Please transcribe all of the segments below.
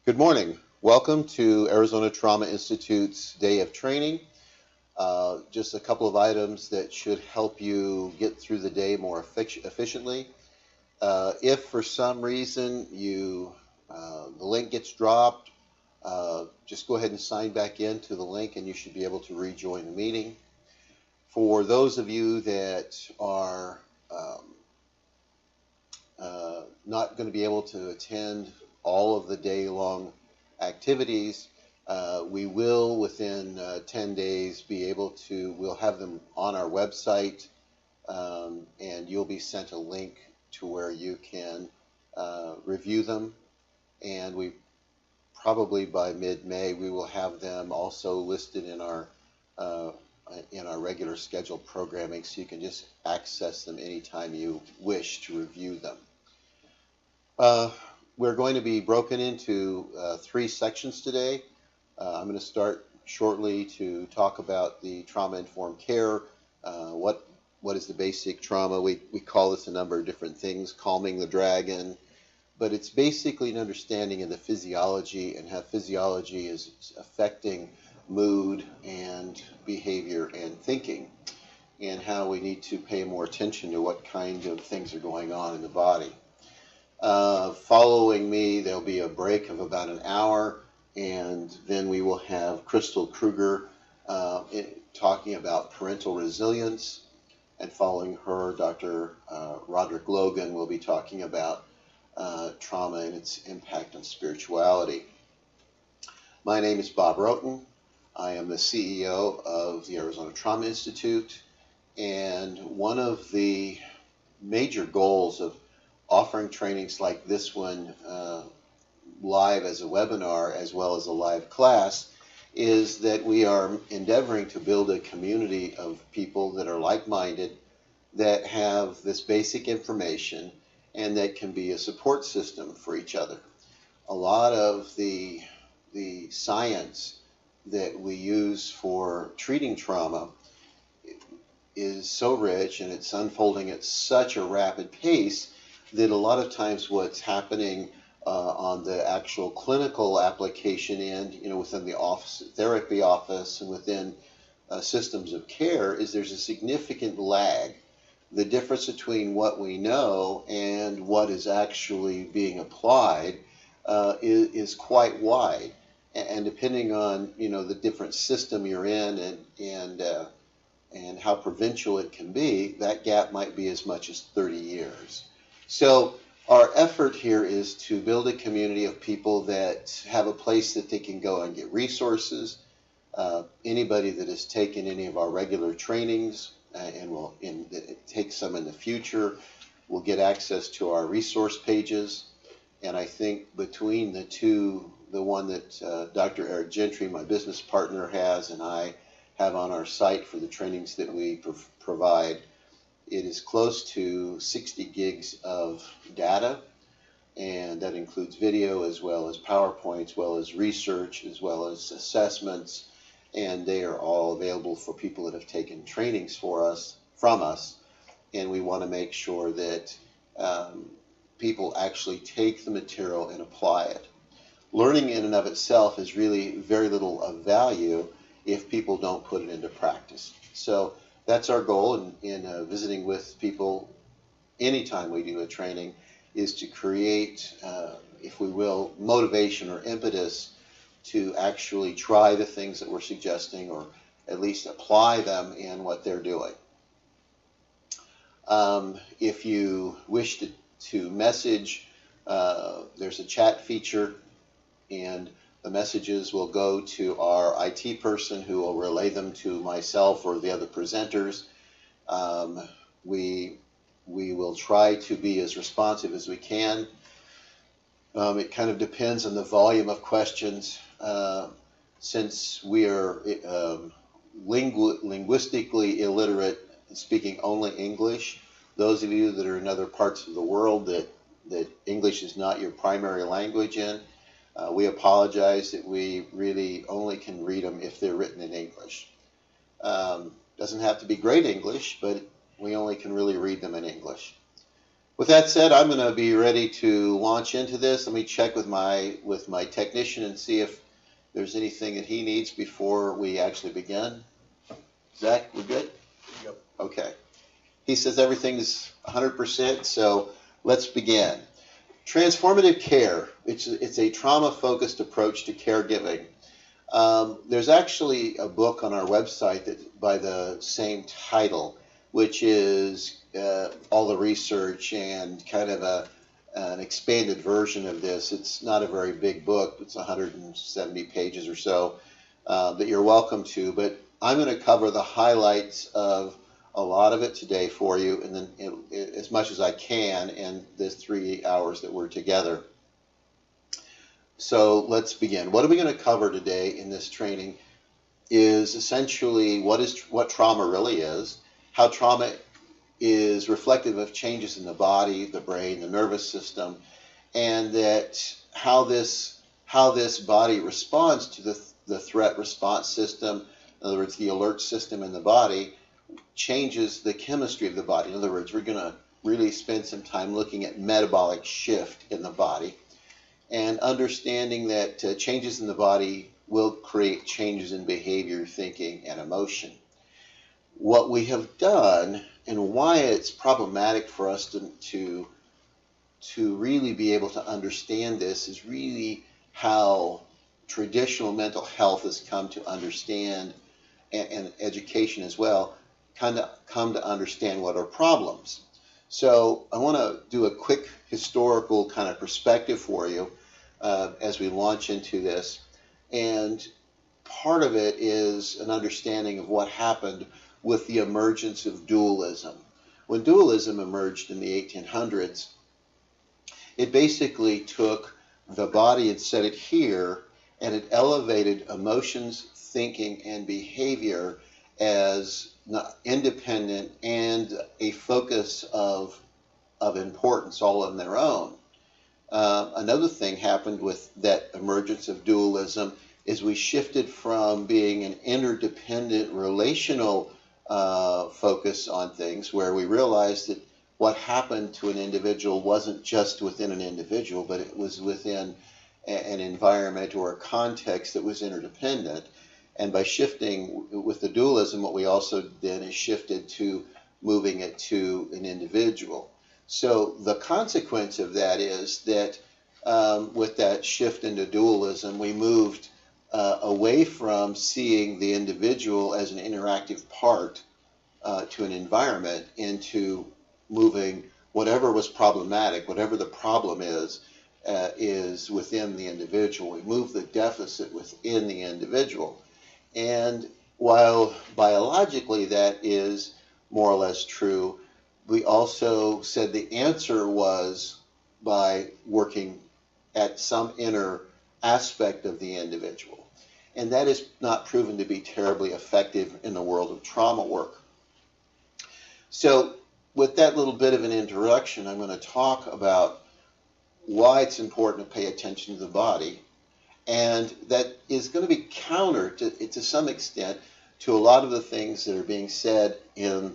Good morning. Welcome to Arizona Trauma Institute's day of training. Just a couple of items that should help you get through the day more efficiently. If for some reason the link gets dropped, just go ahead and sign back into the link and you should be able to rejoin the meeting. For those of you that are not going to be able to attend all of the day-long activities, we will within 10 days be able to, we'll have them on our website, and you'll be sent a link to where you can review them, and we probably by mid-May we will have them also listed in our regular scheduled programming, so you can just access them anytime you wish to review them. We're going to be broken into 3 sections today. I'm going to start shortly to talk about the trauma-informed care. What is the basic trauma? We call this a number of different things, calming the dragon, but it's basically an understanding of the physiology and how physiology is affecting mood and behavior and thinking, and how we need to pay more attention to what kind of things are going on in the body. Following me, there'll be a break of about an hour, and then we will have Crystal Kruger talking about parental resilience, and following her, Dr. Roderick Logan will be talking about trauma and its impact on spirituality. My name is Bob Rhoton. I am the CEO of the Arizona Trauma Institute, and one of the major goals of offering trainings like this one live as a webinar as well as a live class is that we are endeavoring to build a community of people that are like-minded, that have this basic information, and that can be a support system for each other. A lot of the science that we use for treating trauma is so rich, and it's unfolding at such a rapid pace that a lot of times what's happening on the actual clinical application end, within the office, therapy office, and within systems of care, is there's a significant lag. The difference between what we know and what is actually being applied is quite wide, and depending on the different system you're in and how provincial it can be, that gap might be as much as 30 years. So our effort here is to build a community of people that have a place that they can go and get resources. Anybody that has taken any of our regular trainings and will take some in the future will get access to our resource pages. And I think between the two, the one that Dr. Eric Gentry, my business partner, has, and I have on our site for the trainings that we provide, it is close to 60 gigs of data, and that includes video as well as PowerPoint, as well as research, as well as assessments, and they are all available for people that have taken trainings from us, and we want to make sure that people actually take the material and apply it. Learning in and of itself is really very little of value if people don't put it into practice. So that's our goal in visiting with people anytime we do a training, is to create, if we will, motivation or impetus to actually try the things that we're suggesting, or at least apply them in what they're doing. If you wish to message, there's a chat feature, and the messages will go to our IT person, who will relay them to myself or the other presenters. We will try to be as responsive as we can. It kind of depends on the volume of questions. Since we are linguistically illiterate, speaking only English, those of you that are in other parts of the world that English is not your primary language in, we apologize that we really only can read them if they're written in English. Doesn't have to be great English, but we only can really read them in English. With that said, I'm going to be ready to launch into this. Let me check with my technician and see if there's anything that he needs before we actually begin. Zach, we're good? Yep. Okay. He says everything's 100%, so let's begin. Transformative care. It's a trauma-focused approach to caregiving. There's actually a book on our website that by the same title, which is all the research and kind of an expanded version of this. It's not a very big book. It's 170 pages or so that you're welcome to. But I'm going to cover the highlights of a lot of it today for you, and then as much as I can in this 3 hours that we're together. So let's begin. What are we going to cover today in this training is essentially what trauma really is, how trauma is reflective of changes in the body, the brain, the nervous system, and that how this body responds to the threat response system, in other words, the alert system in the body, changes the chemistry of the body. In other words, we're going to really spend some time looking at metabolic shift in the body and understanding that changes in the body will create changes in behavior, thinking, and emotion. What we have done and why it's problematic for us to really be able to understand this is really how traditional mental health has come to understand, and education as well, kind of come to understand what are problems. So I want to do a quick historical kind of perspective for you as we launch into this. And part of it is an understanding of what happened with the emergence of dualism. When dualism emerged in the 1800s, it basically took the body and set it here, and it elevated emotions, thinking, and behavior as independent and a focus of importance all on their own. Another thing happened with that emergence of dualism is we shifted from being an interdependent relational focus on things, where we realized that what happened to an individual wasn't just within an individual, but it was within an environment or a context that was interdependent. And by shifting with the dualism, what we also did is shifted to moving it to an individual. So the consequence of that is that with that shift into dualism, we moved away from seeing the individual as an interactive part to an environment into moving whatever was problematic, whatever the problem is within the individual. We move the deficit within the individual. And while biologically that is more or less true, we also said the answer was by working at some inner aspect of the individual. And that is not proven to be terribly effective in the world of trauma work. So with that little bit of an introduction, I'm going to talk about why it's important to pay attention to the body. And that is going to be counter to some extent to a lot of the things that are being said in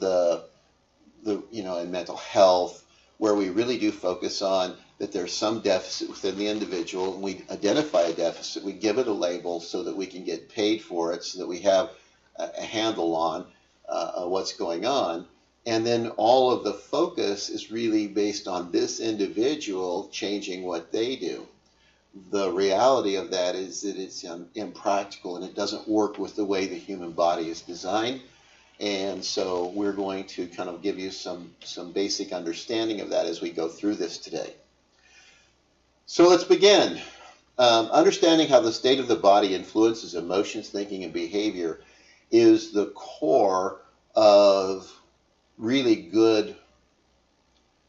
in mental health, where we really do focus on that there's some deficit within the individual, and we identify a deficit, we give it a label so that we can get paid for it, so that we have a handle on what's going on. And then all of the focus is really based on this individual changing what they do. The reality of that is that it's impractical, and it doesn't work with the way the human body is designed. And so we're going to kind of give you some basic understanding of that as we go through this today. So let's begin. Understanding how the state of the body influences emotions, thinking, and behavior is the core of really good,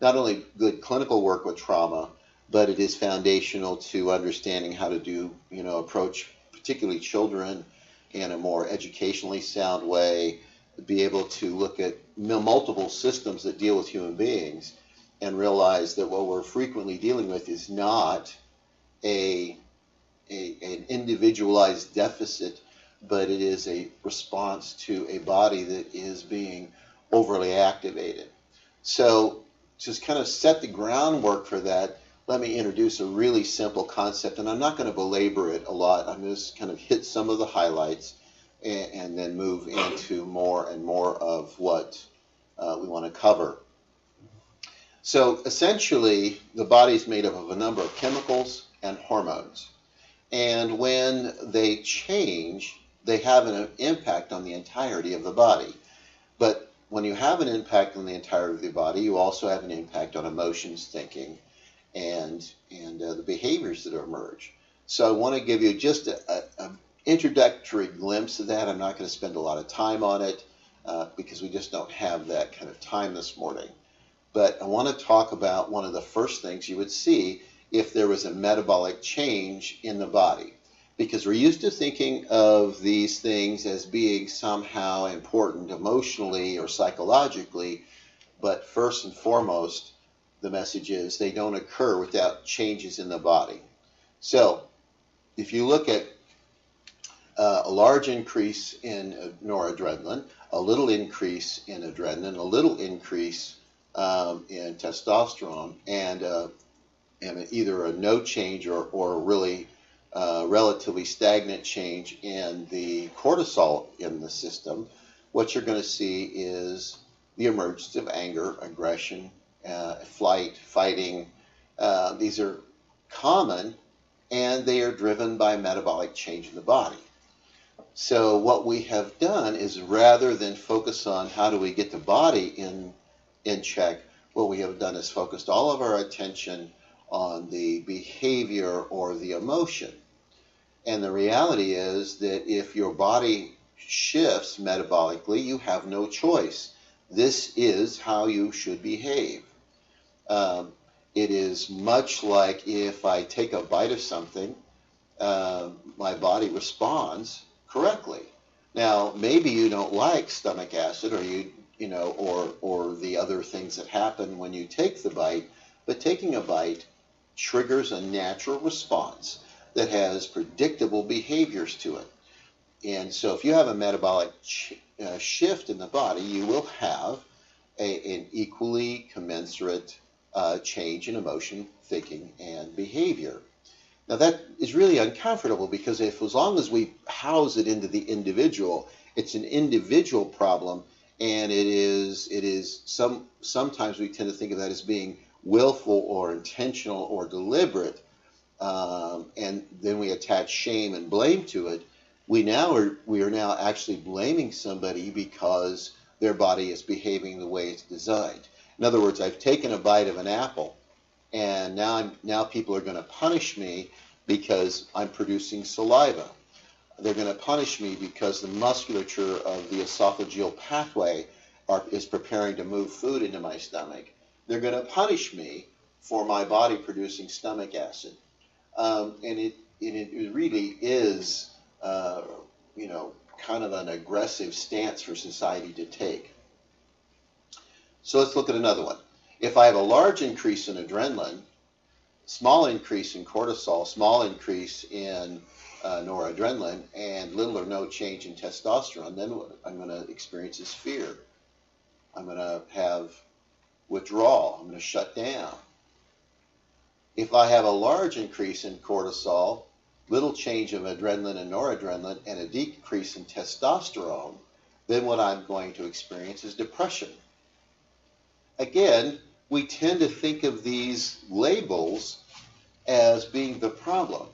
not only good clinical work with trauma, but it is foundational to understanding how to do, approach particularly children in a more educationally sound way, be able to look at multiple systems that deal with human beings and realize that what we're frequently dealing with is not an individualized deficit, but it is a response to a body that is being overly activated. So just kind of set the groundwork for that, let me introduce a really simple concept, and I'm not going to belabor it a lot. I'm just kind of hit some of the highlights and then move into more and more of what we want to cover. So essentially, the body is made up of a number of chemicals and hormones. And when they change, they have an impact on the entirety of the body. But when you have an impact on the entirety of the body, you also have an impact on emotions, thinking, and the behaviors that emerge. So I want to give you just an introductory glimpse of that. I'm not going to spend a lot of time on it because we just don't have that kind of time this morning. But I want to talk about one of the first things you would see if there was a metabolic change in the body. Because we're used to thinking of these things as being somehow important emotionally or psychologically, but first and foremost, the message is they don't occur without changes in the body. So if you look at a large increase in noradrenaline, a little increase in adrenaline, a little increase in testosterone, and either a no change or really relatively stagnant change in the cortisol in the system, what you're going to see is the emergence of anger, aggression, flight, fighting. These are common, and they are driven by metabolic change in the body. So what we have done is, rather than focus on how do we get the body in check, what we have done is focused all of our attention on the behavior or the emotion. And the reality is that if your body shifts metabolically, you have no choice. This is how you should behave. It is much like if I take a bite of something, my body responds correctly. Now, maybe you don't like stomach acid, or the other things that happen when you take the bite, but taking a bite triggers a natural response that has predictable behaviors to it. And so if you have a metabolic shift in the body, you will have an equally commensurate change in emotion, thinking, and behavior. Now that is really uncomfortable because as long as we house it into the individual, it's an individual problem, and sometimes we tend to think of that as being willful or intentional or deliberate, and then we attach shame and blame to it. We are now actually blaming somebody because their body is behaving the way it's designed. In other words, I've taken a bite of an apple, and now people are going to punish me because I'm producing saliva. They're going to punish me because the musculature of the esophageal pathway is preparing to move food into my stomach. They're going to punish me for my body producing stomach acid. And it really is, kind of an aggressive stance for society to take. So let's look at another one. If I have a large increase in adrenaline, small increase in cortisol, small increase in noradrenaline, and little or no change in testosterone, then what I'm going to experience is fear. I'm going to have withdrawal. I'm going to shut down. If I have a large increase in cortisol, little change of adrenaline and noradrenaline, and a decrease in testosterone, then what I'm going to experience is depression. Again, we tend to think of these labels as being the problem,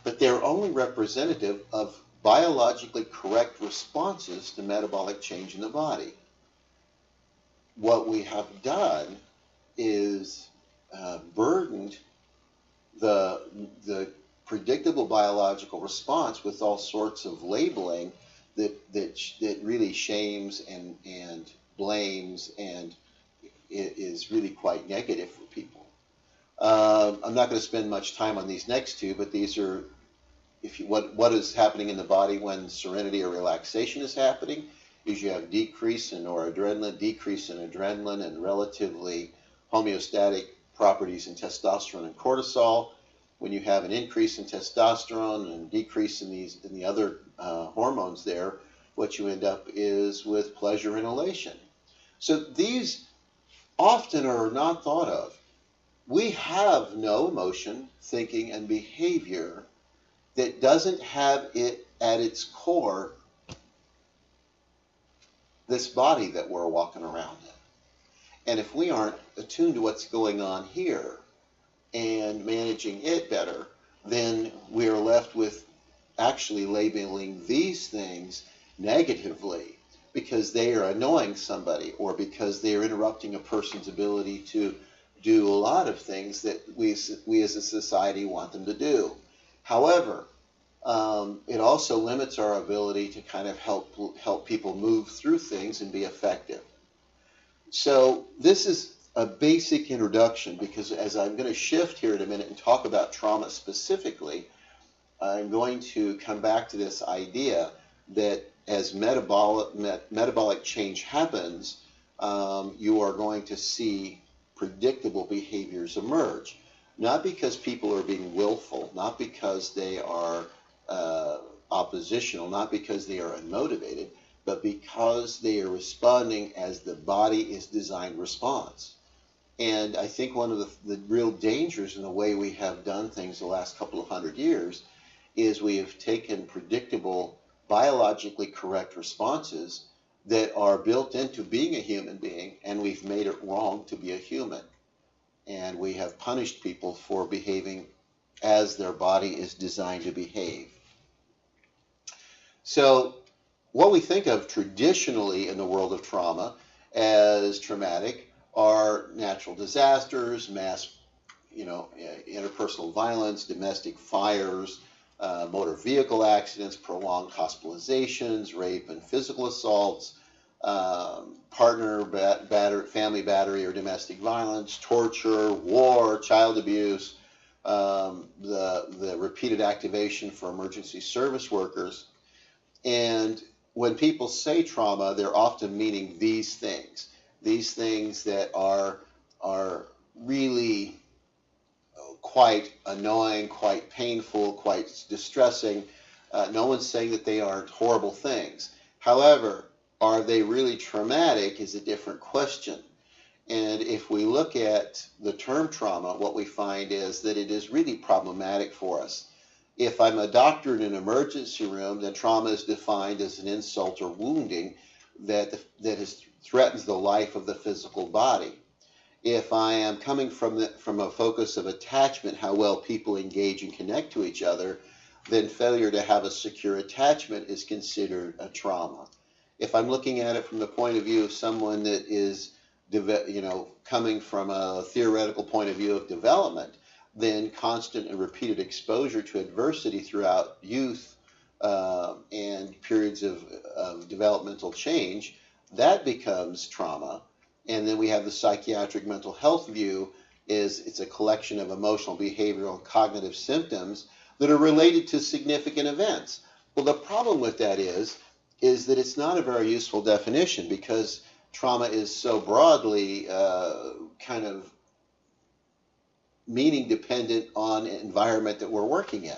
but they're only representative of biologically correct responses to metabolic change in the body. What we have done is burdened the predictable biological response with all sorts of labeling that really shames and blames, and it is really quite negative for people. I'm not going to spend much time on these next two, but these are what is happening in the body when serenity or relaxation is happening is you have decrease in noradrenaline, decrease in adrenaline, and relatively homeostatic properties in testosterone and cortisol. When you have an increase in testosterone and decrease in the other hormones there, what you end up is with pleasure and elation. So these often are not thought of. We have no emotion, thinking, and behavior that doesn't have it at its core this body that we're walking around in. And if we aren't attuned to what's going on here and managing it better, then we are left with actually labeling these things negatively because they are annoying somebody or because they are interrupting a person's ability to do a lot of things that we as a society want them to do. However, it also limits our ability to kind of help people move through things and be effective. So this is a basic introduction because as I'm going to shift here in a minute and talk about trauma specifically, I'm going to come back to this idea that as metabolic change happens, you are going to see predictable behaviors emerge. Not because people are being willful, not because they are oppositional, not because they are unmotivated, but because they are responding as the body is designed response. And I think one of the real dangers in the way we have done things the last couple of 100 years is we have taken predictable, biologically correct responses that are built into being a human being, and we've made it wrong to be a human. And we have punished people for behaving as their body is designed to behave. So what we think of traditionally in the world of trauma as traumatic are natural disasters, mass, interpersonal violence, domestic fires, motor vehicle accidents, prolonged hospitalizations, rape and physical assaults, partner family battery or domestic violence, torture, war, child abuse, the repeated activation for emergency service workers. And when people say trauma, they're often meaning these things that are really quite annoying, quite painful, quite distressing. No one's saying that they aren't horrible things. However, are they really traumatic is a different question. And if we look at the term trauma, what we find is that it is really problematic for us. If I'm a doctor in an emergency room, then trauma is defined as an insult or wounding that threatens the life of the physical body. If I am coming from a focus of attachment, how well people engage and connect to each other, then failure to have a secure attachment is considered a trauma. If I'm looking at it from the point of view of someone that is, coming from a theoretical point of view of development, then constant and repeated exposure to adversity throughout youth and periods of developmental change, that becomes trauma. And then we have the psychiatric mental health view it's a collection of emotional, behavioral, and cognitive symptoms that are related to significant events. Well, the problem with that is that it's not a very useful definition because trauma is so broadly kind of meaning dependent on environment that we're working in.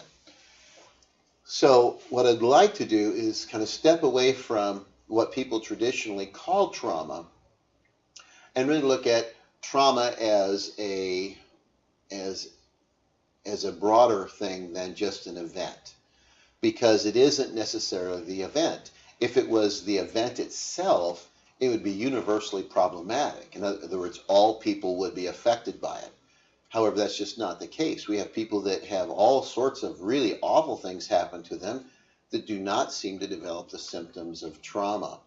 So what I'd like to do is kind of step away from what people traditionally call trauma and really look at trauma as a broader thing than just an event, because it isn't necessarily the event. If it was the event itself, it would be universally problematic. In other words, all people would be affected by it. However, that's just not the case. We have people that have all sorts of really awful things happen to them that do not seem to develop the symptoms of trauma.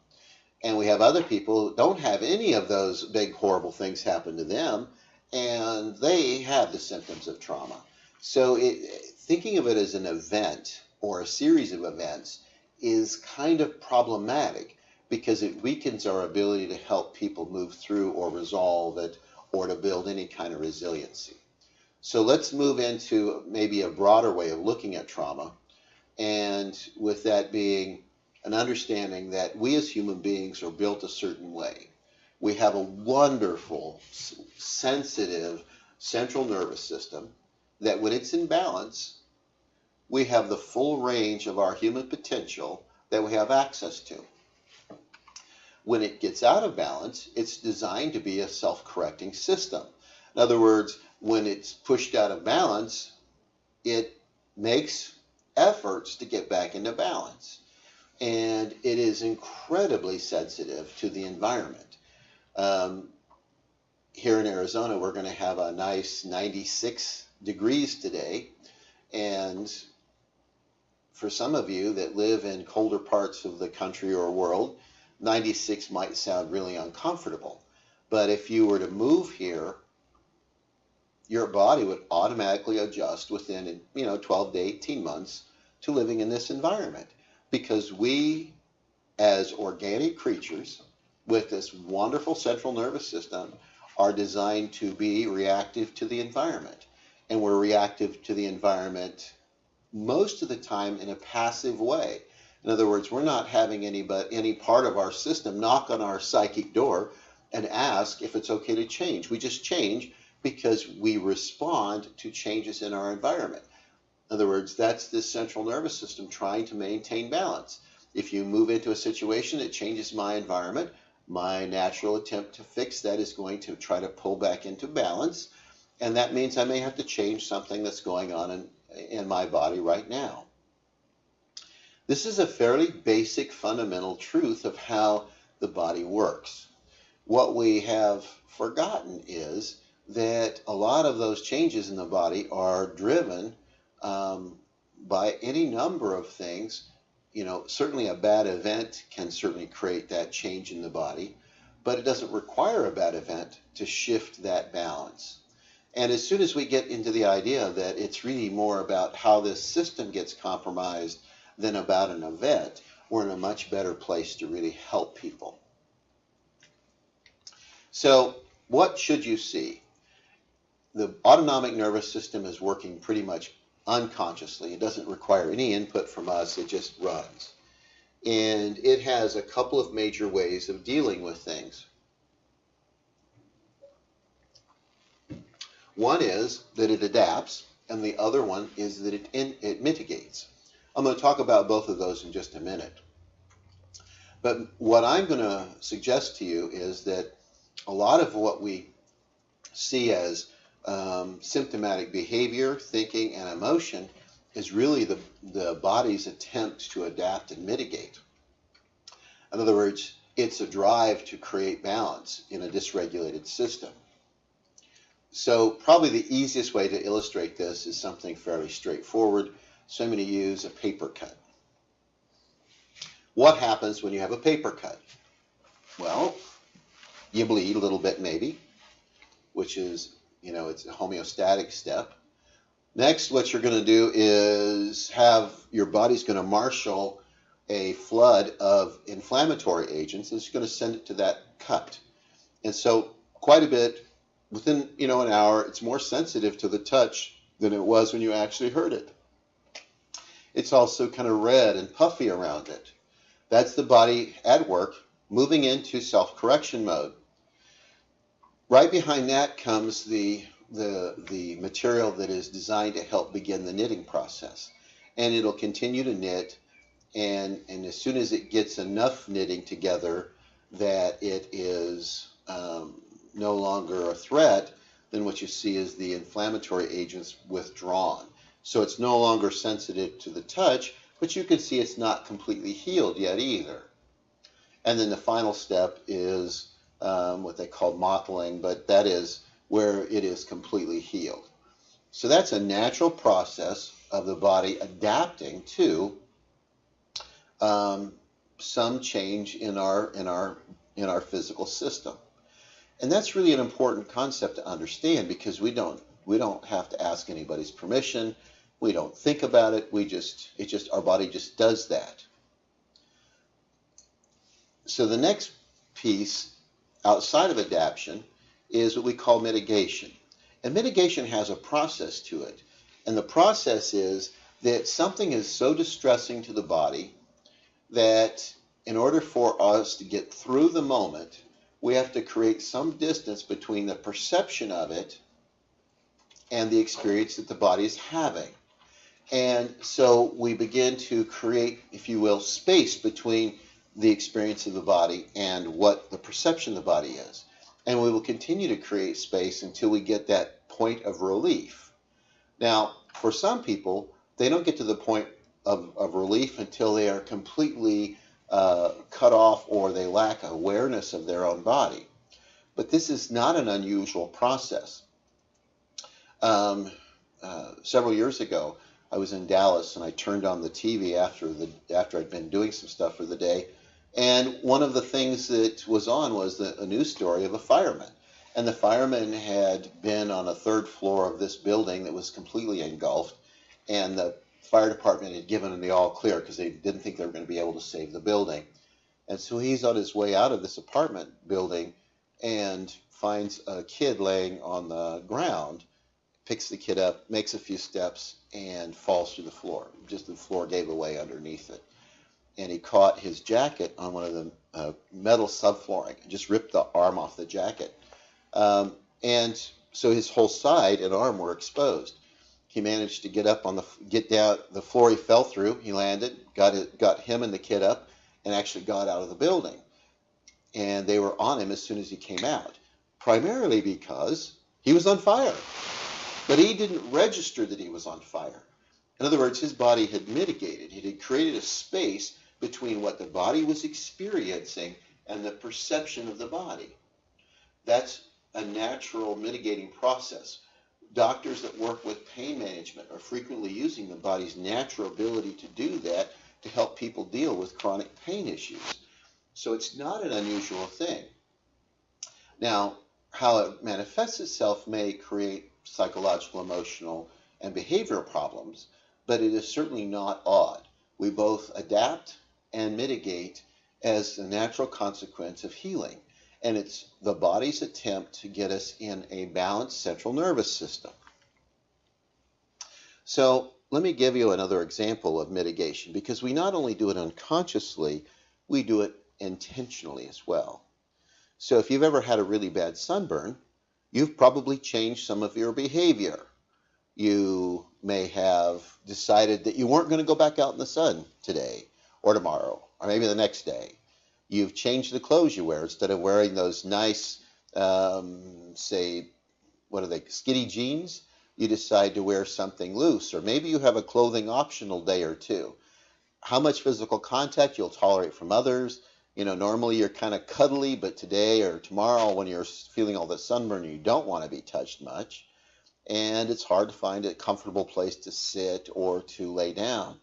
And we have other people who don't have any of those big horrible things happen to them, and they have the symptoms of trauma. So thinking of it as an event or a series of events is kind of problematic because it weakens our ability to help people move through or resolve it or to build any kind of resiliency. So let's move into maybe a broader way of looking at trauma, and with that being an understanding that we as human beings are built a certain way. We have a wonderful, sensitive central nervous system that when it's in balance, we have the full range of our human potential that we have access to. when it gets out of balance, it's designed to be a self-correcting system. In other words, when it's pushed out of balance, it makes efforts to get back into balance. And it is incredibly sensitive to the environment. Here in Arizona, we're going to have a nice 96 degrees today. And for some of you that live in colder parts of the country or world, 96 might sound really uncomfortable. But if you were to move here, your body would automatically adjust within 12 to 18 months to living in this environment. Because we, as organic creatures with this wonderful central nervous system, are designed to be reactive to the environment. And we're reactive to the environment most of the time in a passive way. In other words, we're not having any part of our system knock on our psychic door and ask if it's okay to change. We just change because we respond to changes in our environment. In other words, that's this central nervous system trying to maintain balance. If you move into a situation that changes my environment, my natural attempt to fix that is going to try to pull back into balance. And that means I may have to change something that's going on in my body right now. This is a fairly basic fundamental truth of how the body works. What we have forgotten is that a lot of those changes in the body are driven by any number of things. Certainly a bad event can certainly create that change in the body, but it doesn't require a bad event to shift that balance. And as soon as we get into the idea that it's really more about how this system gets compromised than about an event, we're in a much better place to really help people. So what should you see? The autonomic nervous system is working pretty much unconsciously. It doesn't require any input from us. It just runs. And it has a couple of major ways of dealing with things. One is that it adapts, and the other one is that it mitigates. I'm going to talk about both of those in just a minute. But what I'm going to suggest to you is that a lot of what we see as symptomatic behavior, thinking, and emotion is really the body's attempt to adapt and mitigate. In other words, it's a drive to create balance in a dysregulated system. So probably the easiest way to illustrate this is something fairly straightforward. So I'm going to use a paper cut. What happens when you have a paper cut? Well, you bleed a little bit maybe, which is, it's a homeostatic step. Next, what you're going to do is your body's going to marshal a flood of inflammatory agents. It's going to send it to that cut. And so quite a bit, within, an hour, it's more sensitive to the touch than it was when you actually heard it. It's also kind of red and puffy around it. That's the body at work, moving into self-correction mode. Right behind that comes the material that is designed to help begin the knitting process. And it'll continue to knit, and as soon as it gets enough knitting together that it is no longer a threat, then what you see is the inflammatory agents withdrawn. So it's no longer sensitive to the touch, but you can see it's not completely healed yet either. And then the final step is what they call mottling, but that is where it is completely healed. So that's a natural process of the body adapting to some change in our physical system. And that's really an important concept to understand, because we don't have to ask anybody's permission. We don't think about it. Our body just does that. So the next piece outside of adaptation is what we call mitigation. And mitigation has a process to it. And the process is that something is so distressing to the body that in order for us to get through the moment, we have to create some distance between the perception of it and the experience that the body is having. And so we begin to create, if you will, space between the experience of the body and what the perception of the body is. And we will continue to create space until we get that point of relief. Now, for some people, they don't get to the point of relief until they are completely cut off or they lack awareness of their own body. But this is not an unusual process. Several years ago, I was in Dallas and I turned on the TV after I'd been doing some stuff for the day, and one of the things that was on was a news story of a fireman. And the fireman had been on a third floor of this building that was completely engulfed, and the fire department had given him the all clear because they didn't think they were going to be able to save the building. And so he's on his way out of this apartment building and finds a kid laying on the ground, picks the kid up, makes a few steps, and falls through the floor. Just the floor gave away underneath it. And he caught his jacket on one of the metal subflooring and just ripped the arm off the jacket. And so his whole side and arm were exposed. He managed to get down the floor he fell through. He landed, got him and the kid up, and actually got out of the building. And they were on him as soon as he came out, primarily because he was on fire. But he didn't register that he was on fire. In other words, his body had mitigated. It had created a space between what the body was experiencing and the perception of the body. That's a natural mitigating process. Doctors that work with pain management are frequently using the body's natural ability to do that to help people deal with chronic pain issues. So it's not an unusual thing. Now, how it manifests itself may create psychological, emotional, and behavioral problems, but it is certainly not odd. We both adapt and mitigate as a natural consequence of healing. And it's the body's attempt to get us in a balanced central nervous system. So let me give you another example of mitigation, because we not only do it unconsciously, we do it intentionally as well. So if you've ever had a really bad sunburn, you've probably changed some of your behavior. You may have decided that you weren't going to go back out in the sun today or tomorrow or maybe the next day. You've changed the clothes you wear. Instead of wearing those nice, say, what are they, skinny jeans, you decide to wear something loose. Or maybe you have a clothing optional day or two. How much physical contact you'll tolerate from others. You know, normally you're kind of cuddly, but today or tomorrow when you're feeling all the sunburn, you don't want to be touched much. And it's hard to find a comfortable place to sit or to lay down.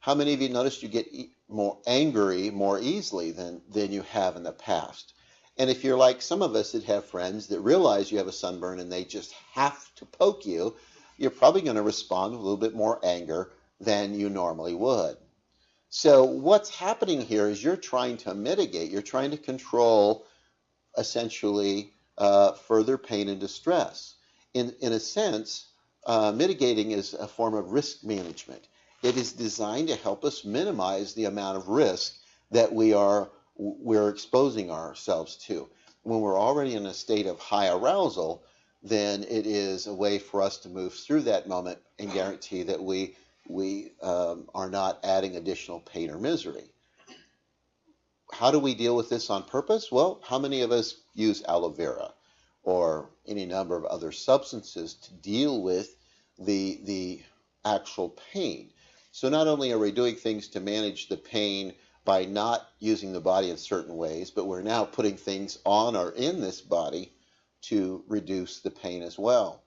How many of you noticed you get more angry more easily than you have in the past? And if you're like some of us that have friends that realize you have a sunburn and they just have to poke you, you're probably going to respond with a little bit more anger than you normally would. So what's happening here is you're trying to mitigate, you're trying to control essentially further pain and distress. In a sense, mitigating is a form of risk management. It is designed to help us minimize the amount of risk that we're exposing ourselves to. When we're already in a state of high arousal, then it is a way for us to move through that moment and guarantee that we are not adding additional pain or misery. How do we deal with this on purpose? Well, how many of us use aloe vera or any number of other substances to deal with the actual pain? So not only are we doing things to manage the pain by not using the body in certain ways, but we're now putting things on or in this body to reduce the pain as well.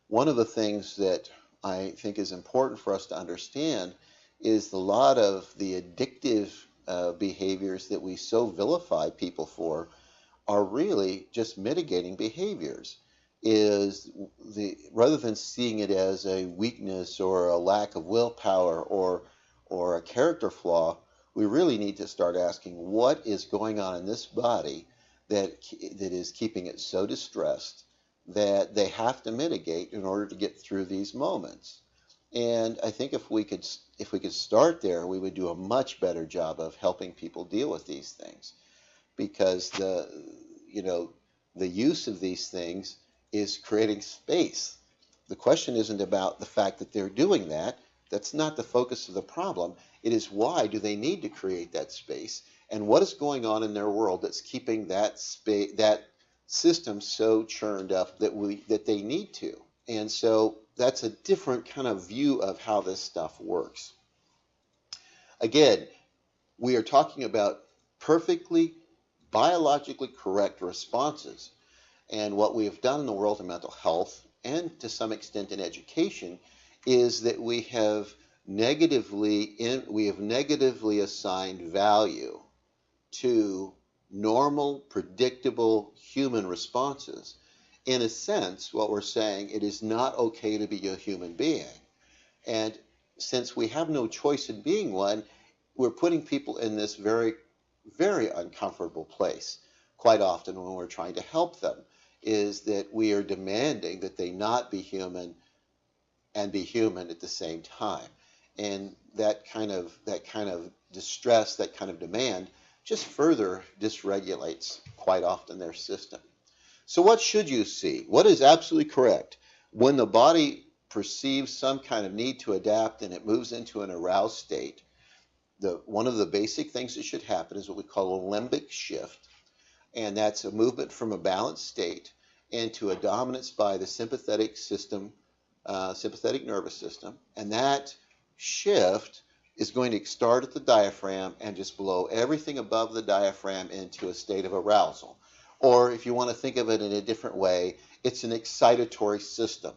One of the things that I think is important for us to understand is a lot of the addictive behaviors that we so vilify people for are really just mitigating behaviors. Rather than seeing it as a weakness or a lack of willpower or a character flaw, we really need to start asking what is going on in this body that is keeping it so distressed that they have to mitigate in order to get through these moments. And I think if we could start there, we would do a much better job of helping people deal with these things, because the use of these things is creating space. The question isn't about the fact that they're doing that. That's not the focus of the problem. It is why do they need to create that space, and what is going on in their world that's keeping that system so churned up that they need to. And so that's a different kind of view of how this stuff works. Again, we are talking about perfectly biologically correct responses. And what we have done in the world of mental health, and to some extent in education, is that we have negatively assigned value to normal, predictable human responses. In a sense, what we're saying, it is not okay to be a human being. And since we have no choice in being one, we're putting people in this very, very uncomfortable place quite often when we're trying to help them, is that we are demanding that they not be human and be human at the same time. And that kind of distress, that kind of demand, just further dysregulates quite often their system. So what should you see? What is absolutely correct? When the body perceives some kind of need to adapt and it moves into an aroused state, one of the basic things that should happen is what we call a limbic shift. And that's a movement from a balanced state into a dominance by the sympathetic nervous system. And that shift is going to start at the diaphragm and just blow everything above the diaphragm into a state of arousal. Or if you want to think of it in a different way, it's an excitatory system.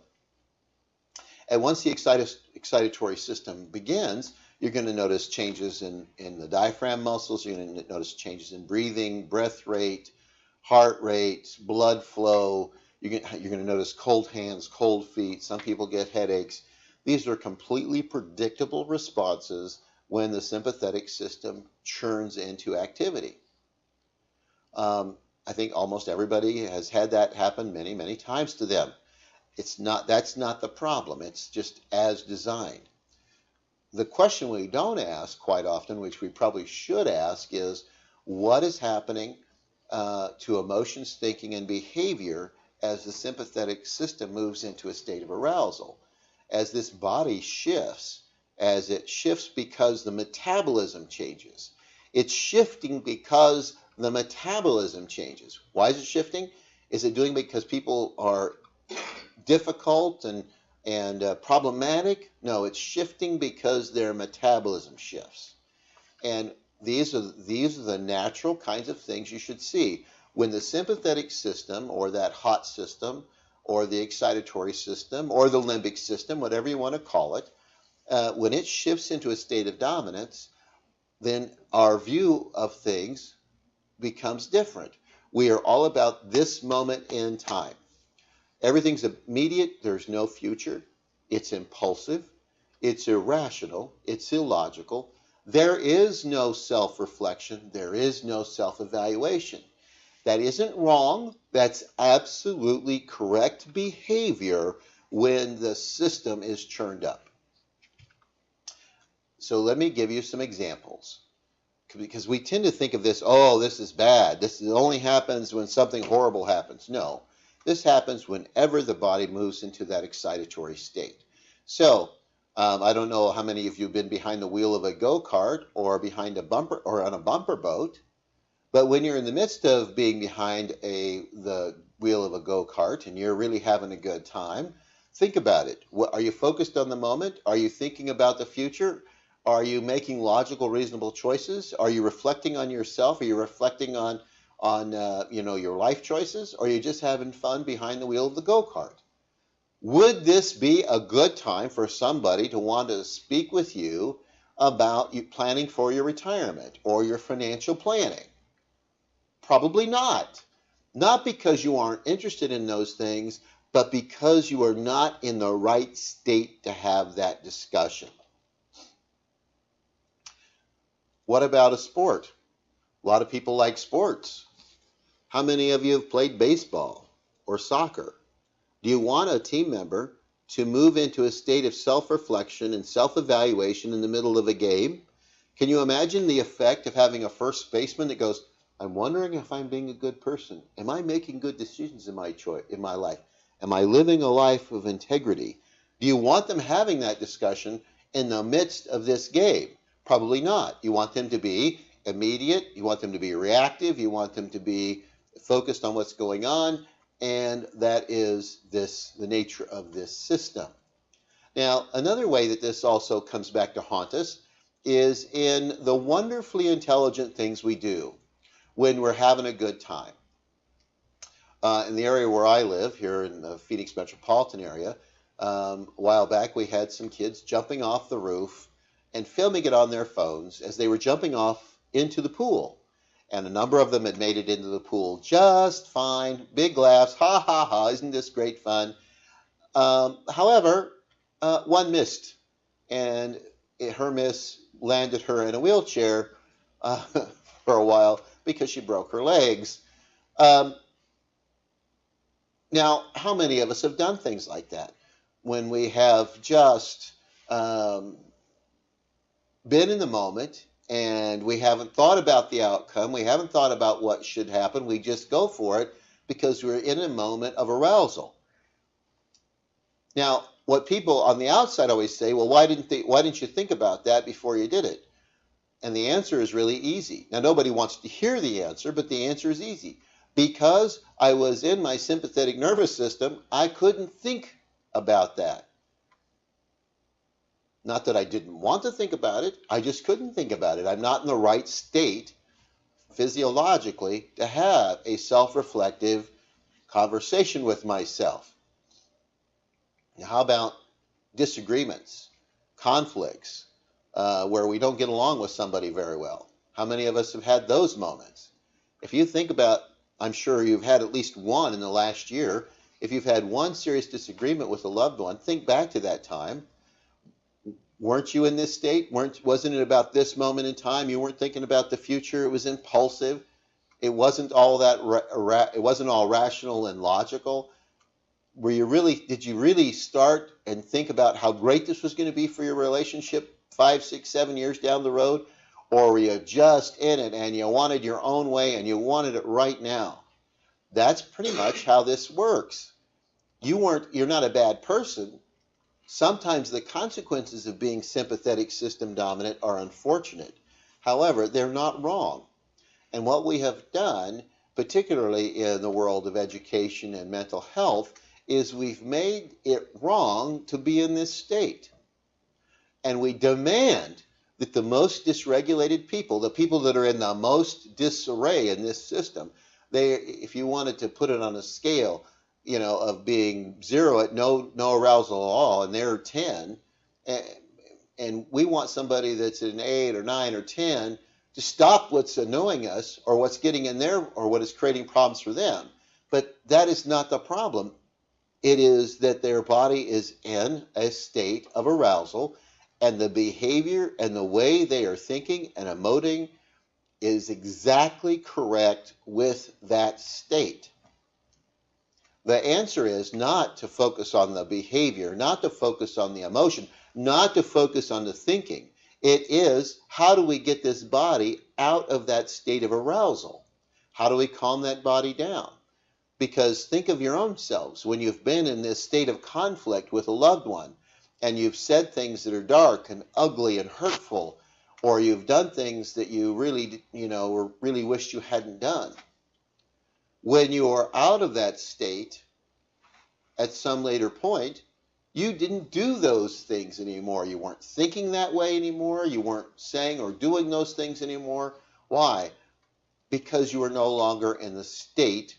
And once the excitatory system begins, you're going to notice changes in the diaphragm muscles. You're going to notice changes in breathing, breath rate, heart rate, blood flow. You're going to notice cold hands, cold feet. Some people get headaches. These are completely predictable responses when the sympathetic system churns into activity. I think almost everybody has had that happen many, many times to them. That's not the problem. It's just as designed. The question we don't ask quite often, which we probably should ask, is what is happening to emotions, thinking, and behavior as the sympathetic system moves into a state of arousal? As this body shifts, as it shifts because the metabolism changes. It's shifting because the metabolism changes. Why is it shifting? Is it doing it because people are difficult and problematic? No, it's shifting because their metabolism shifts. And these are the natural kinds of things you should see. When the sympathetic system, or that hot system, or the excitatory system, or the limbic system, whatever you want to call it, when it shifts into a state of dominance, then our view of things becomes different. We are all about this moment in time. Everything's immediate. There's no future. It's impulsive. It's irrational. It's illogical. There is no self-reflection. There is no self-evaluation. That isn't wrong. That's absolutely correct behavior when the system is churned up. So let me give you some examples. Because we tend to think of this, oh, this is bad. This only happens when something horrible happens. No, this happens whenever the body moves into that excitatory state. So I don't know how many of you have been behind the wheel of a go-kart or behind a bumper or on a bumper boat. But when you're in the midst of being behind the wheel of a go-kart and you're really having a good time, think about it. Are you focused on the moment? Are you thinking about the future? Are you making logical, reasonable choices? Are you reflecting on yourself? Are you reflecting on your life choices? Or are you just having fun behind the wheel of the go-kart? Would this be a good time for somebody to want to speak with you about you planning for your retirement or your financial planning? Probably not. Not because you aren't interested in those things, but because you are not in the right state to have that discussion. What about a sport? A lot of people like sports. How many of you have played baseball or soccer? Do you want a team member to move into a state of self-reflection and self-evaluation in the middle of a game? Can you imagine the effect of having a first baseman that goes, I'm wondering if I'm being a good person. Am I making good decisions in my life? Am I living a life of integrity? Do you want them having that discussion in the midst of this game? Probably not. You want them to be immediate, you want them to be reactive, you want them to be focused on what's going on, and that is the nature of this system. Now, another way that this also comes back to haunt us is in the wonderfully intelligent things we do when we're having a good time. In the area where I live, here in the Phoenix metropolitan area, a while back we had some kids jumping off the roof and filming it on their phones as they were jumping off into the pool. And a number of them had made it into the pool just fine, big laughs, ha ha ha, isn't this great fun? However, one missed, and her miss landed her in a wheelchair for a while because she broke her legs. Now, how many of us have done things like that when we have just been in the moment and we haven't thought about the outcome, we haven't thought about what should happen, we just go for it because we're in a moment of arousal. Now, what people on the outside always say, well, why didn't you think about that before you did it? And the answer is really easy. Now, nobody wants to hear the answer, but the answer is easy. Because I was in my sympathetic nervous system, I couldn't think about that. Not that I didn't want to think about it, I just couldn't think about it. I'm not in the right state physiologically to have a self-reflective conversation with myself. Now, how about disagreements, conflicts, where we don't get along with somebody very well? How many of us have had those moments? If you think about, I'm sure you've had at least one in the last year. If you've had one serious disagreement with a loved one, think back to that time. Weren't you in this state? Wasn't it about this moment in time? You weren't thinking about the future. It was impulsive. It wasn't all it wasn't all rational and logical. Did you really start and think about how great this was going to be for your relationship 5, 6, 7 years down the road? Or were you just in it and you wanted your own way and you wanted it right now? That's pretty much how this works. You're not a bad person. Sometimes the consequences of being sympathetic system dominant are unfortunate. However, they're not wrong. And what we have done, particularly in the world of education and mental health, is we've made it wrong to be in this state. And we demand that the most dysregulated people, the people that are in the most disarray in this system, if you wanted to put it on a scale, of being 0 at no arousal at all, and they're 10, and we want somebody that's at an 8 or 9 or 10 to stop what's annoying us or what's getting in there or what is creating problems for them. But that is not the problem. It is that their body is in a state of arousal, and the behavior and the way they are thinking and emoting is exactly correct with that state. The answer is not to focus on the behavior, not to focus on the emotion, not to focus on the thinking. It is, how do we get this body out of that state of arousal? How do we calm that body down? Because think of your own selves when you've been in this state of conflict with a loved one and you've said things that are dark and ugly and hurtful, or you've done things that you really, really wished you hadn't done. When you are out of that state at some later point, you didn't do those things anymore. You weren't thinking that way anymore. You weren't saying or doing those things anymore. Why? Because you were no longer in the state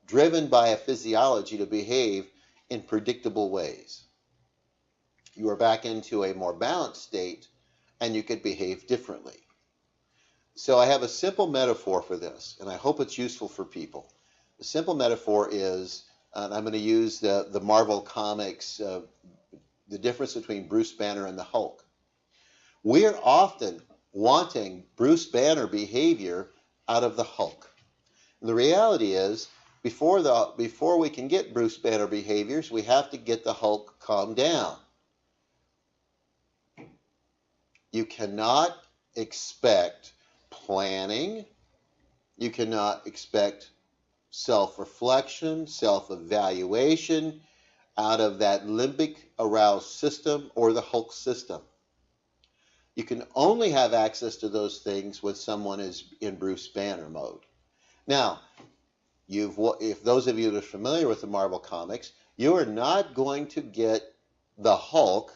driven by a physiology to behave in predictable ways. You are back into a more balanced state, and you could behave differently. So I have a simple metaphor for this, and I hope it's useful for people. The simple metaphor is, and I'm going to use the Marvel Comics, the difference between Bruce Banner and the Hulk. We're often wanting Bruce Banner behavior out of the Hulk. And the reality is, before we can get Bruce Banner behaviors, we have to get the Hulk calmed down. You cannot expect planning. You cannot expect self-reflection, self-evaluation. out of that limbic aroused system or the Hulk system. You can only have access to those things when someone is in Bruce Banner mode. Now, if those of you that are familiar with the Marvel Comics, you are not going to get the Hulk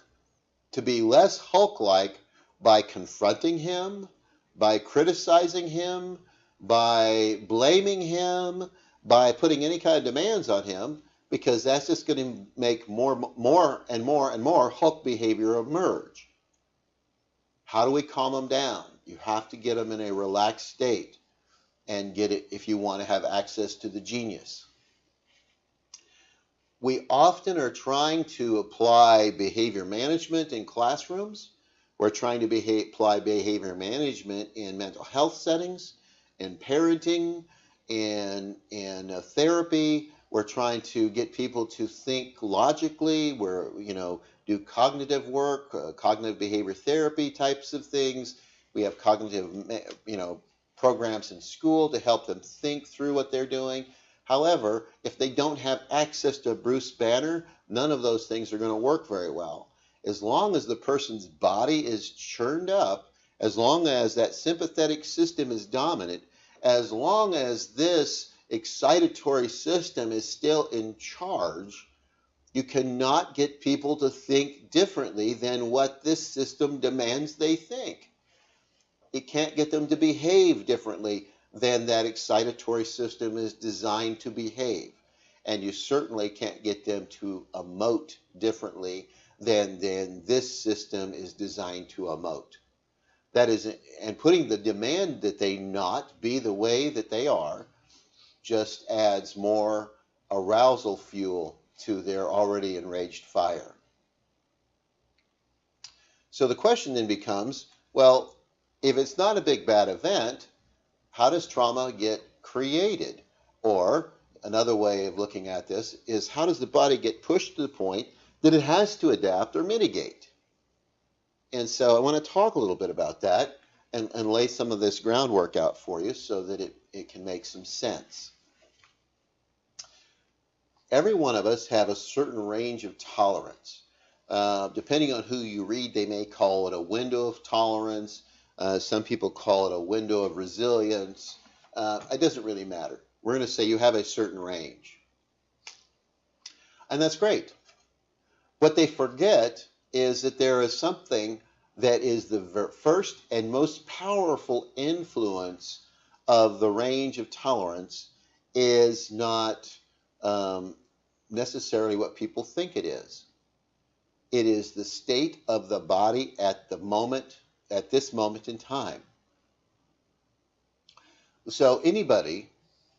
to be less Hulk-like by confronting him, by criticizing him, by blaming him, by putting any kind of demands on him, because that's just going to make more and more Hulk behavior emerge. How do we calm them down? You have to get them in a relaxed state and get it if you want to have access to the genius. We often are trying to apply behavior management in classrooms. We're trying to apply behavior management in mental health settings, in parenting, in therapy. We're trying to get people to think logically. We're, do cognitive work, cognitive behavior therapy types of things. We have cognitive, programs in school to help them think through what they're doing. However, if they don't have access to Bruce Banner, none of those things are going to work very well. As long as the person's body is churned up, as long as that sympathetic system is dominant, as long as this excitatory system is still in charge, you cannot get people to think differently than what this system demands they think. It can't get them to behave differently than that excitatory system is designed to behave. And you certainly can't get them to emote differently than this system is designed to emote. That is, and putting the demand that they not be the way that they are just adds more arousal fuel to their already enraged fire. So the question then becomes, well, if it's not a big bad event, how does trauma get created? Or another way of looking at this is, how does the body get pushed to the point that it has to adapt or mitigate? And so I want to talk a little bit about that and lay some of this groundwork out for you so that it can make some sense. Every one of us have a certain range of tolerance. Depending on who you read, they may call it a window of tolerance. Some people call it a window of resilience. It doesn't really matter. We're going to say you have a certain range. And that's great. What they forget is that there is something that is the first and most powerful influence of the range of tolerance is not necessarily what people think it is. It is the state of the body at this moment in time. So anybody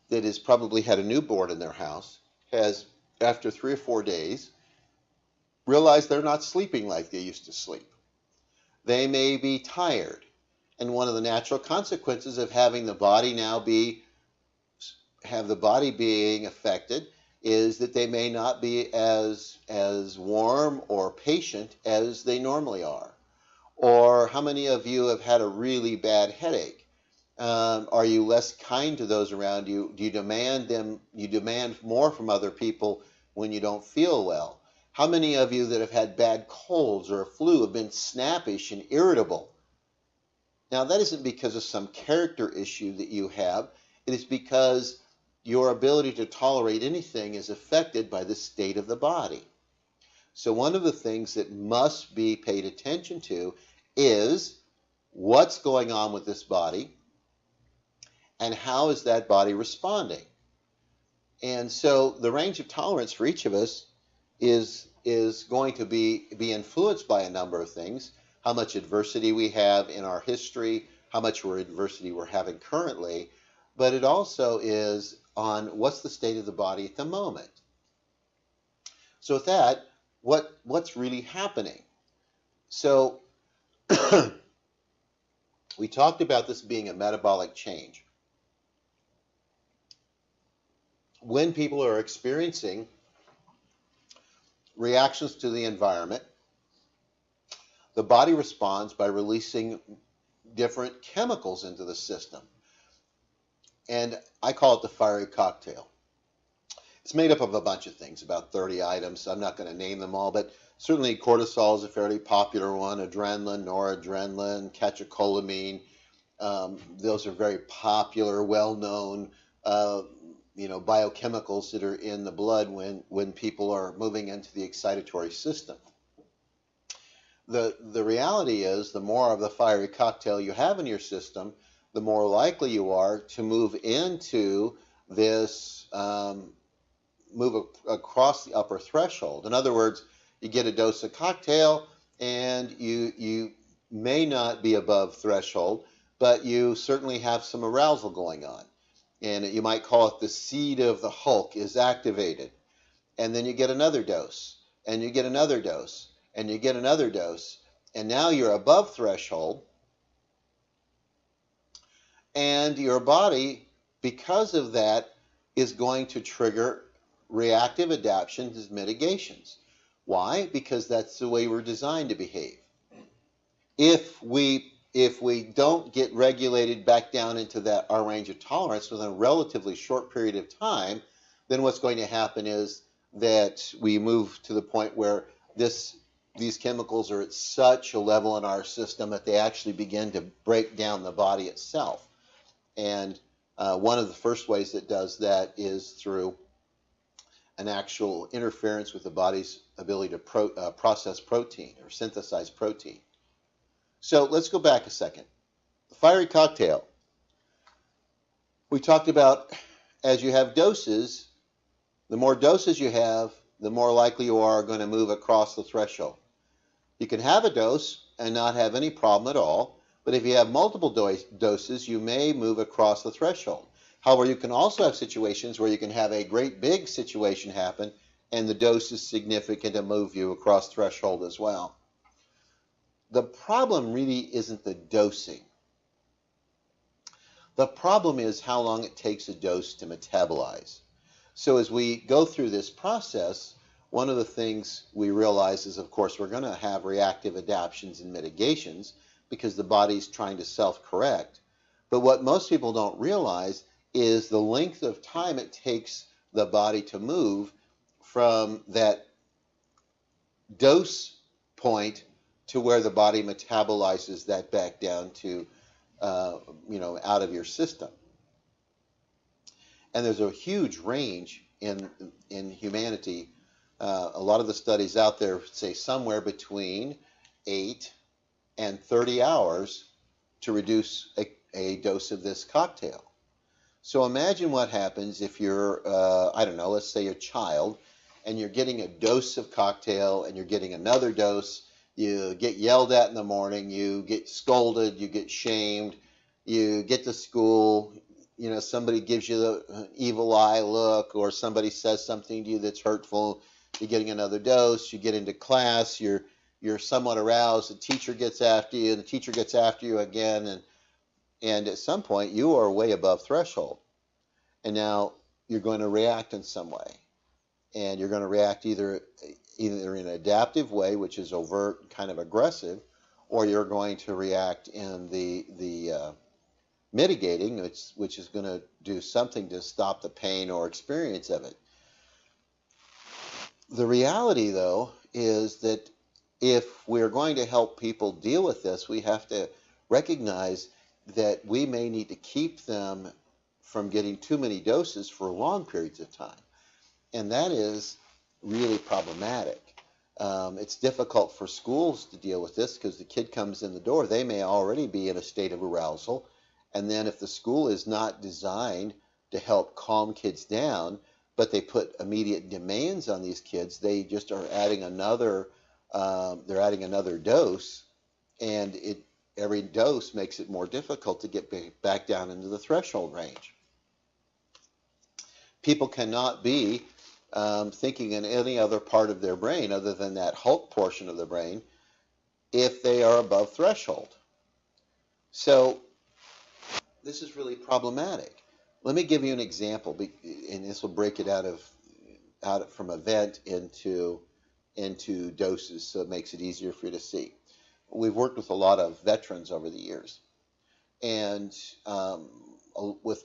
that has probably had a newborn in their house has, after 3 or 4 days, realized they're not sleeping like they used to sleep. They may be tired. And one of the natural consequences of having the body being affected is that they may not be as warm or patient as they normally are. Or how many of you have had a really bad headache? Are you less kind to those around you? Do you demand more from other people when you don't feel well? How many of you that have had bad colds or a flu have been snappish and irritable? Now, that isn't because of some character issue that you have. It is because your ability to tolerate anything is affected by the state of the body. So one of the things that must be paid attention to is what's going on with this body and how is that body responding. And so the range of tolerance for each of us is going to be influenced by a number of things. How much adversity we have in our history, how much adversity we're having currently, but it also is on what's the state of the body at the moment. So with that, what's really happening? So we talked about this being a metabolic change. When people are experiencing reactions to the environment, the body responds by releasing different chemicals into the system. And I call it the Firey Cocktail. It's made up of a bunch of things, about 30 items. I'm not going to name them all, but certainly cortisol is a fairly popular one, adrenaline, noradrenaline, catecholamine. Those are very popular, well-known, biochemicals that are in the blood when people are moving into the excitatory system. The reality is, the more of the fiery cocktail you have in your system, the more likely you are to move into this, move across the upper threshold. In other words, you get a dose of cocktail and you may not be above threshold, but you certainly have some arousal going on. And you might call it the seed of the Hulk is activated. And then you get another dose, and you get another dose, and you get another dose, and now you're above threshold, and your body, because of that, is going to trigger reactive adaptations as mitigations. Why? Because that's the way we're designed to behave. If we don't get regulated back down into our range of tolerance within a relatively short period of time, then what's going to happen is that we move to the point where these chemicals are at such a level in our system that they actually begin to break down the body itself. And one of the first ways it does that is through an actual interference with the body's ability to process protein or synthesize protein. So let's go back a second. The fiery cocktail. We talked about, as you have doses, the more doses you have, the more likely you are going to move across the threshold. You can have a dose and not have any problem at all, but if you have multiple doses, you may move across the threshold. However, you can also have situations where you can have a great big situation happen and the dose is significant and move you across threshold as well. The problem really isn't the dosing. The problem is how long it takes a dose to metabolize. So as we go through this process, one of the things we realize is, of course, we're going to have reactive adaptations and mitigations because the body's trying to self-correct. But what most people don't realize is the length of time it takes the body to move from that dose point to where the body metabolizes that back down to, out of your system. And there's a huge range in humanity. A lot of the studies out there say somewhere between 8 and 30 hours to reduce a dose of this cocktail. So imagine what happens if you're, let's say a child, and you're getting a dose of cocktail and you're getting another dose. You get yelled at in the morning, you get scolded, you get shamed, you get to school, somebody gives you the evil eye look, or somebody says something to you that's hurtful, you're getting another dose, you get into class, you're somewhat aroused, the teacher gets after you, and the teacher gets after you again, and at some point you are way above threshold. And now you're going to react in some way. And you're going to react either in an adaptive way, which is overt, kind of aggressive, or you're going to react in the mitigating, which is going to do something to stop the pain or experience of it. The reality, though, is that if we're going to help people deal with this, we have to recognize that we may need to keep them from getting too many doses for long periods of time. And that is really problematic. It's difficult for schools to deal with this because the kid comes in the door, they may already be in a state of arousal. And then if the school is not designed to help calm kids down, but they put immediate demands on these kids, they just are adding another dose, and every dose makes it more difficult to get back down into the threshold range. People cannot be thinking in any other part of their brain other than that Hulk portion of the brain if they are above threshold. So this is really problematic. Let me give you an example, and this will break it out from event into doses, so it makes it easier for you to see. We've worked with a lot of veterans over the years, and a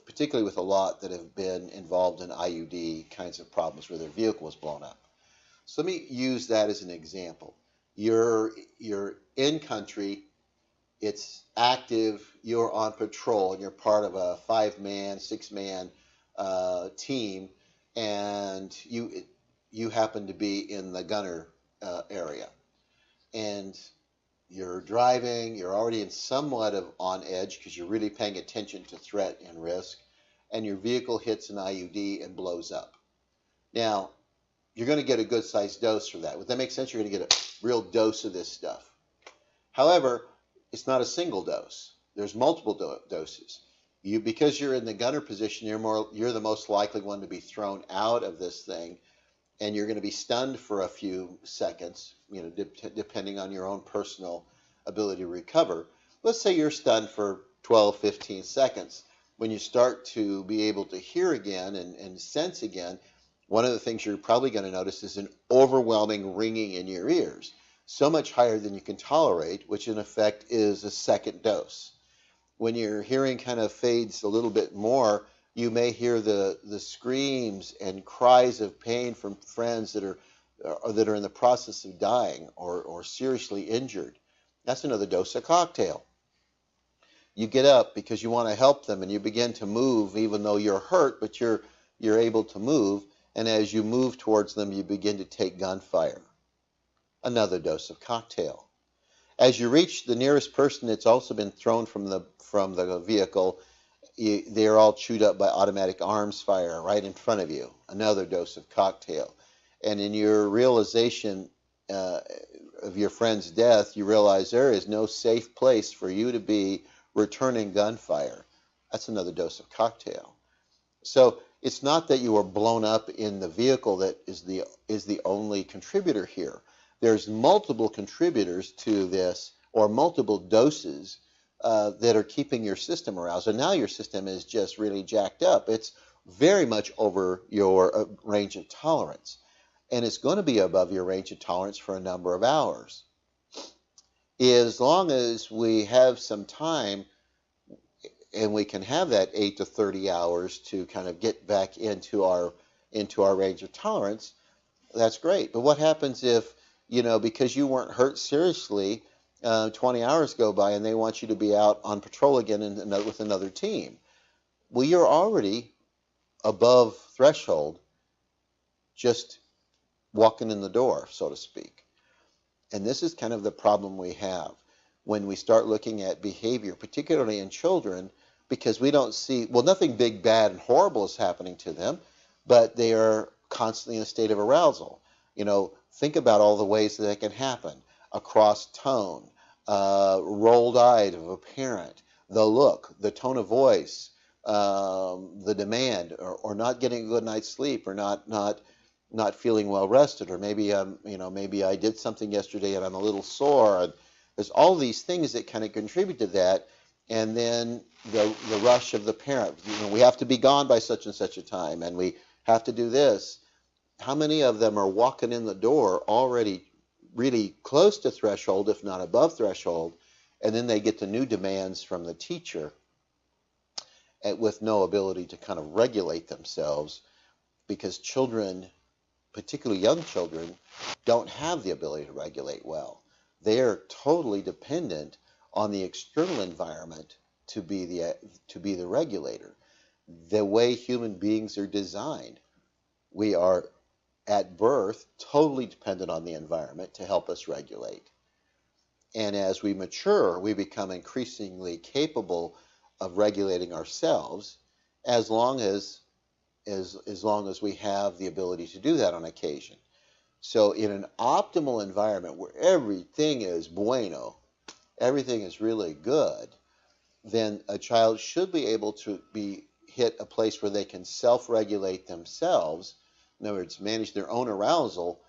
particularly with a lot that have been involved in IUD kinds of problems where their vehicle was blown up. So let me use that as an example. You're in country, it's active, you're on patrol, and you're part of a 5-man, 6-man team, and you happen to be in the gunner area, and you're driving, you're already in somewhat of on edge because you're really paying attention to threat and risk, and your vehicle hits an IUD and blows up. Now, you're going to get a good sized dose for that. Would that make sense? You're going to get a real dose of this stuff. However, it's not a single dose. There's multiple doses. Because you're in the gunner position, you're the most likely one to be thrown out of this thing, and you're going to be stunned for a few seconds, depending on your own personal ability to recover. Let's say you're stunned for 12, 15 seconds. When you start to be able to hear again and sense again, one of the things you're probably going to notice is an overwhelming ringing in your ears, so much higher than you can tolerate, which in effect is a second dose. When your hearing kind of fades a little bit more, you may hear the screams and cries of pain from friends that are in the process of dying or seriously injured. That's another dose of cocktail. You get up because you want to help them, and you begin to move even though you're hurt, but you're able to move. And as you move towards them, you begin to take gunfire. Another dose of cocktail. As you reach the nearest person that's also been thrown from the vehicle, they're all chewed up by automatic arms fire right in front of you. Another dose of cocktail. And in your realization of your friend's death, you realize there is no safe place for you to be returning gunfire. That's another dose of cocktail. So it's not that you were blown up in the vehicle that is the only contributor here. There's multiple contributors to this, or multiple doses that are keeping your system aroused. And now your system is just really jacked up. It's very much over your range of tolerance. And it's going to be above your range of tolerance for a number of hours. As long as we have some time, and we can have that 8 to 30 hours to kind of get back into our range of tolerance, that's great. But what happens if, because you weren't hurt seriously, 20 hours go by and they want you to be out on patrol again with another team? Well, you're already above threshold, just walking in the door, so to speak. And this is kind of the problem we have when we start looking at behavior, particularly in children, because we don't see, nothing big, bad, and horrible is happening to them, but they are constantly in a state of arousal. Think about all the ways that can happen. Across tone, rolled eyed of a parent, the look, the tone of voice, the demand, or not getting a good night's sleep, or not feeling well rested, or maybe maybe I did something yesterday and I'm a little sore. And there's all these things that kind of contribute to that. And then the rush of the parent. We have to be gone by such and such a time, and we have to do this. How many of them are walking in the door already really close to threshold, if not above threshold, and then they get the new demands from the teacher with no ability to kind of regulate themselves, because children, particularly young children, don't have the ability to regulate well. They are totally dependent on the external environment to be the regulator. The way human beings are designed, we are at birth totally dependent on the environment to help us regulate. And as we mature, we become increasingly capable of regulating ourselves, as long as we have the ability to do that on occasion. So in an optimal environment where everything is bueno, everything is really good, then a child should be able to hit a place where they can self-regulate themselves, in other words, manage their own arousal,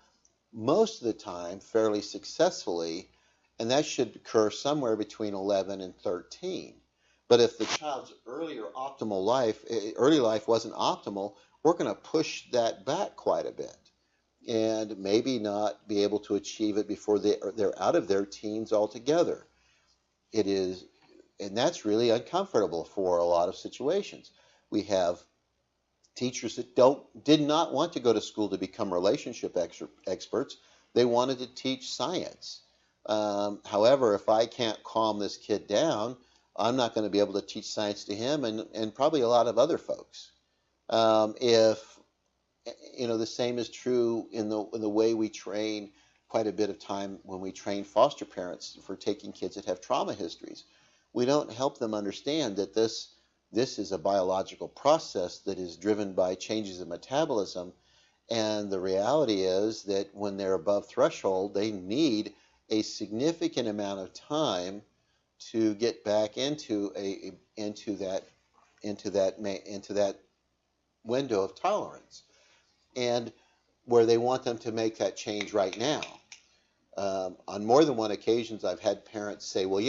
most of the time fairly successfully, and that should occur somewhere between 11 and 13. But if the child's early life wasn't optimal, we're going to push that back quite a bit, and maybe not be able to achieve it before they're out of their teens altogether. It is and that's really uncomfortable for a lot of situations. We have teachers that did not want to go to school to become relationship experts. They wanted to teach science. However, if I can't calm this kid down, I'm not going to be able to teach science to him and probably a lot of other folks. If the same is true in the way we train quite a bit of time when we train foster parents for taking kids that have trauma histories. We don't help them understand that this is a biological process that is driven by changes in metabolism, and the reality is that when they're above threshold, they need a significant amount of time to get back into that window of tolerance, and where they want them to make that change right now. On more than one occasions, I've had parents say, well,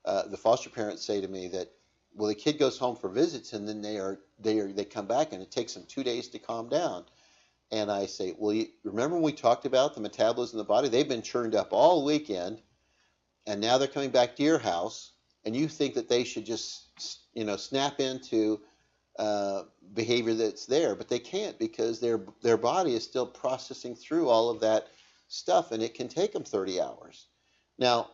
the foster parents say to me that, well, the kid goes home for visits and then they come back and it takes them 2 days to calm down. And I say, well, remember when we talked about the metabolism of the body? They've been churned up all weekend, and now they're coming back to your house, and you think that they should just, snap into behavior that's there, but they can't, because their body is still processing through all of that stuff, and it can take them 30 hours. Now,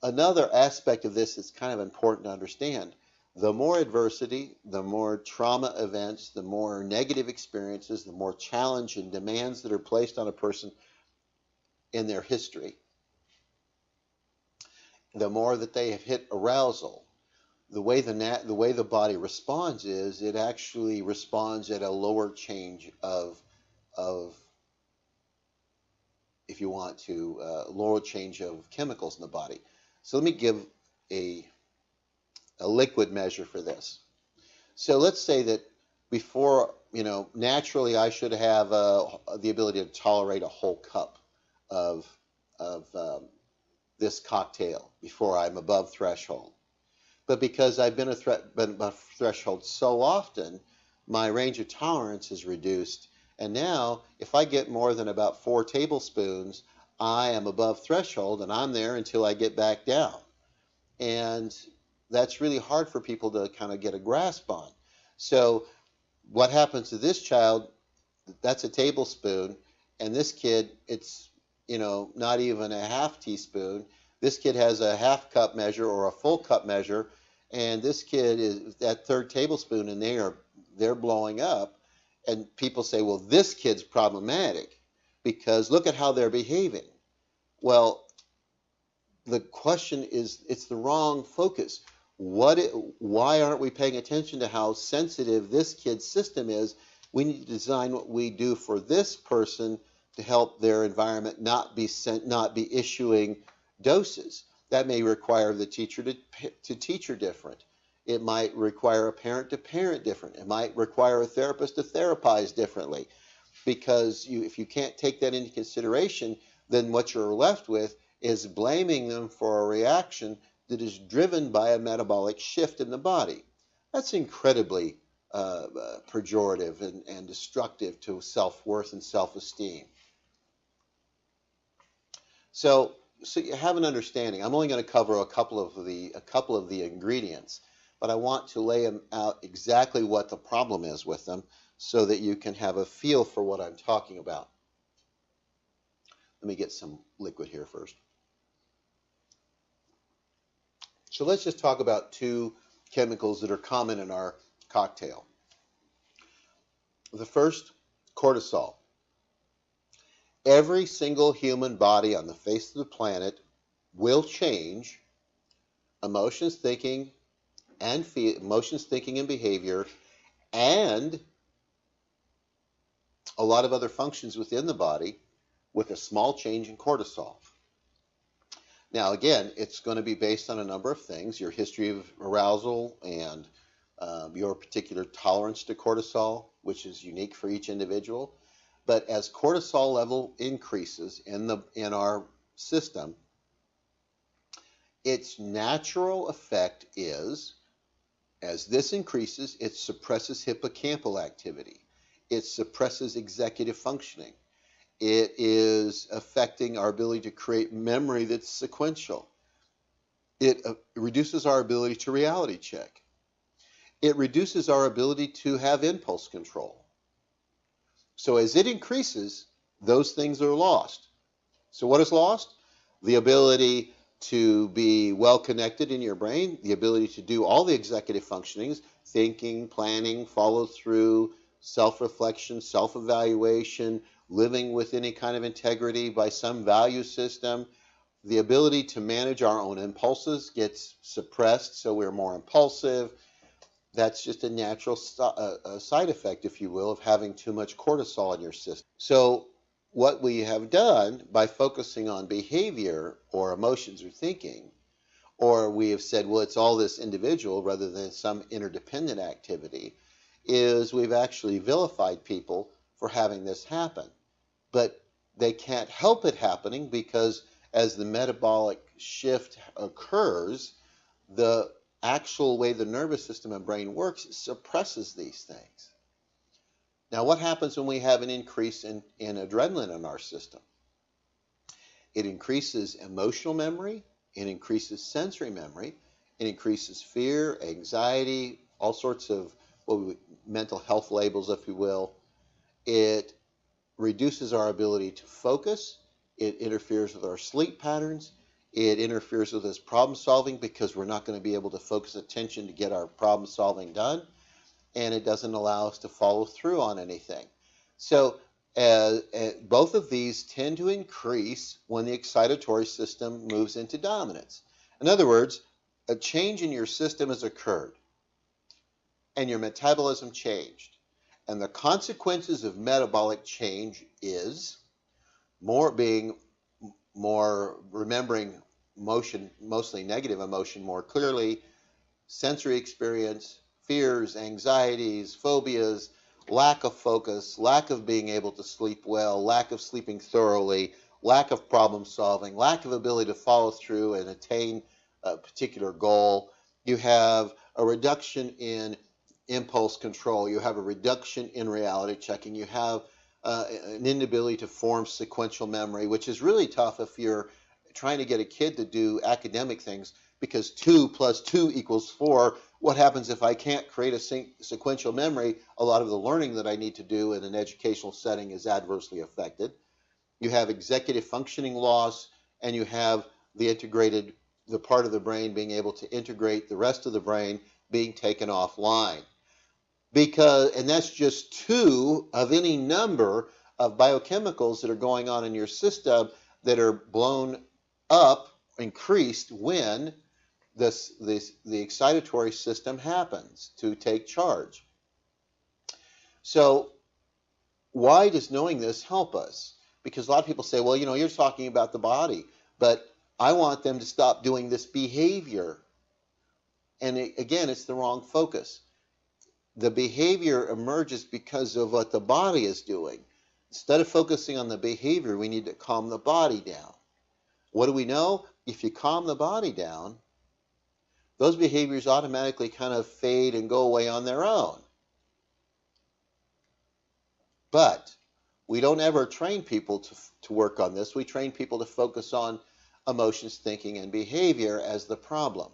another aspect of this is kind of important to understand. The more adversity, the more trauma events, the more negative experiences, the more challenge and demands that are placed on a person in their history, the more that they have hit arousal. The way the body responds is it actually responds at a lower change of if you want to, lower change of chemicals in the body. So let me give a liquid measure for this. So let's say that before, naturally I should have the ability to tolerate a whole cup of this cocktail before I'm above threshold. But because I've been above threshold so often, my range of tolerance is reduced. And now, if I get more than about 4 tablespoons, I am above threshold, and I'm there until I get back down. And that's really hard for people to kind of get a grasp on. So what happens to this child, that's a tablespoon, and this kid, it's, not even a half teaspoon. This kid has a half cup measure or a full cup measure, and this kid is that 3rd tablespoon, and they're blowing up. And people say, well, this kid's problematic because look at how they're behaving. Well, the question is, it's the wrong focus. Why aren't we paying attention to how sensitive this kid's system is? We need to design what we do for this person to help their environment not be issuing doses. That may require the teacher to teacher different. It might require a parent to parent different. It might require a therapist to therapize differently. Because if you can't take that into consideration, then what you're left with is blaming them for a reaction that is driven by a metabolic shift in the body. That's incredibly pejorative and destructive to self-worth and self-esteem. So you have an understanding. I'm only going to cover a couple of the ingredients, but I want to lay them out exactly what the problem is with them so that you can have a feel for what I'm talking about. Let me get some liquid here first. So let's just talk about 2 chemicals that are common in our cocktail. The first, cortisol. Every single human body on the face of the planet will change emotions, thinking, and behavior, and a lot of other functions within the body with a small change in cortisol. Now, again, it's going to be based on a number of things: your history of arousal and your particular tolerance to cortisol, which is unique for each individual. But as cortisol level increases in our system, its natural effect is, as this increases, it suppresses hippocampal activity. It suppresses executive functioning. It is affecting our ability to create memory that's sequential. It reduces our ability to reality check. It reduces our ability to have impulse control. So as it increases, those things are lost. So what is lost? The ability to be well connected in your brain, the ability to do all the executive functionings, thinking, planning, follow through, self-reflection, self-evaluation, living with any kind of integrity by some value system. The ability to manage our own impulses gets suppressed, so we're more impulsive. That's just a natural side effect, if you will, of having too much cortisol in your system. So what we have done by focusing on behavior or emotions or thinking, or we have said, well, it's all this individual rather than some interdependent activity, is we've actually vilified people for having this happen. But they can't help it happening because as the metabolic shift occurs, the actual way the nervous system and brain works suppresses these things. Now, what happens when we have an increase in adrenaline in our system? It increases emotional memory, it increases sensory memory, it increases fear, anxiety, all sorts of mental health labels, if you will. It reduces our ability to focus. It interferes with our sleep patterns. It interferes with us problem solving because we're not going to be able to focus attention to get our problem solving done. And it doesn't allow us to follow through on anything. So both of these tend to increase when the excitatory system moves into dominance. In other words, a change in your system has occurred and your metabolism changed. And the consequences of metabolic change is more remembering emotion, mostly negative emotion, more clearly, sensory experience, fears, anxieties, phobias, lack of focus, lack of being able to sleep well, lack of sleeping thoroughly, lack of problem solving, lack of ability to follow through and attain a particular goal. You have a reduction in impulse control. You have a reduction in reality checking. You have an inability to form sequential memory, which is really tough if you're trying to get a kid to do academic things, because 2 plus 2 equals 4. What happens if I can't create a sequential memory? A lot of the learning that I need to do in an educational setting is adversely affected. You have executive functioning loss, and you have the part of the brain being able to integrate the rest of the brain being taken offline. And that's just 2 of any number of biochemicals that are going on in your system that are blown up, increased when the excitatory system happens to take charge. So why does knowing this help us? Because a lot of people say, well, you're talking about the body, but I want them to stop doing this behavior. And again, it's the wrong focus. The behavior emerges because of what the body is doing. Instead of focusing on the behavior, we need to calm the body down. What do we know? If you calm the body down, those behaviors automatically kind of fade and go away on their own. But we don't ever train people to work on this. We train people to focus on emotions, thinking, and behavior as the problem.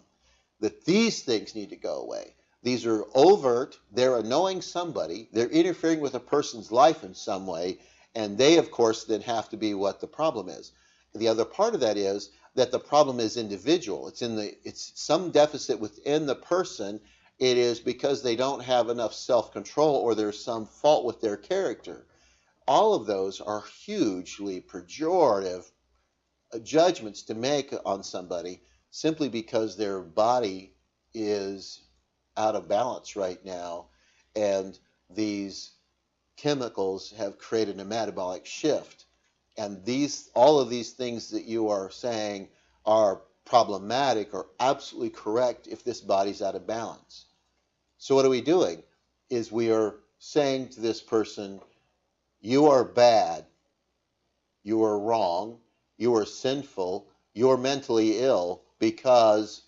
That these things need to go away. These are overt, they're annoying somebody, they're interfering with a person's life in some way, and they, of course, then have to be what the problem is. The other part of that is that the problem is individual. It's some deficit within the person. It is because they don't have enough self-control, or there's some fault with their character. All of those are hugely pejorative judgments to make on somebody simply because their body is out of balance right now, and these chemicals have created a metabolic shift. And all of these things that you are saying are problematic are absolutely correct if this body's out of balance. So what are we doing? Is we are saying to this person, you are bad, you are wrong, you are sinful, you're mentally ill because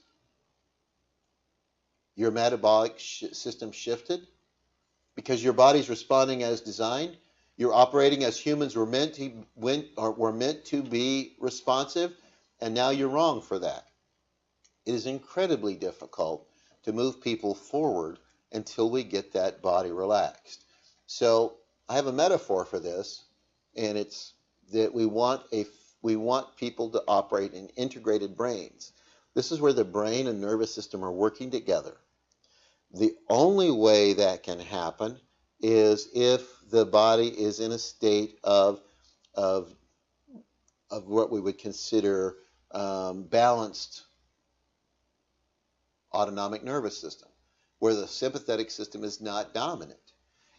your metabolic system shifted, because your body's responding as designed. You're operating as humans were meant to be responsive, and now you're wrong for that. it is incredibly difficult to move people forward until we get that body relaxed. So I have a metaphor for this, and it's that we want people to operate in integrated brains. This is where the brain and nervous system are working together. The only way that can happen is if the body is in a state of of what we would consider balanced autonomic nervous system, where the sympathetic system is not dominant.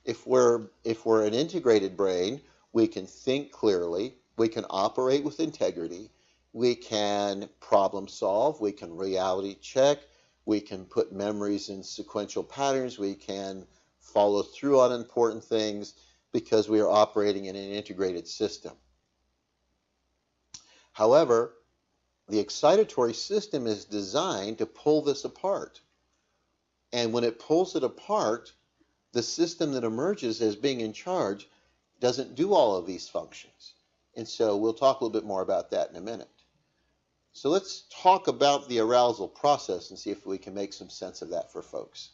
If we're an integrated brain, we can think clearly, we can operate with integrity, we can problem solve, we can reality check, we can put memories in sequential patterns, we can follow through on important things because we are operating in an integrated system. However, the excitatory system is designed to pull this apart. And when it pulls it apart, the system that emerges as being in charge doesn't do all of these functions. And so we'll talk a little bit more about that in a minute. So let's talk about the arousal process and see if we can make some sense of that for folks.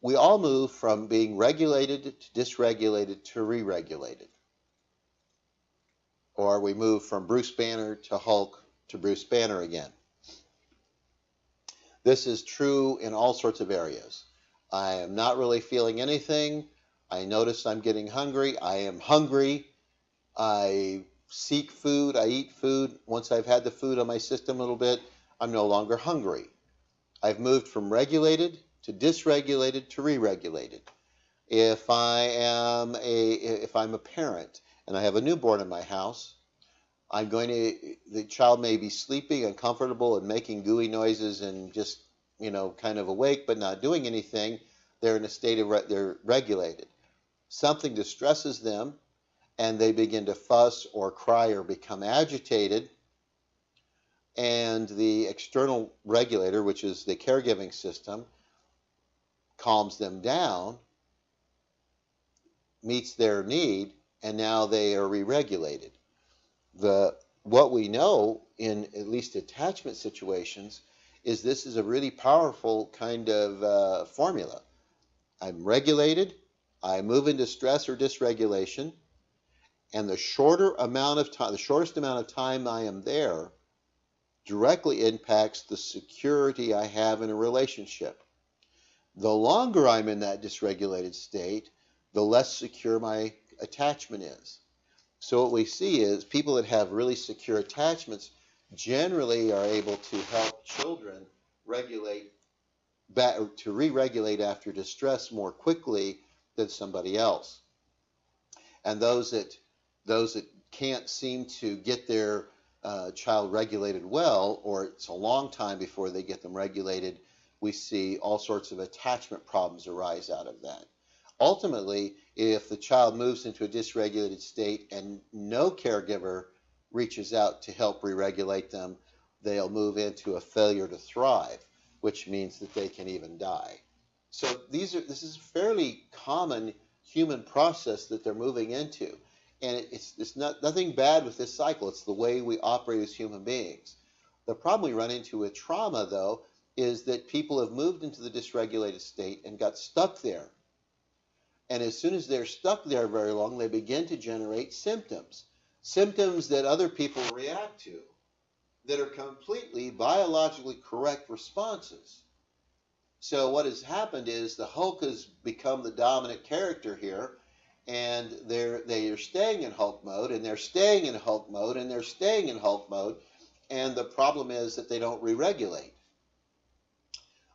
We all move from being regulated to dysregulated to re-regulated. Or we move from Bruce Banner to Hulk to Bruce Banner again. This is true in all sorts of areas. I am not really feeling anything. I notice I'm getting hungry. I am hungry. I seek food. I eat food. Once I've had the food on my system a little bit, I'm no longer hungry. I've moved from regulated to dysregulated to re-regulated. If I'm a parent and I have a newborn in my house, the child may be sleeping, uncomfortable, and making gooey noises and just, kind of awake but not doing anything. They're in a state of, they're regulated. Something distresses them and they begin to fuss or cry or become agitated. And the external regulator, which is the caregiving system, calms them down, meets their need, and now they are re-regulated. What we know in at least attachment situations is this is a really powerful kind of formula. I'm regulated, I move into stress or dysregulation, and the shortest amount of time I am there directly impacts the security I have in a relationship. The longer I'm in that dysregulated state, the less secure my attachment is. So what we see is people that have really secure attachments generally are able to help children re-regulate after distress more quickly than somebody else. And those that can't seem to get their child regulated well, or it's a long time before they get them regulated, we see all sorts of attachment problems arise out of that. Ultimately, if the child moves into a dysregulated state and no caregiver reaches out to help re-regulate them, they'll move into a failure to thrive, which means that they can even die. So this is a fairly common human process that they're moving into. And it's nothing bad with this cycle. It's the way we operate as human beings. The problem we run into with trauma, though, is that people have moved into the dysregulated state and got stuck there. And as soon as they're stuck there very long, they begin to generate symptoms that other people react to that are completely biologically correct responses. So what has happened is the Hulk has become the dominant character here, and they are staying in Hulk mode, and they're staying in Hulk mode, and they're staying in Hulk mode, and the problem is that they don't re-regulate.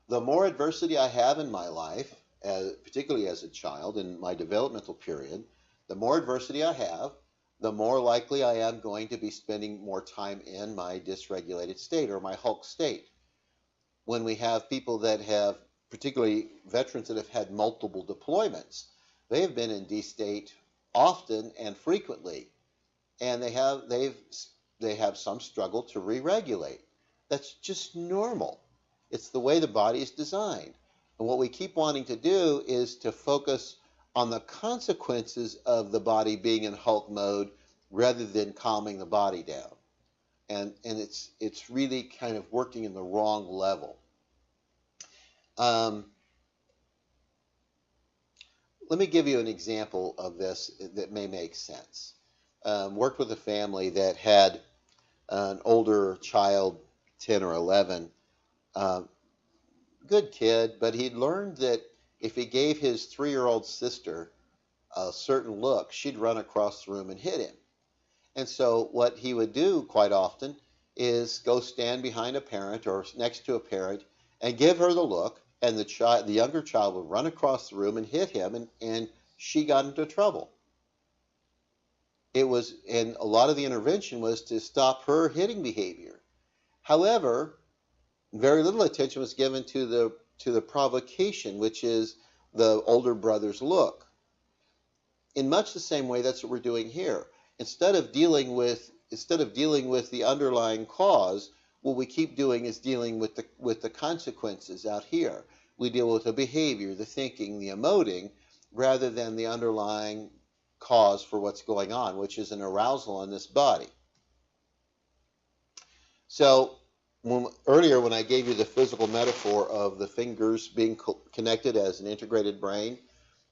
The more adversity I have in my life, particularly as a child in my developmental period, the more adversity I have, the more likely I am going to be spending more time in my dysregulated state or my Hulk state. When we have people that have, particularly veterans that have had multiple deployments, they have been in D state often and frequently, and they have some struggle to re-regulate. That's just normal. It's the way the body is designed. And what we keep wanting to do is to focus on the consequences of the body being in Hulk mode rather than calming the body down. and it's really kind of working in the wrong level. Let me give you an example of this that may make sense. Worked with a family that had an older child, 10 or 11, good kid, but he'd learned that if he gave his 3-year-old sister a certain look, she'd run across the room and hit him. And so what he would do quite often is go stand behind a parent or next to a parent and give her the look, and the younger child would run across the room and hit him, and she got into trouble. And a lot of the intervention was to stop her hitting behavior. However, very little attention was given to the provocation, which is the older brother's look. In much the same way, that's what we're doing here. Instead of dealing with the underlying cause, what we keep doing is dealing with the consequences out here. We deal with the behavior, the thinking, the emoting, rather than the underlying cause for what's going on, which is an arousal in this body. So earlier when I gave you the physical metaphor of the fingers being connected as an integrated brain,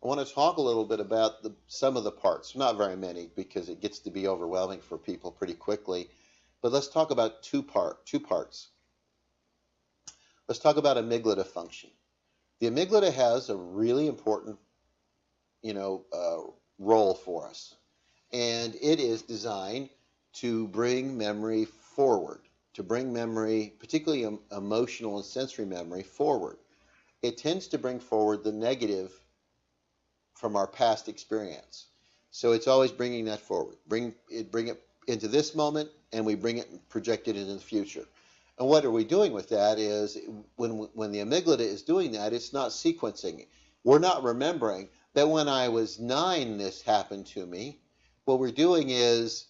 I want to talk a little bit about some of the parts, not very many because it gets to be overwhelming for people pretty quickly, but let's talk about two parts. Let's talk about amygdala function. The amygdala has a really important, role for us, and it is designed to bring memory forward, to bring memory, particularly emotional and sensory memory, forward. It tends to bring forward the negative from our past experience. So it's always bringing that forward. Bring it into this moment, and we bring it and project it into the future. And what are we doing with that is when the amygdala is doing that, it's not sequencing. We're not remembering that when I was 9, this happened to me. What we're doing is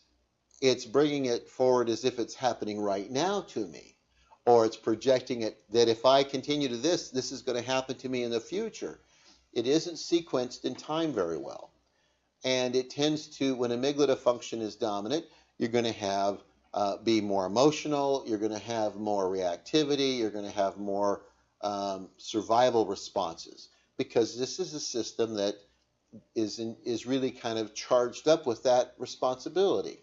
it's bringing it forward as if it's happening right now to me. Or it's projecting it that if I continue to this is going to happen to me in the future. It isn't sequenced in time very well. And it tends to, when amygdala function is dominant, you're going to have be more emotional, you're going to have more reactivity, you're going to have more survival responses, because this is a system that is really kind of charged up with that responsibility.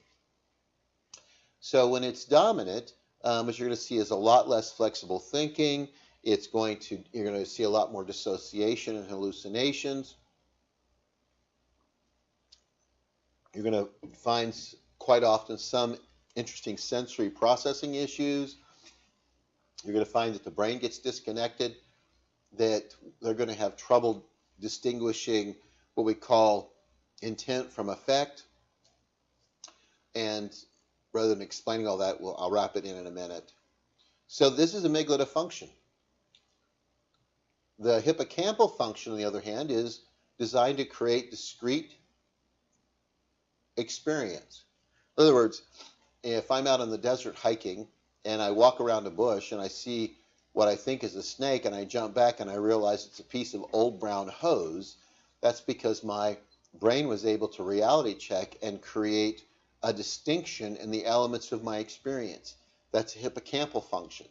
So when it's dominant, what you're going to see is a lot less flexible thinking. You're going to see a lot more dissociation and hallucinations. You're going to find quite often some interesting sensory processing issues. You're going to find that the brain gets disconnected, that they're going to have trouble distinguishing what we call intent from effect. And rather than explaining all that, I'll wrap it in a minute. So this is amygdala function. The hippocampal function, on the other hand, is designed to create discrete experience. In other words, if I'm out in the desert hiking and I walk around a bush and I see what I think is a snake and I jump back and I realize it's a piece of old brown hose, that's because my brain was able to reality check and create a distinction in the elements of my experience. That's a hippocampal function.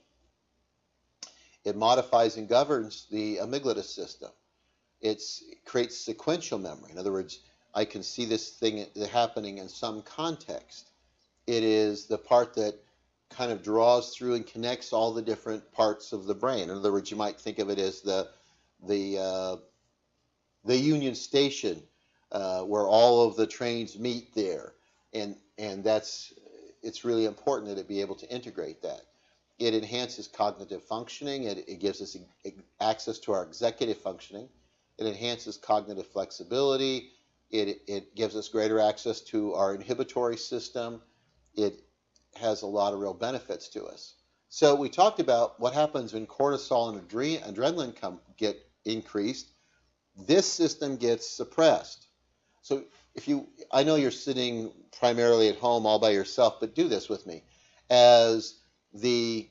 It modifies and governs the amygdala system. It creates sequential memory. In other words, I can see this thing happening in some context. It is the part that kind of draws through and connects all the different parts of the brain. In other words, you might think of it as the Union Station where all of the trains meet there, and it's really important that it be able to integrate that. It enhances cognitive functioning. It gives us access to our executive functioning. It enhances cognitive flexibility. It gives us greater access to our inhibitory system. It has a lot of real benefits to us. So we talked about what happens when cortisol and adrenaline get increased. This system gets suppressed. So I know you're sitting primarily at home all by yourself, but do this with me. As the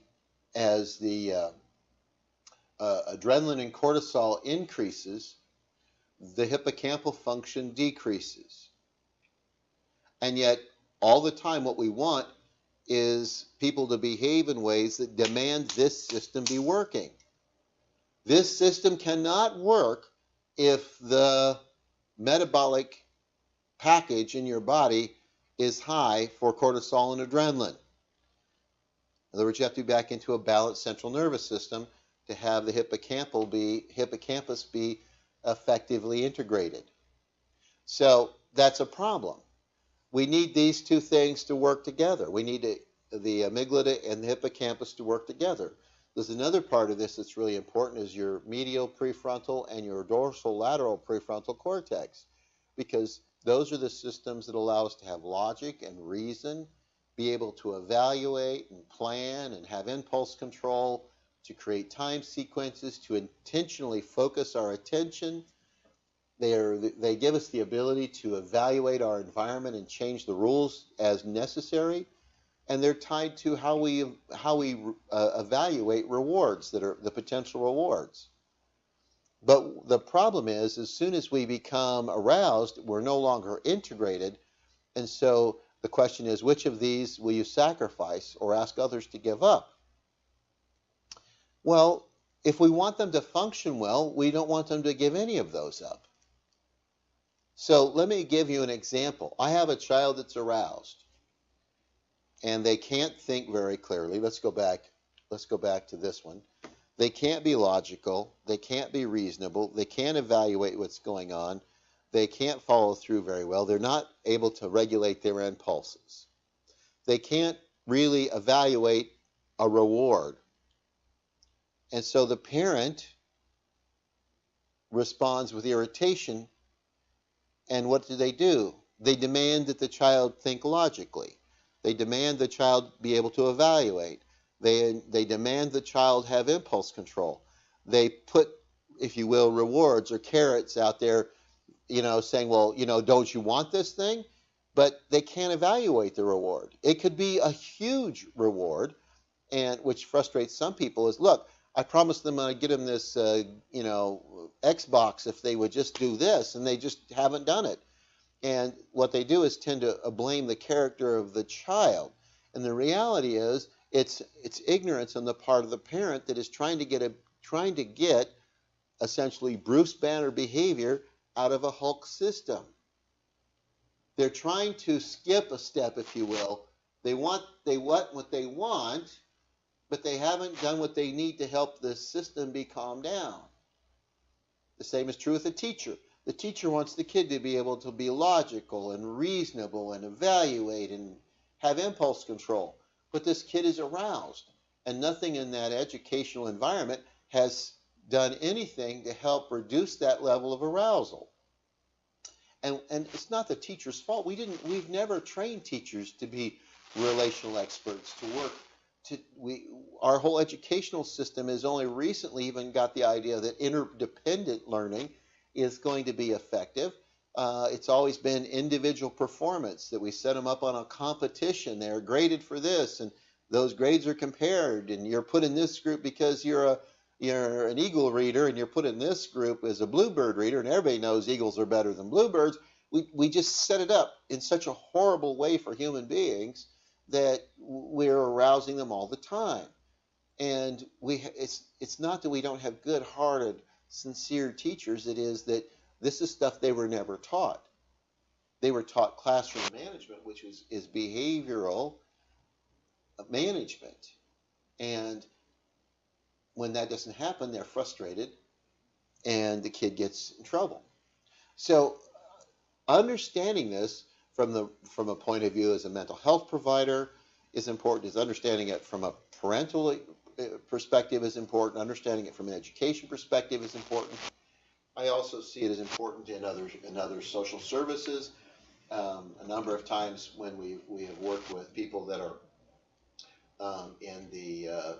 adrenaline and cortisol increases, the hippocampal function decreases. And yet, all the time, what we want is people to behave in ways that demand this system be working. This system cannot work if the metabolic package in your body is high for cortisol and adrenaline. In other words, you have to be back into a balanced central nervous system to have the hippocampus be effectively integrated. So that's a problem. We need these two things to work together. We need the amygdala and the hippocampus to work together. There's another part of this that's really important is your medial prefrontal and your dorsal lateral prefrontal cortex, because those are the systems that allow us to have logic and reason, be able to evaluate and plan and have impulse control, to create time sequences, to intentionally focus our attention. They give us the ability to evaluate our environment and change the rules as necessary, and they're tied to how we evaluate rewards that are the potential rewards. But the problem is, as soon as we become aroused, we're no longer integrated, and so the question is, which of these will you sacrifice or ask others to give up? Well, if we want them to function well, we don't want them to give any of those up. So let me give you an example. I have a child that's aroused, and they can't think very clearly. Let's go back to this one. They can't be logical. They can't be reasonable. They can't evaluate what's going on. They can't follow through very well. They're not able to regulate their impulses. They can't really evaluate a reward. And so the parent responds with irritation. And what do? They demand that the child think logically. They demand the child be able to evaluate. They demand the child have impulse control. They put, if you will, rewards or carrots out there, saying, well, don't you want this thing? But they can't evaluate the reward. It could be a huge reward, and which frustrates some people is, look, I promised them I'd get them this, Xbox if they would just do this, and they just haven't done it. And what they do is tend to blame the character of the child. And the reality is, it's ignorance on the part of the parent that is trying to get essentially Bruce Banner behavior out of a Hulk system. They're trying to skip a step, if you will. They want what they want, but they haven't done what they need to help the system be calmed down. The same is true with a teacher. The teacher wants the kid to be able to be logical and reasonable and evaluate and have impulse control. But this kid is aroused, and nothing in that educational environment has done anything to help reduce that level of arousal. And it's not the teacher's fault. We've never trained teachers to be relational experts, to work. Our whole educational system has only recently even got the idea that interdependent learning is going to be effective. It's always been individual performance, that we set them up on a competition. They're graded for this, and those grades are compared, and you're put in this group because you're an eagle reader, and you're put in this group as a bluebird reader, and everybody knows eagles are better than bluebirds. We just set it up in such a horrible way for human beings that we're arousing them all the time. And it's not that we don't have good-hearted, sincere teachers. It is that this is stuff they were never taught. They were taught classroom management, which is behavioral management. And when that doesn't happen, they're frustrated, and the kid gets in trouble. So understanding this from a point of view as a mental health provider is important. Is understanding it from a parental perspective is important. Understanding it from an education perspective is important. I also see it as important in other social services. A number of times when we have worked with people that are in the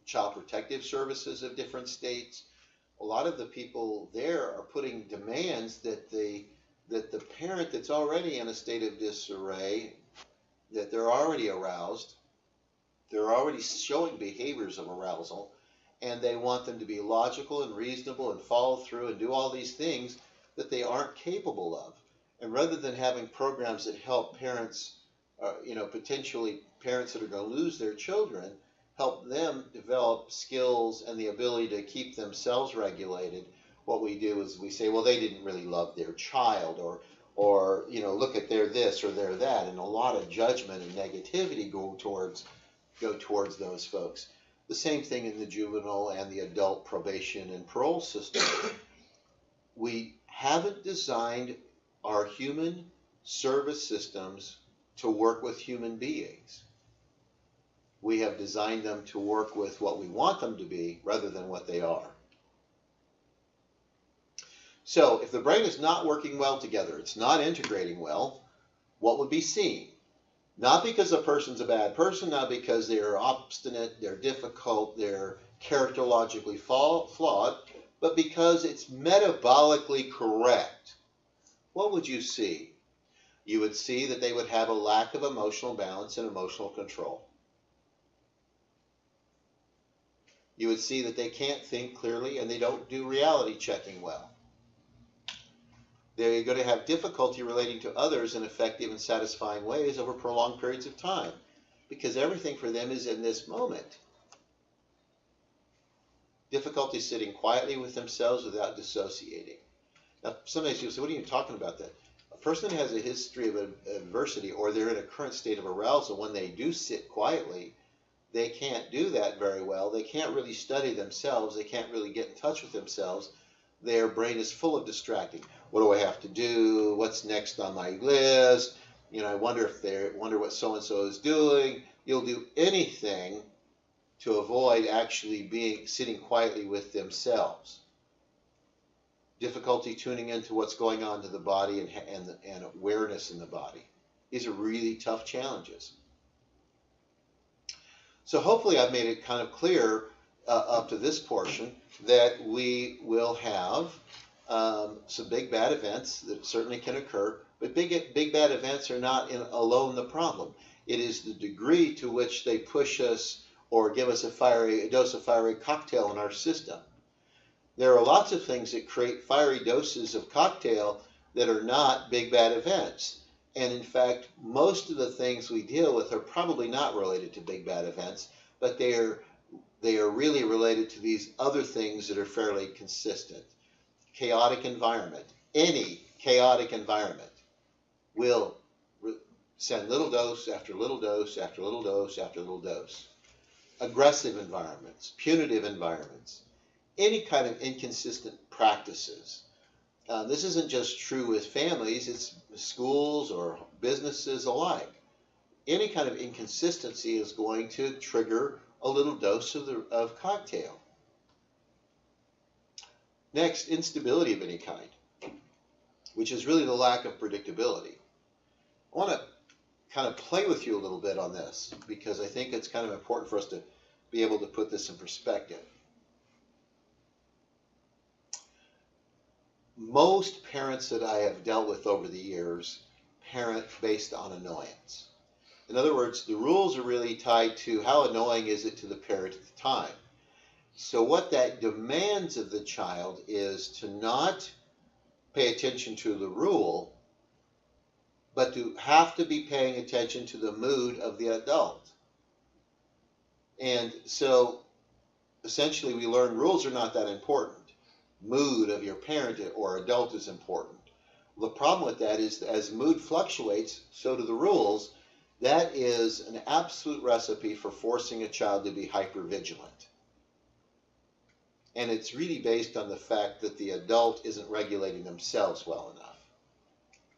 child protective services of different states, a lot of the people there are putting demands that the parent that's already in a state of disarray, that they're already aroused, they're already showing behaviors of arousal, and they want them to be logical and reasonable and follow through and do all these things that they aren't capable of. And rather than having programs that help parents potentially parents that are going to lose their children, help them develop skills and the ability to keep themselves regulated. What we do is we say, well, they didn't really love their child, or look at their this or their that, and a lot of judgment and negativity go towards those folks. The same thing in the juvenile and the adult probation and parole system. We haven't designed our human service systems to work with human beings. We have designed them to work with what we want them to be rather than what they are. So if the brain is not working well together, it's not integrating well, what would be seen? Not because a person's a bad person, not because they're obstinate, they're difficult, they're characterologically flawed, but because it's metabolically correct. What would you see? You would see that they would have a lack of emotional balance and emotional control. You would see that they can't think clearly and they don't do reality checking well. They're going to have difficulty relating to others in effective and satisfying ways over prolonged periods of time because everything for them is in this moment. Difficulty sitting quietly with themselves without dissociating. Now, sometimes you'll say, what are you talking about that? A person that has a history of adversity or they're in a current state of arousal, when they do sit quietly, they can't do that very well. They can't really study themselves. They can't really get in touch with themselves. Their brain is full of distracting. What do I have to do? What's next on my list? I wonder what so-and-so is doing. You'll do anything to avoid actually sitting quietly with themselves. Difficulty tuning into what's going on to the body and awareness in the body. These are really tough challenges. So hopefully I've made it kind of clear up to this portion that we will have some big bad events that certainly can occur, but big bad events are not alone the problem. It is the degree to which they push us or give us a dose of Firey Cocktail in our system. There are lots of things that create fiery doses of cocktail that are not big bad events. And in fact, most of the things we deal with are probably not related to big bad events, but they are really related to these other things that are fairly consistent. Chaotic environment. Any chaotic environment will send little dose after little dose after little dose after little dose. Aggressive environments, punitive environments, any kind of inconsistent practices. This isn't just true with families, it's schools or businesses alike. Any kind of inconsistency is going to trigger a little dose of cocktail. Next, instability of any kind, which is really the lack of predictability. I want to kind of play with you a little bit on this because I think it's kind of important for us to be able to put this in perspective. Most parents that I have dealt with over the years parent based on annoyance. In other words, the rules are really tied to how annoying is it to the parent at the time. So what that demands of the child is to not pay attention to the rule, but to have to be paying attention to the mood of the adult. And so essentially we learn rules are not that important. Mood of your parent or adult is important. The problem with that is as mood fluctuates, so do the rules. That is an absolute recipe for forcing a child to be hypervigilant. And it's really based on the fact that the adult isn't regulating themselves well enough.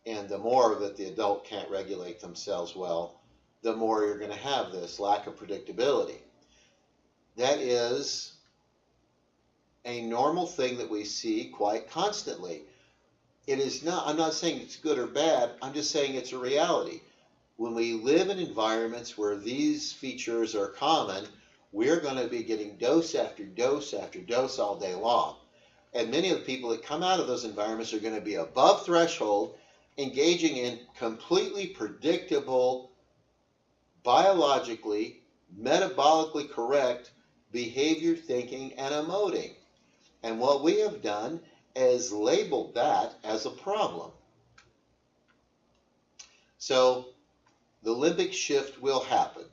And the more that the adult can't regulate themselves well, the more you're going to have this lack of predictability. That is a normal thing that we see quite constantly. It is not, I'm not saying it's good or bad, I'm just saying it's a reality. When we live in environments where these features are common, we're going to be getting dose after dose after dose all day long. And many of the people that come out of those environments are going to be above threshold, engaging in completely predictable, biologically, metabolically correct behavior, thinking, and emoting. And what we have done is labeled that as a problem. So the limbic shift will happen.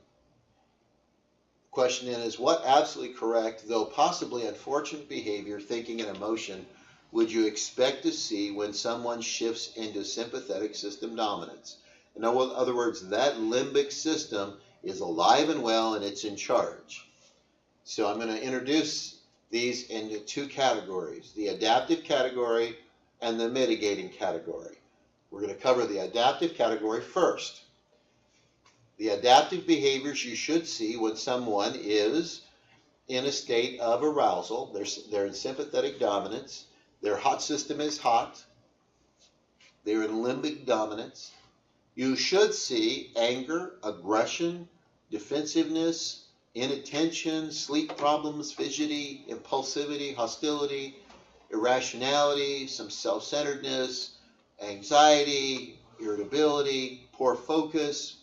Question then is, what absolutely correct, though possibly unfortunate behavior, thinking, and emotion would you expect to see when someone shifts into sympathetic system dominance? In other words, that limbic system is alive and well and it's in charge. So I'm going to introduce these into two categories, the adaptive category and the mitigating category. We're going to cover the adaptive category first. The adaptive behaviors you should see when someone is in a state of arousal. They're in sympathetic dominance. Their hot system is hot. They're in limbic dominance. You should see anger, aggression, defensiveness, inattention, sleep problems, fidgety, impulsivity, hostility, irrationality, some self-centeredness, anxiety, irritability, poor focus.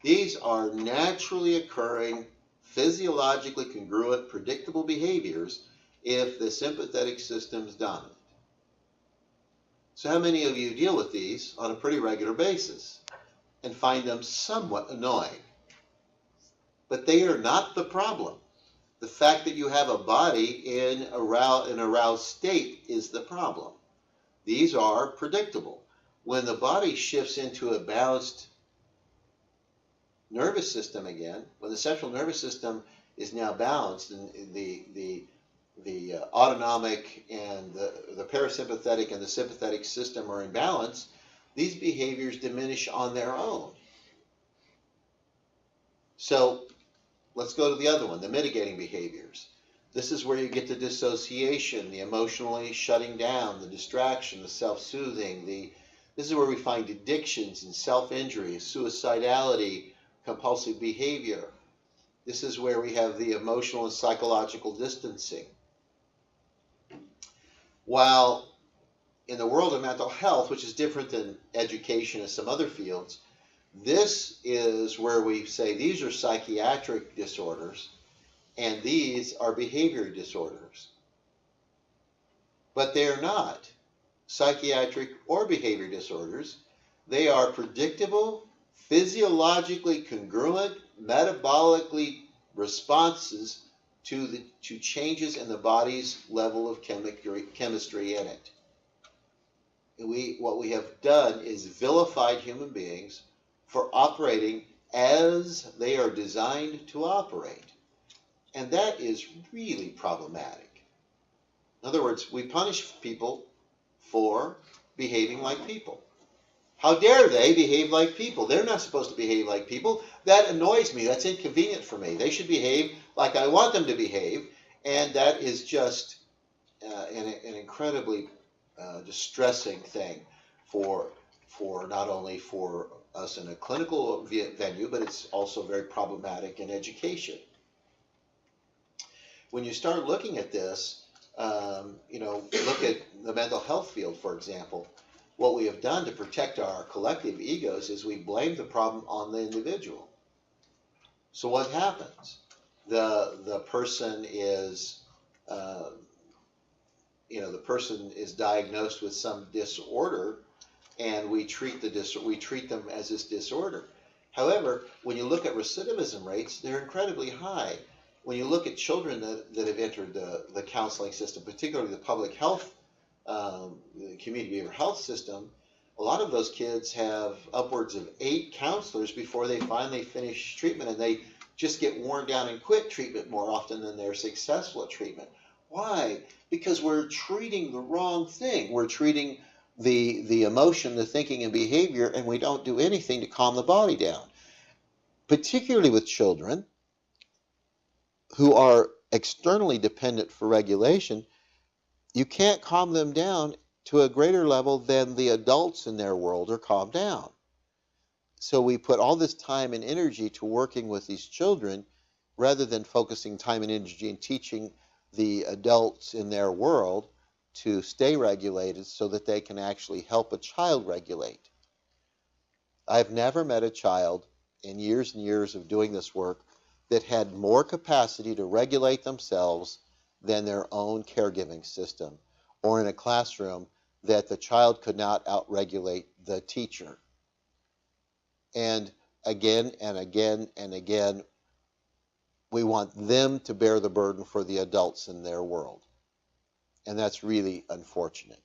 These are naturally occurring, physiologically congruent, predictable behaviors if the sympathetic system is dominant. So how many of you deal with these on a pretty regular basis and find them somewhat annoying? But they are not the problem. The fact that you have a body in an aroused state is the problem. These are predictable. When the body shifts into a balanced nervous system again, when the central nervous system is now balanced and the autonomic and the parasympathetic and the sympathetic system are in balance, these behaviors diminish on their own. So let's go to the other one, the mitigating behaviors. This is where you get the dissociation, the emotionally shutting down, the distraction, the self-soothing. This is where we find addictions and self-injury, suicidality, compulsive behavior. This is where we have the emotional and psychological distancing. While in the world of mental health, which is different than education and some other fields, this is where we say these are psychiatric disorders and these are behavior disorders. But they're not psychiatric or behavior disorders. They are predictable, physiologically congruent, metabolically responses to changes in the body's level of chemistry in it. What we have done is vilified human beings for operating as they are designed to operate. And that is really problematic. In other words, we punish people for behaving like people. How dare they behave like people? They're not supposed to behave like people. That annoys me. That's inconvenient for me. They should behave like I want them to behave. And that is just an incredibly distressing thing for not only for us in a clinical venue, but it's also very problematic in education. When you start looking at this, look at the mental health field, for example. What we have done to protect our collective egos is we blame the problem on the individual. So what happens? The person is, the person is diagnosed with some disorder, and we treat them as this disorder. However, when you look at recidivism rates, they're incredibly high. When you look at children that have entered the counseling system, particularly the public health, the community behavioral health system, a lot of those kids have upwards of 8 counselors before they finally finish treatment, and they just get worn down and quit treatment more often than they're successful at treatment. Why? Because we're treating the wrong thing. We're treating the emotion, the thinking, and behavior, and we don't do anything to calm the body down. Particularly with children who are externally dependent for regulation, you can't calm them down to a greater level than the adults in their world are calmed down. So we put all this time and energy to working with these children rather than focusing time and energy in teaching the adults in their world to stay regulated so that they can actually help a child regulate. I've never met a child in years and years of doing this work that had more capacity to regulate themselves than their own caregiving system, or in a classroom that the child could not outregulate the teacher. And again and again and again. We want them to bear the burden for the adults in their world. And that's really unfortunate.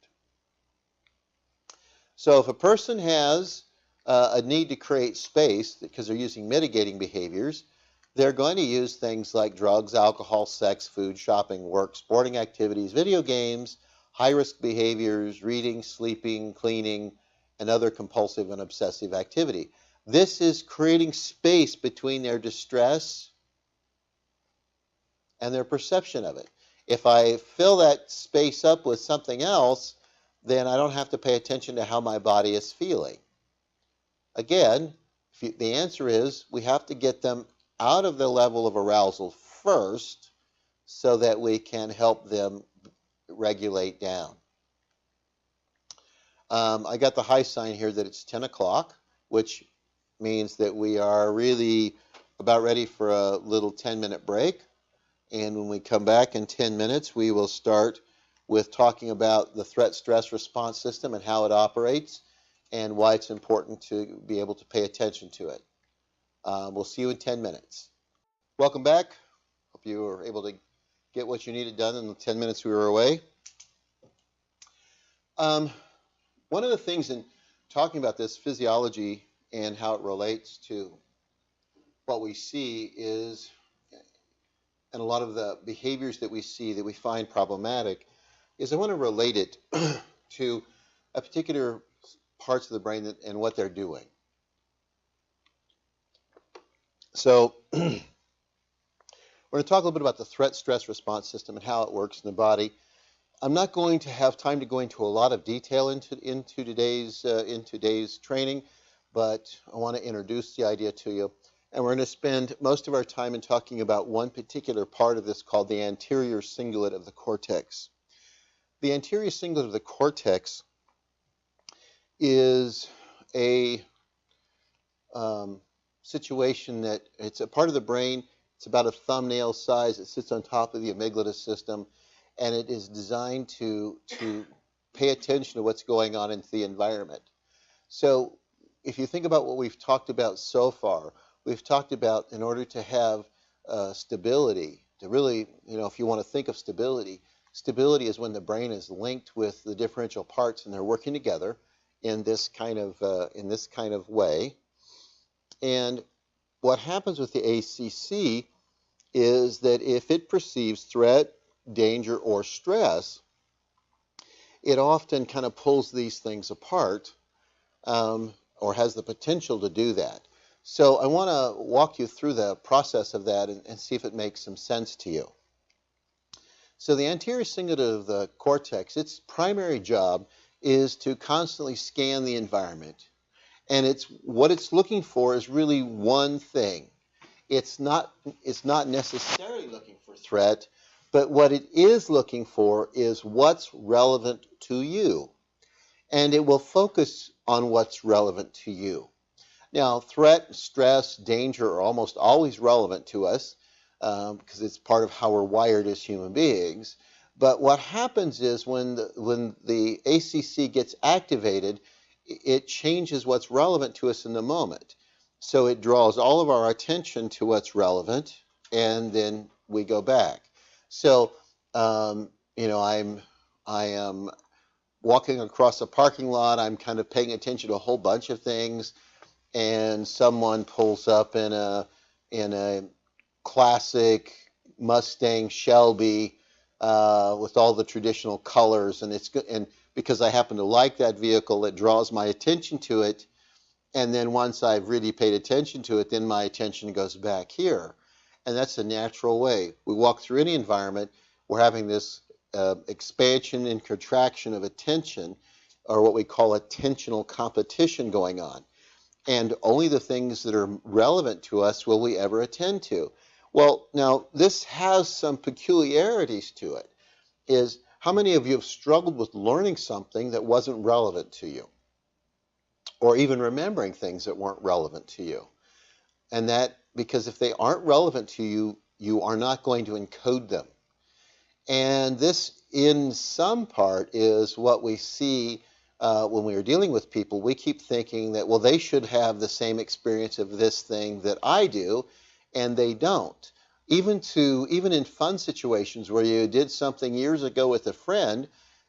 So if a person has a need to create space because they're using mitigating behaviors, they're going to use things like drugs, alcohol, sex, food, shopping, work, sporting activities, video games, high-risk behaviors, reading, sleeping, cleaning, and other compulsive and obsessive activity. This is creating space between their distress and their perception of it. If I fill that space up with something else, then I don't have to pay attention to how my body is feeling. Again, the answer is we have to get them out of the level of arousal first so that we can help them regulate down. I got the high sign here that it's 10 o'clock, which means that we are really about ready for a little 10-minute break. And when we come back in 10 minutes, we will start with talking about the threat-stress response system and how it operates and why it's important to be able to pay attention to it. We'll see you in 10 minutes. Welcome back. Hope you were able to get what you needed done in the 10 minutes we were away. One of the things in talking about this physiology and how it relates to what we see is, and a lot of the behaviors that we see that we find problematic, is I want to relate it to a particular parts of the brain and what they're doing. So we're going to talk a little bit about the threat-stress response system and how it works in the body. I'm not going to have time to go into a lot of detail into today's training, but I want to introduce the idea to you. And we're going to spend most of our time in talking about one particular part of this called the anterior cingulate of the cortex. The anterior cingulate of the cortex is a situation that it's a part of the brain. It's about a thumbnail size. It sits on top of the amygdala system, and it is designed to pay attention to what's going on in the environment. So if you think about what we've talked about so far, we've talked about in order to have stability, to really, if you want to think of stability, stability is when the brain is linked with the differential parts and they're working together in this kind of way. And what happens with the ACC is that if it perceives threat, danger, or stress, it often kind of pulls these things apart or has the potential to do that. So I want to walk you through the process of that and see if it makes some sense to you. So the anterior cingulate of the cortex, its primary job is to constantly scan the environment. And what it's looking for is really one thing. It's not necessarily looking for threat, but what it is looking for is what's relevant to you. And it will focus on what's relevant to you. Now, threat, stress, danger are almost always relevant to us because it's part of how we're wired as human beings. But what happens is when the ACC gets activated, it changes what's relevant to us in the moment. So it draws all of our attention to what's relevant, and then we go back. So, I am walking across a parking lot. I'm kind of paying attention to a whole bunch of things, and someone pulls up in a classic Mustang Shelby with all the traditional colors, and it's good. And because I happen to like that vehicle, it draws my attention to it. And then once I've really paid attention to it, then my attention goes back here. And that's a natural way. We walk through any environment, we're having this expansion and contraction of attention, or what we call attentional competition going on. And only the things that are relevant to us will we ever attend to. Well, now, this has some peculiarities to it. Is how many of you have struggled with learning something that wasn't relevant to you? Or even remembering things that weren't relevant to you? And that, because if they aren't relevant to you, you are not going to encode them. And this, in some part, is what we see when we are dealing with people, we keep thinking that, well, they should have the same experience of this thing that I do, and they don't. Even in fun situations where you did something years ago with a friend,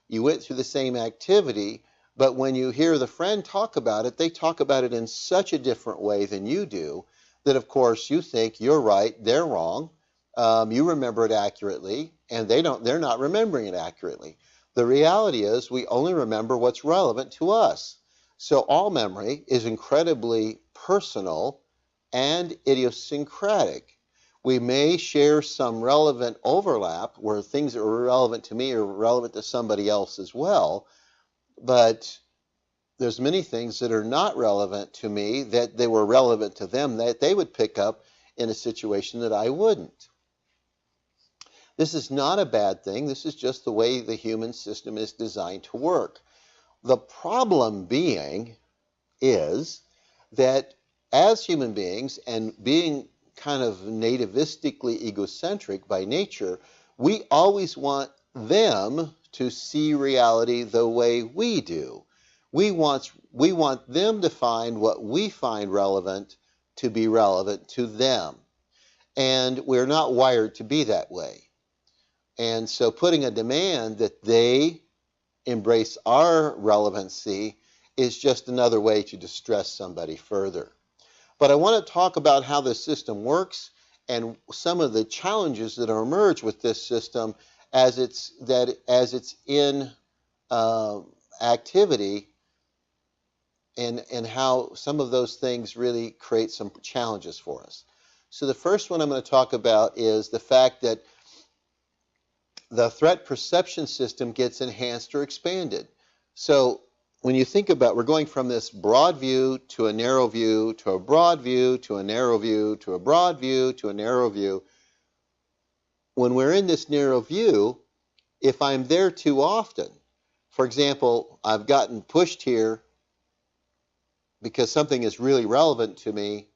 you went through the same activity, but when you hear the friend talk about it, they talk about it in such a different way than you do that, of course, you think you're right, they're wrong. You remember it accurately, and they're not remembering it accurately. The reality is we only remember what's relevant to us. So all memory is incredibly personal and idiosyncratic. We may share some relevant overlap where things that were relevant to me are relevant to somebody else as well, but there's many things that are not relevant to me that they were relevant to them that they would pick up in a situation that I wouldn't. This is not a bad thing. This is just the way the human system is designed to work. The problem being is that as human beings, and being kind of nativistically egocentric by nature, we always want them to see reality the way we do. We want them to find what we find relevant to be relevant to them. And we're not wired to be that way. And so putting a demand that they embrace our relevancy is just another way to distress somebody further. But I want to talk about how this system works and some of the challenges that emerge with this system as it's in activity, and how some of those things really create some challenges for us. So the first one I'm going to talk about is the fact that the threat perception system gets enhanced or expanded. So when you think about, we're going from this broad view to a narrow view to a broad view to a narrow view to a broad view to a narrow view. When we're in this narrow view, if I'm there too often, for example, I've gotten pushed here because something is really relevant to me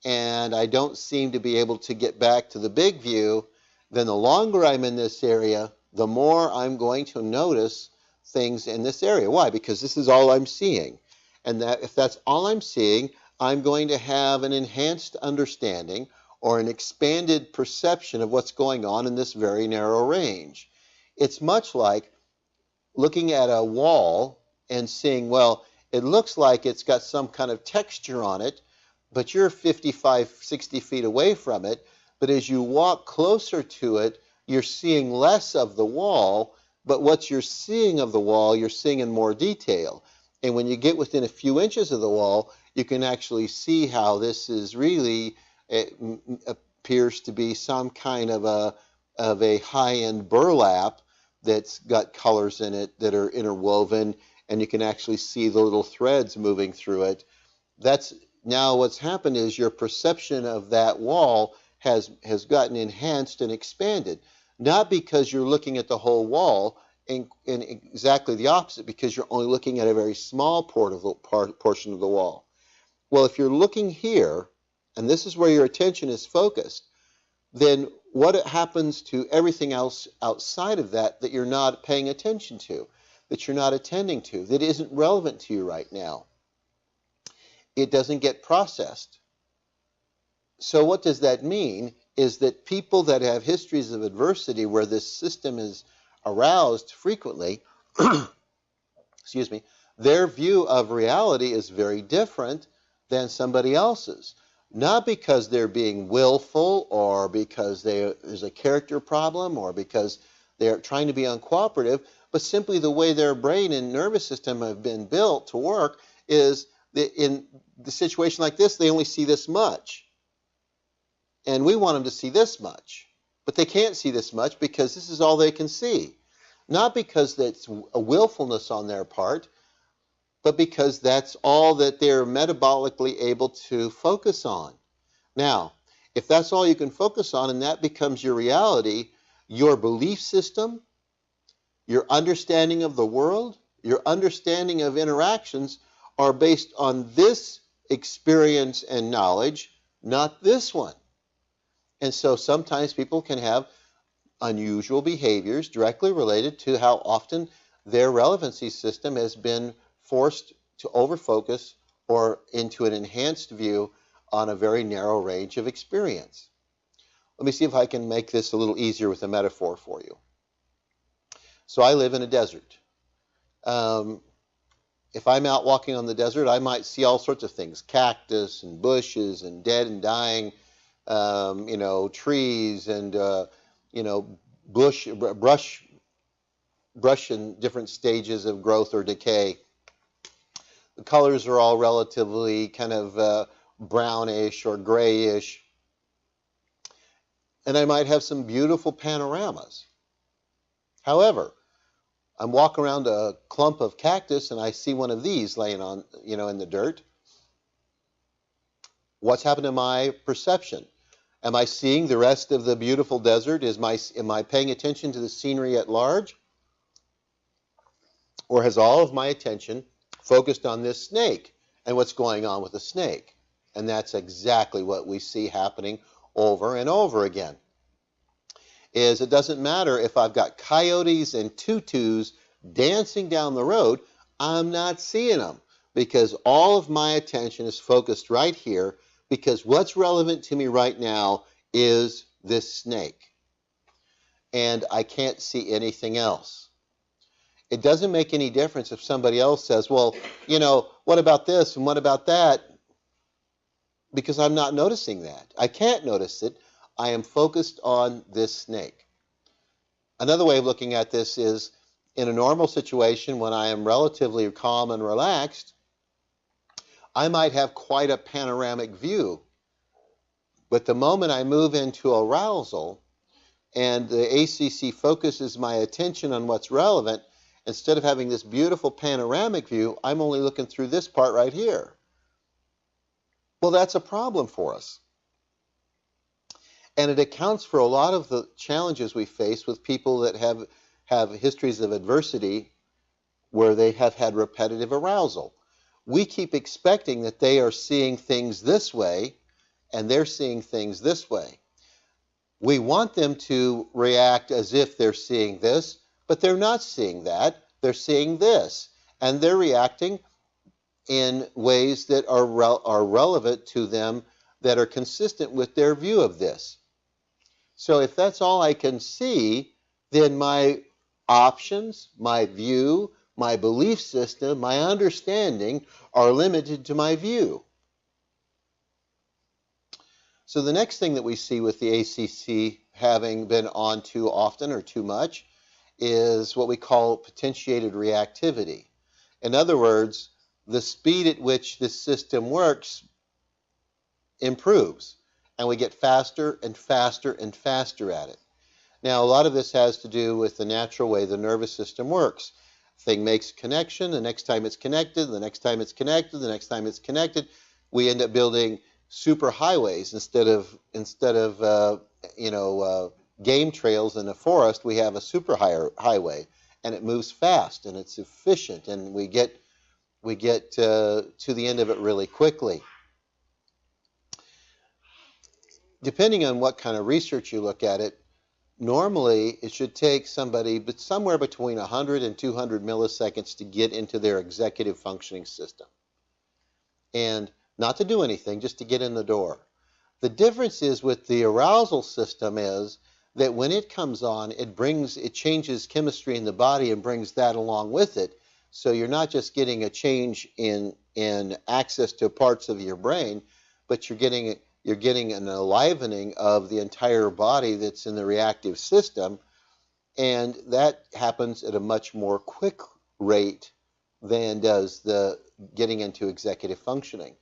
and I don't seem to be able to get back to the big view, then the longer I'm in this area, the more I'm going to notice things in this area. Why? Because this is all I'm seeing. And that if that's all I'm seeing, I'm going to have an enhanced understanding or an expanded perception of what's going on in this very narrow range. It's much like looking at a wall and seeing, well, it looks like it's got some kind of texture on it, but you're 55, 60 feet away from it. But as you walk closer to it, you're seeing less of the wall, but what you're seeing of the wall, you're seeing in more detail. And when you get within a few inches of the wall, you can actually see how this is really, it appears to be some kind of a high-end burlap that's got colors in it that are interwoven, and you can actually see the little threads moving through it. That's now what's happened is your perception of that wall has gotten enhanced and expanded, not because you're looking at the whole wall, in exactly the opposite, because you're only looking at a very small portion of the wall. Well, if you're looking here, and this is where your attention is focused, then what happens to everything else outside of that that you're not paying attention to, that you're not attending to, that isn't relevant to you right now? It doesn't get processed. So what does that mean is that people that have histories of adversity where this system is aroused frequently, excuse me, their view of reality is very different than somebody else's. Not because they're being willful or because there's a character problem or because they're trying to be uncooperative, but simply the way their brain and nervous system have been built to work is that in the situation like this, they only see this much. And we want them to see this much. But they can't see this much because this is all they can see. Not because that's a willfulness on their part, but because that's all that they're metabolically able to focus on. Now, if that's all you can focus on and that becomes your reality, your belief system, your understanding of the world, your understanding of interactions are based on this experience and knowledge, not this one. And so sometimes people can have unusual behaviors directly related to how often their relevancy system has been forced to overfocus or into an enhanced view on a very narrow range of experience. Let me see if I can make this a little easier with a metaphor for you. So I live in a desert. If I'm out walking on the desert, I might see all sorts of things, cactus and bushes and dead and dying, trees and, brush in different stages of growth or decay. The colors are all relatively kind of brownish or grayish. And I might have some beautiful panoramas. However, I'm walking around a clump of cactus and I see one of these laying on, in the dirt. What's happened to my perception? Am I seeing the rest of the beautiful desert? Am I paying attention to the scenery at large? Or has all of my attention focused on this snake and what's going on with the snake? And that's exactly what we see happening over and over again. It doesn't matter if I've got coyotes and tutus dancing down the road, I'm not seeing them because all of my attention is focused right here because what's relevant to me right now is this snake. And I can't see anything else. It doesn't make any difference if somebody else says, well, what about this and what about that? Because I'm not noticing that. I can't notice it. I am focused on this snake. Another way of looking at this is in a normal situation when I am relatively calm and relaxed, I might have quite a panoramic view. But the moment I move into arousal and the ACC focuses my attention on what's relevant, instead of having this beautiful panoramic view, I'm only looking through this part right here. Well, that's a problem for us. And it accounts for a lot of the challenges we face with people that have histories of adversity where they have had repetitive arousal. We keep expecting that they are seeing things this way and they're seeing things this way. We want them to react as if they're seeing this, but they're not seeing that. They're seeing this. And they're reacting in ways that are relevant to them, that are consistent with their view of this. So if that's all I can see, then my options, my view, my belief system, my understanding are limited to my view. So the next thing that we see with the ACC having been on too often or too much is what we call potentiated reactivity. In other words, the speed at which this system works improves, and we get faster and faster and faster at it. Now, a lot of this has to do with the natural way the nervous system works. Thing makes a connection, the next time it's connected, the next time it's connected, the next time it's connected, we end up building super highways instead of game trails in a forest. We have a super highway, and it moves fast and it's efficient, and we get to the end of it really quickly. Depending on what kind of research you look at it, normally it should take somebody but somewhere between 100 and 200 milliseconds to get into their executive functioning system. And not to do anything, just to get in the door. The difference is with the arousal system is that when it comes on, it changes chemistry in the body and brings that along with it. So you're not just getting a change in access to parts of your brain, but you're getting an enlivening of the entire body that's in the reactive system, and that happens at a much more quick rate than does the getting into executive functioning.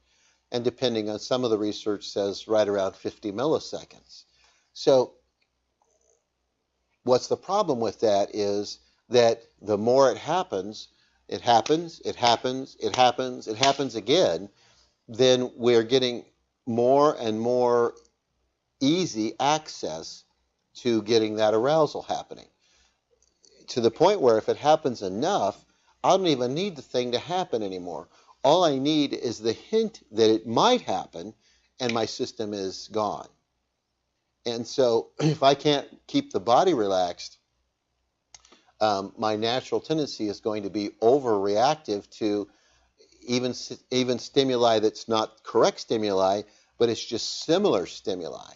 And depending on some of the research says right around 50 milliseconds. So what's the problem with that is that the more it happens again, then we're getting more and more easy access to getting that arousal happening. To the point where if it happens enough, I don't even need the thing to happen anymore. All I need is the hint that it might happen, and my system is gone. And so if I can't keep the body relaxed, my natural tendency is going to be overreactive to even stimuli that's not correct stimuli, but it's just similar stimuli.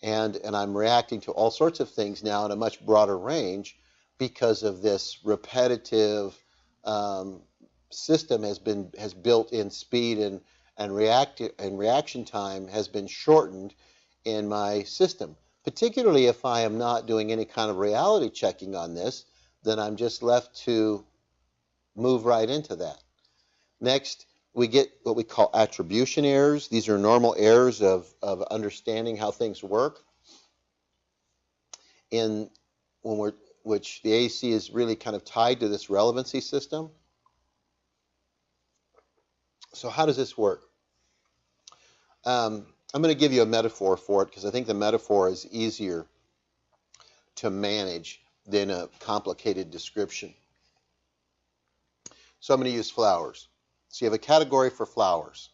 And I'm reacting to all sorts of things now in a much broader range because of this repetitive system has built in speed and reaction time has been shortened in my system. Particularly if I am not doing any kind of reality checking on this, then I'm just left to move right into that. Next, we get what we call attribution errors. These are normal errors of understanding how things work. Which the AC is really kind of tied to this relevancy system. So how does this work? I'm going to give you a metaphor for it because I think the metaphor is easier to manage than a complicated description. So I'm going to use flowers. So you have a category for flowers.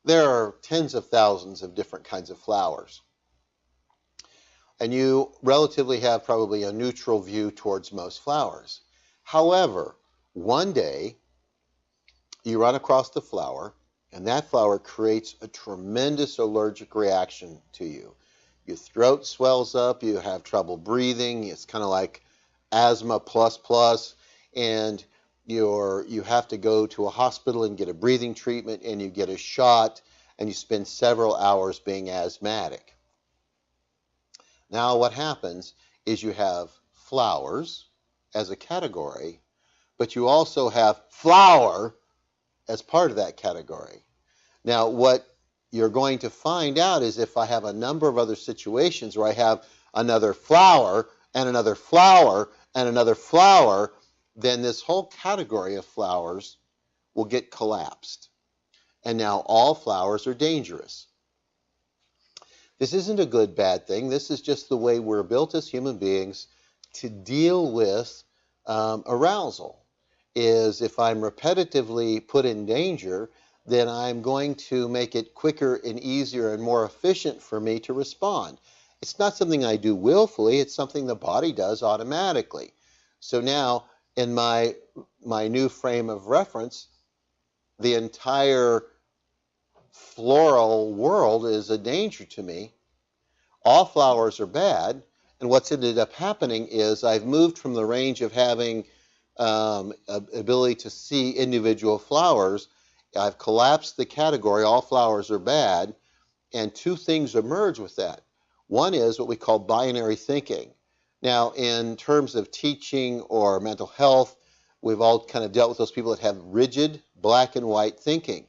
There are tens of thousands of different kinds of flowers. And you relatively have probably a neutral view towards most flowers. However, one day you run across the flower, and that flower creates a tremendous allergic reaction to you. Your throat swells up, you have trouble breathing, it's kind of like asthma plus, and you have to go to a hospital and get a breathing treatment, and you get a shot, and you spend several hours being asthmatic. Now what happens is you have flowers as a category, but you also have flower as part of that category. Now what you're going to find out is if I have a number of other situations where I have another flower and another flower and another flower, then this whole category of flowers will get collapsed. And now all flowers are dangerous. This isn't a good, bad thing. This is just the way we're built as human beings to deal with arousal. Is if I'm repetitively put in danger, then I'm going to make it quicker and easier and more efficient for me to respond. It's not something I do willfully. It's something the body does automatically. So now, in my new frame of reference, the entire floral world is a danger to me. All flowers are bad, and what's ended up happening is I've moved from the range of having ability to see individual flowers. I've collapsed the category, all flowers are bad, and two things emerge with that. One is what we call binary thinking. Now, in terms of teaching or mental health, we've all kind of dealt with those people that have rigid black and white thinking.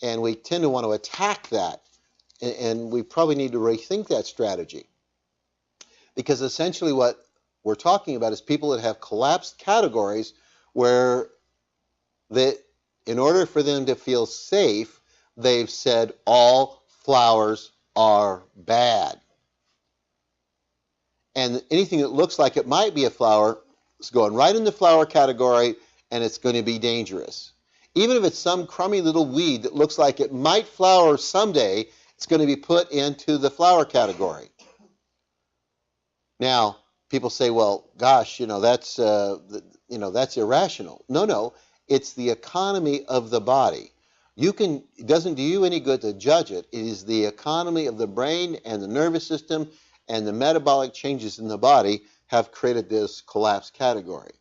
And we tend to want to attack that. And we probably need to rethink that strategy. Because essentially what we're talking about is people that have collapsed categories where in order for them to feel safe, they've said all flowers are bad. And anything that looks like it might be a flower is going right in the flower category, and it's going to be dangerous. Even if it's some crummy little weed that looks like it might flower someday, it's going to be put into the flower category. Now, people say, well, gosh, that's irrational. No, it's the economy of the body. It doesn't do you any good to judge it. It is the economy of the brain and the nervous system and the metabolic changes in the body have created this collapsed category.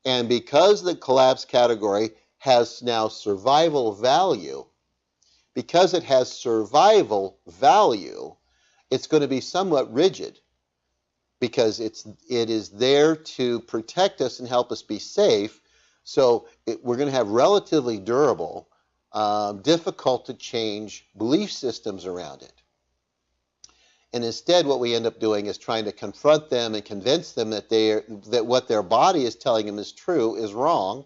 And because the collapsed category has now survival value, because it has survival value, it's going to be somewhat rigid because it is there to protect us and help us be safe. So we're going to have relatively durable, difficult to change belief systems around it. And instead, what we end up doing is trying to confront them and convince them that what their body is telling them is true is wrong.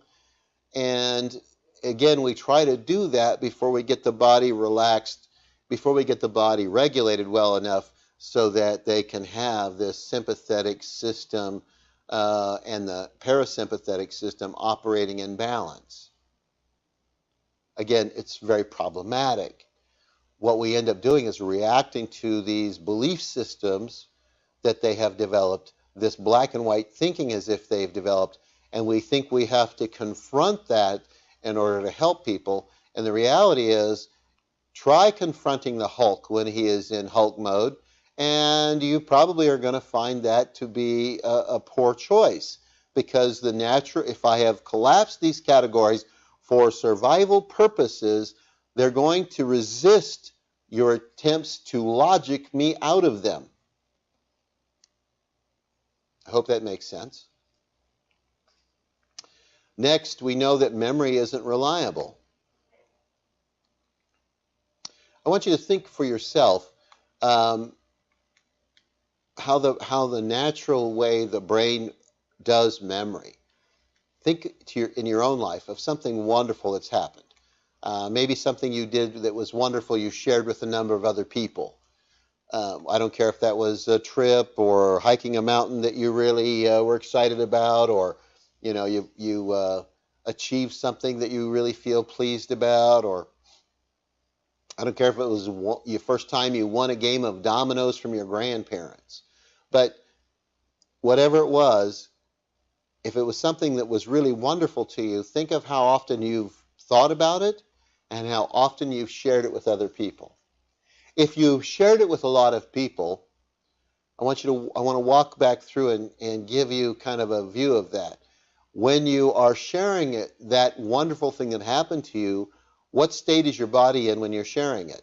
And again, we try to do that before we get the body relaxed, before we get the body regulated well enough so that they can have this sympathetic system and the parasympathetic system operating in balance. Again, it's very problematic. What we end up doing is reacting to these belief systems that they have developed this black and white thinking as if they've developed, and we think we have to confront that in order to help people. And the reality is, try confronting the Hulk when he is in Hulk mode, and you probably are going to find that to be a poor choice, because the natural, if I have collapsed these categories for survival purposes, they're going to resist your attempts to logic me out of them. I hope that makes sense. Next, we know that memory isn't reliable. I want you to think for yourself how the natural way the brain does memory. Think in your own life of something wonderful that's happened. Maybe something you did that was wonderful you shared with a number of other people. I don't care if that was a trip or hiking a mountain that you really were excited about, or you achieved something that you really feel pleased about, or I don't care if it was your first time you won a game of dominoes from your grandparents. But whatever it was, if it was something that was really wonderful to you, think of how often you've thought about it and how often you've shared it with other people. If you've shared it with a lot of people, I want to walk back through and give you kind of a view of that. When you are sharing it, that wonderful thing that happened to you, what state is your body in when you're sharing it?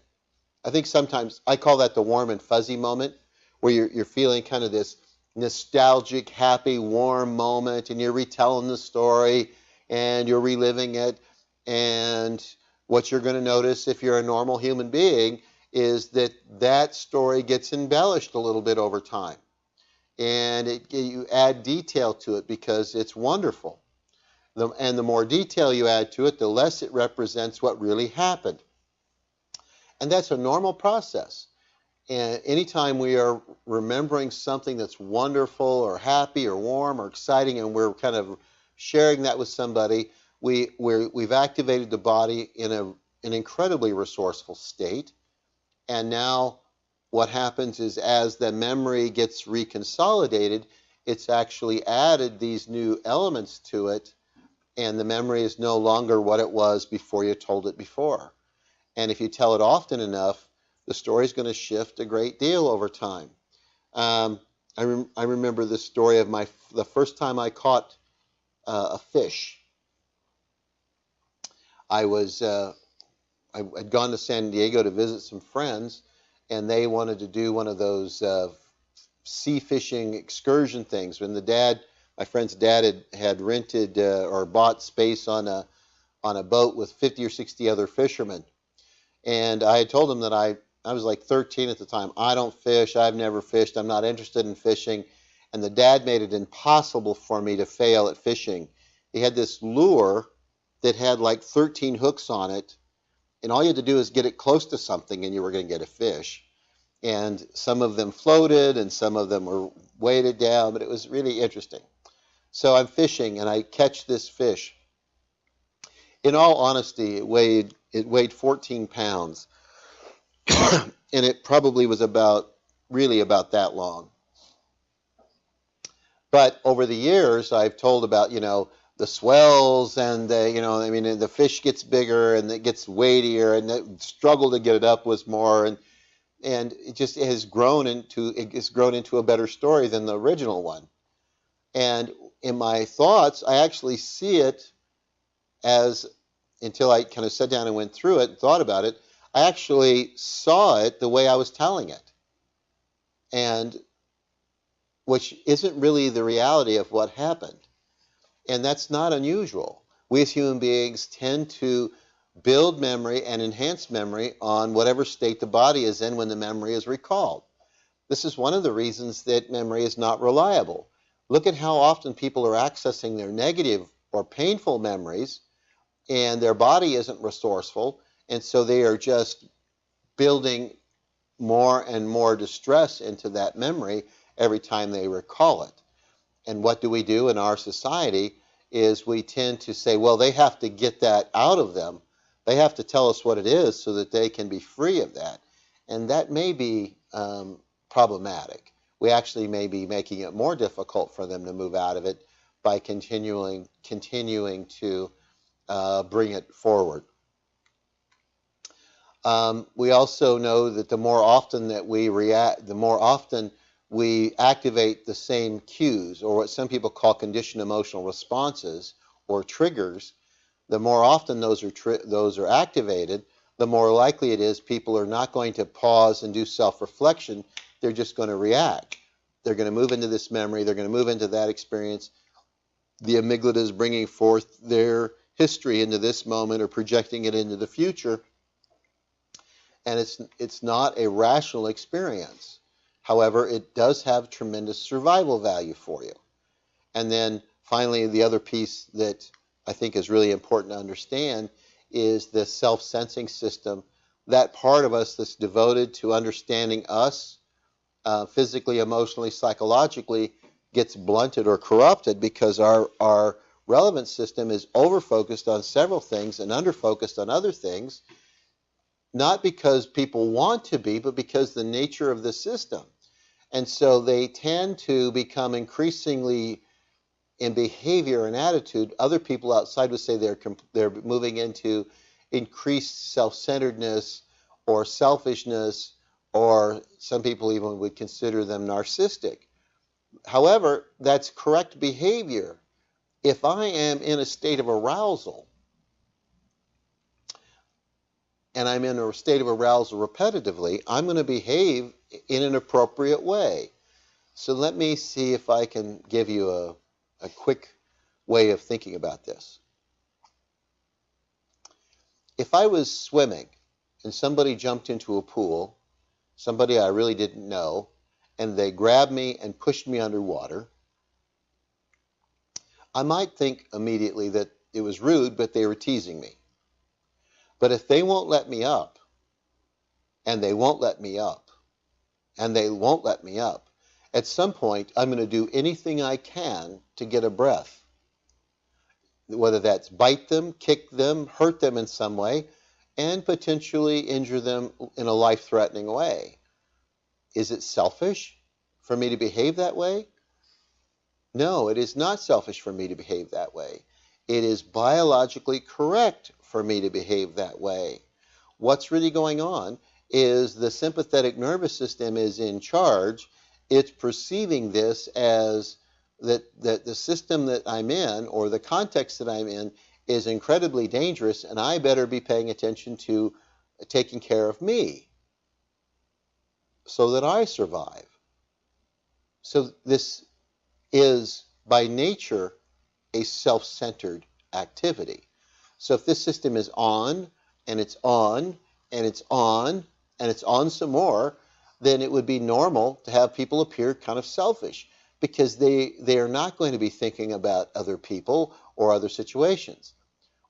I think sometimes I call that the warm and fuzzy moment, where you're feeling kind of this nostalgic, happy, warm moment, and you're retelling the story and you're reliving it. And what you're going to notice if you're a normal human being is that that story gets embellished a little bit over time. And you add detail to it because it's wonderful. And the more detail you add to it, the less it represents what really happened. And that's a normal process. And anytime we are remembering something that's wonderful or happy or warm or exciting, and we're kind of sharing that with somebody, we've activated the body in an incredibly resourceful state. And now what happens is, as the memory gets reconsolidated, it's actually added these new elements to it, and the memory is no longer what it was before you told it before. And if you tell it often enough, the story is going to shift a great deal over time. I remember the story of the first time I caught a fish. I'd gone to San Diego to visit some friends, and they wanted to do one of those sea fishing excursion things. When my friend's dad had rented or bought space on a boat with 50 or 60 other fishermen. And I had told him that I was like 13 at the time. I don't fish. I've never fished. I'm not interested in fishing. And the dad made it impossible for me to fail at fishing. He had this lure that had like 13 hooks on it. And all you had to do is get it close to something and you were going to get a fish. And some of them floated and some of them were weighted down, but it was really interesting. So I'm fishing and I catch this fish. In all honesty, it weighed 14 pounds. And it probably was really about that long. But over the years, I've told about, the swells and the fish gets bigger and it gets weightier, and the struggle to get it up was more, and it has grown into a better story than the original one. And in my thoughts, I actually see it as, until I kind of sat down and went through it and thought about it, I actually saw it the way I was telling it, and which isn't really the reality of what happened. And that's not unusual. We as human beings tend to build memory and enhance memory on whatever state the body is in when the memory is recalled. This is one of the reasons that memory is not reliable. Look at how often people are accessing their negative or painful memories, and their body isn't resourceful, and so they are just building more and more distress into that memory every time they recall it. And what do we do in our society is we tend to say, well, they have to get that out of them. They have to tell us what it is so that they can be free of that. And that may be problematic. we actually may be making it more difficult for them to move out of it by continuing to bring it forward. We also know that the more often that we react, the more often we activate the same cues, or what some people call conditioned emotional responses or triggers. The more often those are activated, the more likely it is people are not going to pause and do self-reflection. They're just going to react. They're going to move into this memory. They're going to move into that experience. The amygdala is bringing forth their history into this moment or projecting it into the future. And it's not a rational experience. However, it does have tremendous survival value for you. And then finally, the other piece that I think is really important to understand is the self-sensing system, that part of us that's devoted to understanding us physically, emotionally, psychologically, gets blunted or corrupted because our relevance system is over-focused on several things and under-focused on other things, not because people want to be, but because the nature of the system. And so they tend to become increasingly, in behavior and attitude, other people outside would say they're moving into increased self-centeredness or selfishness, or some people even would consider them narcissistic. However, that's correct behavior. If I am in a state of arousal, and I'm in a state of arousal repetitively, I'm going to behave in an appropriate way. So let me see if I can give you a quick way of thinking about this. If I was swimming and somebody jumped into a pool, somebody I really didn't know, and they grabbed me and pushed me underwater, I might think immediately that it was rude, but they were teasing me. But if they won't let me up, and they won't let me up, and they won't let me up, at some point I'm going to do anything I can to get a breath. Whether that's bite them, kick them, hurt them in some way, and potentially injure them in a life-threatening way. Is it selfish for me to behave that way? No, it is not selfish for me to behave that way. It is biologically correct for me to behave that way. What's really going on is the sympathetic nervous system is in charge. It's perceiving this as that the system that I'm in, or the context that I'm in, is incredibly dangerous, and I better be paying attention to taking care of me so that I survive. So this is by nature a self-centered activity. So if this system is on, and it's on, and it's on, and it's on some more, then it would be normal to have people appear kind of selfish, because they are not going to be thinking about other people or other situations.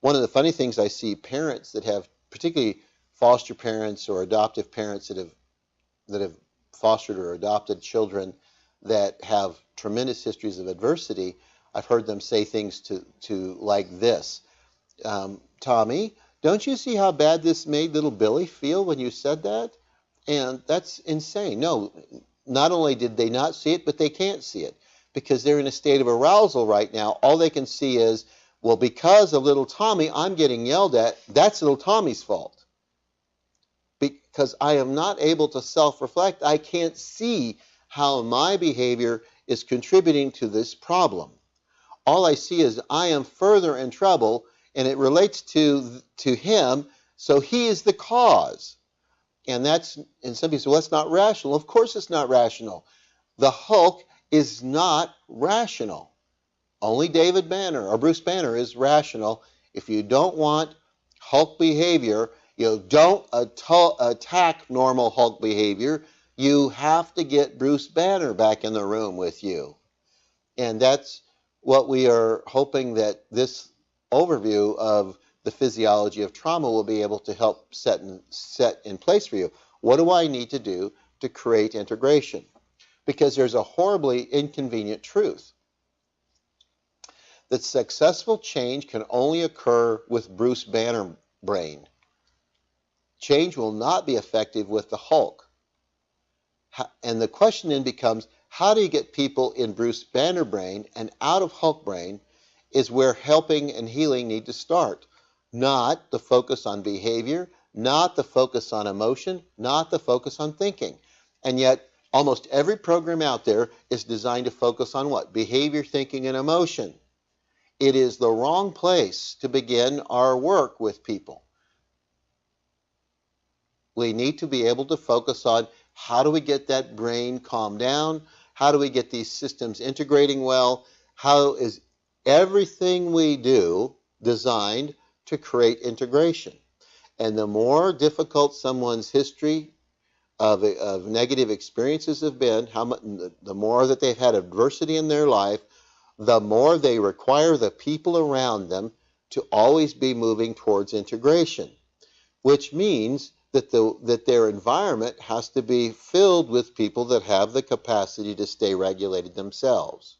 One of the funny things I see parents that have, particularly foster parents or adoptive parents that have fostered or adopted children that have tremendous histories of adversity, I've heard them say things to like this. Tommy, don't you see how bad this made little Billy feel when you said that? And that's insane. No, not only did they not see it, but they can't see it because they're in a state of arousal right now. All they can see is, well, because of little Tommy, I'm getting yelled at. That's little Tommy's fault. Because I am not able to self-reflect, I can't see how my behavior is contributing to this problem. All I see is I am further in trouble, and it relates to him, so he is the cause. And some people say, well, that's not rational. Of course it's not rational. The Hulk is not rational. Only David Banner or Bruce Banner is rational. If you don't want Hulk behavior, you don't attack normal Hulk behavior. You have to get Bruce Banner back in the room with you. And that's what we are hoping that this overview of the physiology of trauma will be able to help set in place for you. What do I need to do to create integration? Because there's a horribly inconvenient truth that successful change can only occur with Bruce Banner brain. Change will not be effective with the Hulk. And the question then becomes, how do you get people in Bruce Banner brain and out of Hulk brain is where helping and healing need to start. Not the focus on behavior, not the focus on emotion, not the focus on thinking. And yet, almost every program out there is designed to focus on what? Behavior, thinking, and emotion. It is the wrong place to begin our work with people. We need to be able to focus on how do we get that brain calmed down? How do we get these systems integrating well? How is everything we do designed to create integration? And the more difficult someone's history of negative experiences have been, the more that they've had adversity in their life, the more they require the people around them to always be moving towards integration, which means that their environment has to be filled with people that have the capacity to stay regulated themselves.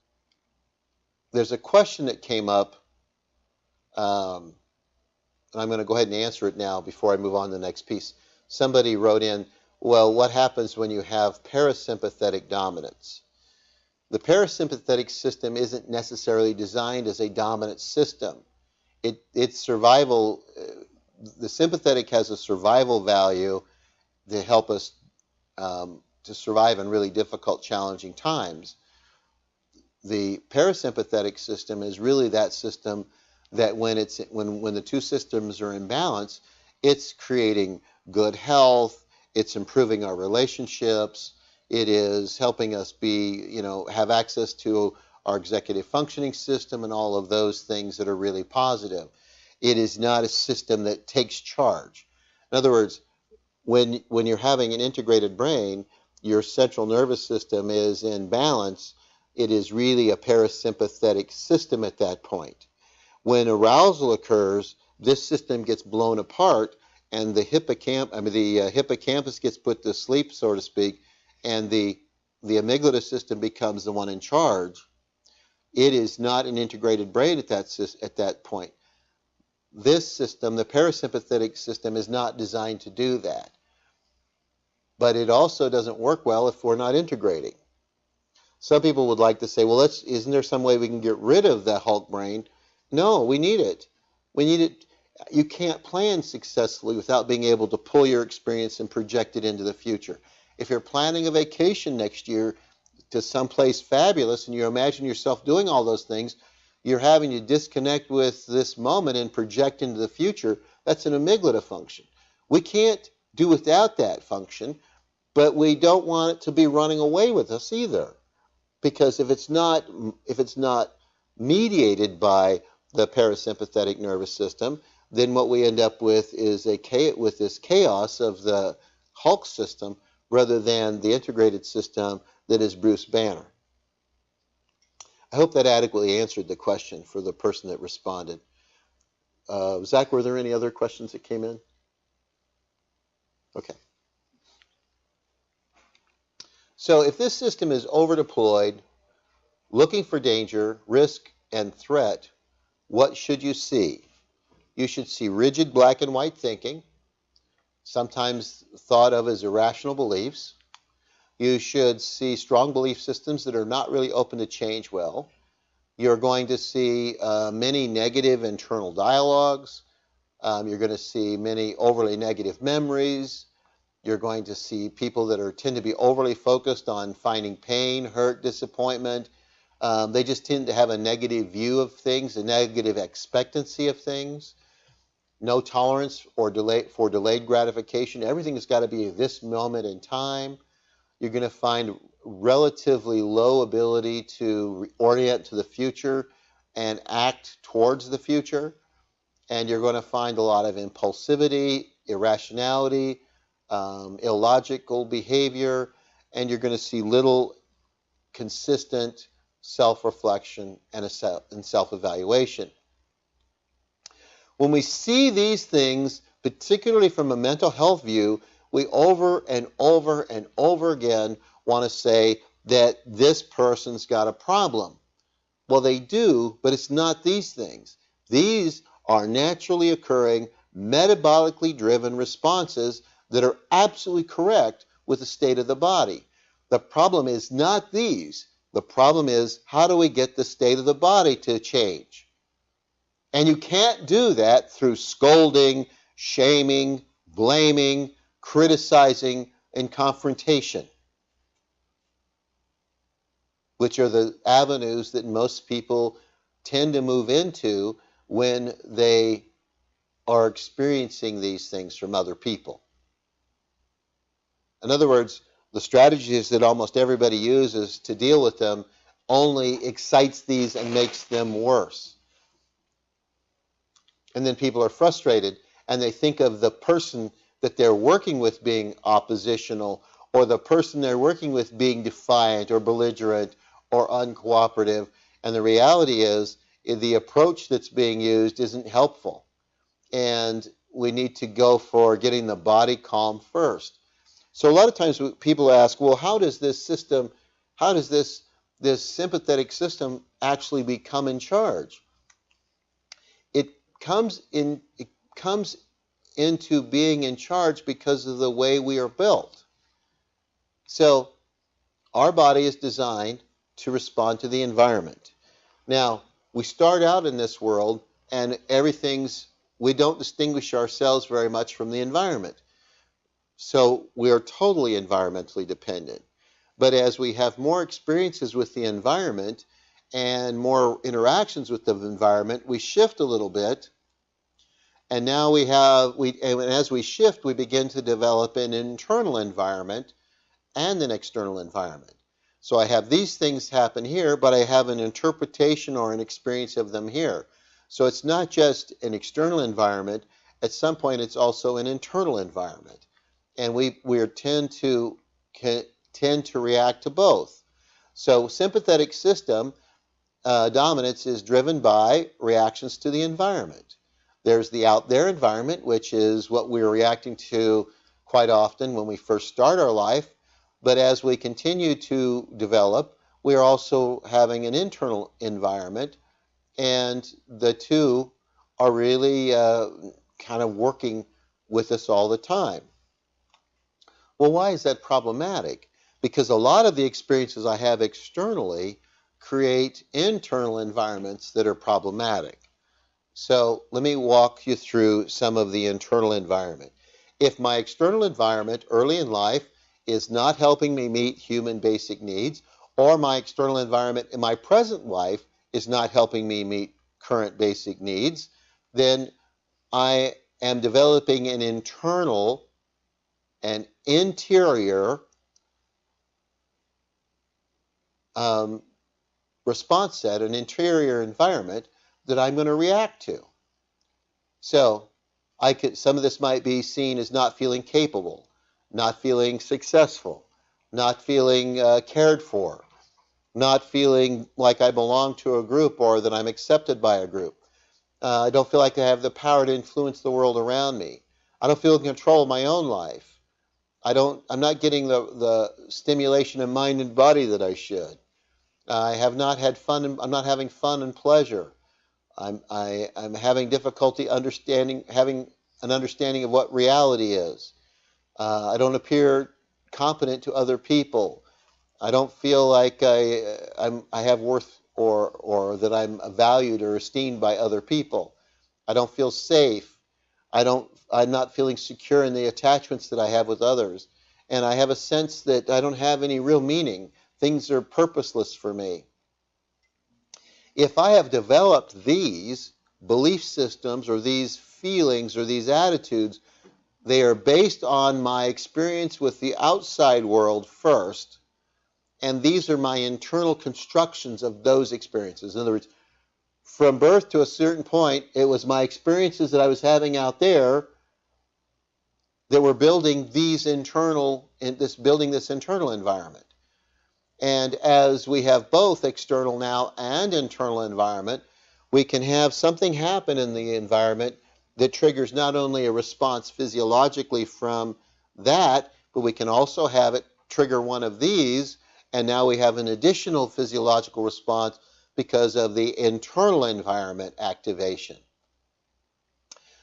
There's a question that came up, and I'm going to go ahead and answer it now before I move on to the next piece. Somebody wrote in, well, what happens when you have parasympathetic dominance? The parasympathetic system isn't necessarily designed as a dominant system. Its survival, the sympathetic has a survival value to help us to survive in really difficult, challenging times. The parasympathetic system is really that system that when the two systems are in balance, it's creating good health, it's improving our relationships, it is helping us have access to our executive functioning system and all of those things that are really positive. It is not a system that takes charge. In other words, when you're having an integrated brain, your central nervous system is in balance. It is really a parasympathetic system at that point. When arousal occurs, this system gets blown apart, and the hippocampus gets put to sleep, so to speak, and the amygdala system becomes the one in charge. It is not an integrated brain at that point. This system, the parasympathetic system, is not designed to do that. But it also doesn't work well if we're not integrating. Some people would like to say, well, isn't there some way we can get rid of the Hulk brain? No, we need it. We need it. You can't plan successfully without being able to pull your experience and project it into the future. If you're planning a vacation next year to someplace fabulous and you imagine yourself doing all those things, you're having to disconnect with this moment and project into the future. That's an amygdala function. We can't do without that function, but we don't want it to be running away with us either. Because if it's not mediated by the parasympathetic nervous system, then what we end up with is this chaos of the Hulk system rather than the integrated system that is Bruce Banner. I hope that adequately answered the question for the person that responded. Zach, were there any other questions that came in? Okay. So if this system is overdeployed, looking for danger, risk, and threat, what should you see? You should see rigid black and white thinking, sometimes thought of as irrational beliefs. You should see strong belief systems that are not really open to change well. You're going to see many negative internal dialogues. You're going to see many overly negative memories. You're going to see people that tend to be overly focused on finding pain, hurt, disappointment. They just tend to have a negative view of things, a negative expectancy of things. No tolerance for delayed gratification. Everything has got to be this moment in time. You're going to find relatively low ability to orient to the future and act towards the future. And you're going to find a lot of impulsivity, irrationality, illogical behavior, and you're going to see little consistent self-reflection and self-evaluation. When we see these things, particularly from a mental health view, we over and over and over again want to say that this person's got a problem. Well, they do, but it's not these things. These are naturally occurring, metabolically driven responses that are absolutely correct with the state of the body. The problem is not these. The problem is, how do we get the state of the body to change? And you can't do that through scolding, shaming, blaming, criticizing, and confrontation, which are the avenues that most people tend to move into when they are experiencing these things from other people. In other words, the strategies that almost everybody uses to deal with them only excites these and makes them worse. And then people are frustrated and they think of the person that they're working with being oppositional, or the person they're working with being defiant or belligerent or uncooperative. And the reality is, the approach that's being used isn't helpful. And we need to go for getting the body calm first. So a lot of times people ask, well, how does this system, how does this sympathetic system actually become in charge? It comes into being in charge because of the way we are built. So our body is designed to respond to the environment. Now, we start out in this world and we don't distinguish ourselves very much from the environment. So we are totally environmentally dependent. But as we have more experiences with the environment and more interactions with the environment, we shift a little bit. And now and as we shift, we begin to develop an internal environment and an external environment. So I have these things happen here, but I have an interpretation or an experience of them here. So it's not just an external environment. At some point, it's also an internal environment. And we tend to react to both. So sympathetic system dominance is driven by reactions to the environment. There's the out there environment, which is what we're reacting to quite often when we first start our life. But as we continue to develop, we're also having an internal environment, and the two are really kind of working with us all the time. Well, why is that problematic? Because a lot of the experiences I have externally create internal environments that are problematic. So let me walk you through some of the internal environment. If my external environment early in life is not helping me meet human basic needs, or my external environment in my present life is not helping me meet current basic needs, then I am developing an interior response set, an interior environment that I'm going to react to. So some of this might be seen as not feeling capable, not feeling successful, not feeling cared for, not feeling like I belong to a group or that I'm accepted by a group. I don't feel like I have the power to influence the world around me. I don't feel in control of my own life. I'm not getting the stimulation of mind and body that I should. I have not had fun. I'm not having fun and pleasure. I'm having difficulty having an understanding of what reality is. I don't appear competent to other people. I don't feel like I have worth or that I'm valued or esteemed by other people. I don't feel safe. I'm not feeling secure in the attachments that I have with others. And I have a sense that I don't have any real meaning. Things are purposeless for me. If I have developed these belief systems or these feelings or these attitudes, they are based on my experience with the outside world first, and these are my internal constructions of those experiences. In other words, from birth to a certain point, it was my experiences that I was having out there that were building this internal environment. And as we have both external now and internal environment, we can have something happen in the environment that triggers not only a response physiologically from that, but we can also have it trigger one of these, and now we have an additional physiological response because of the internal environment activation.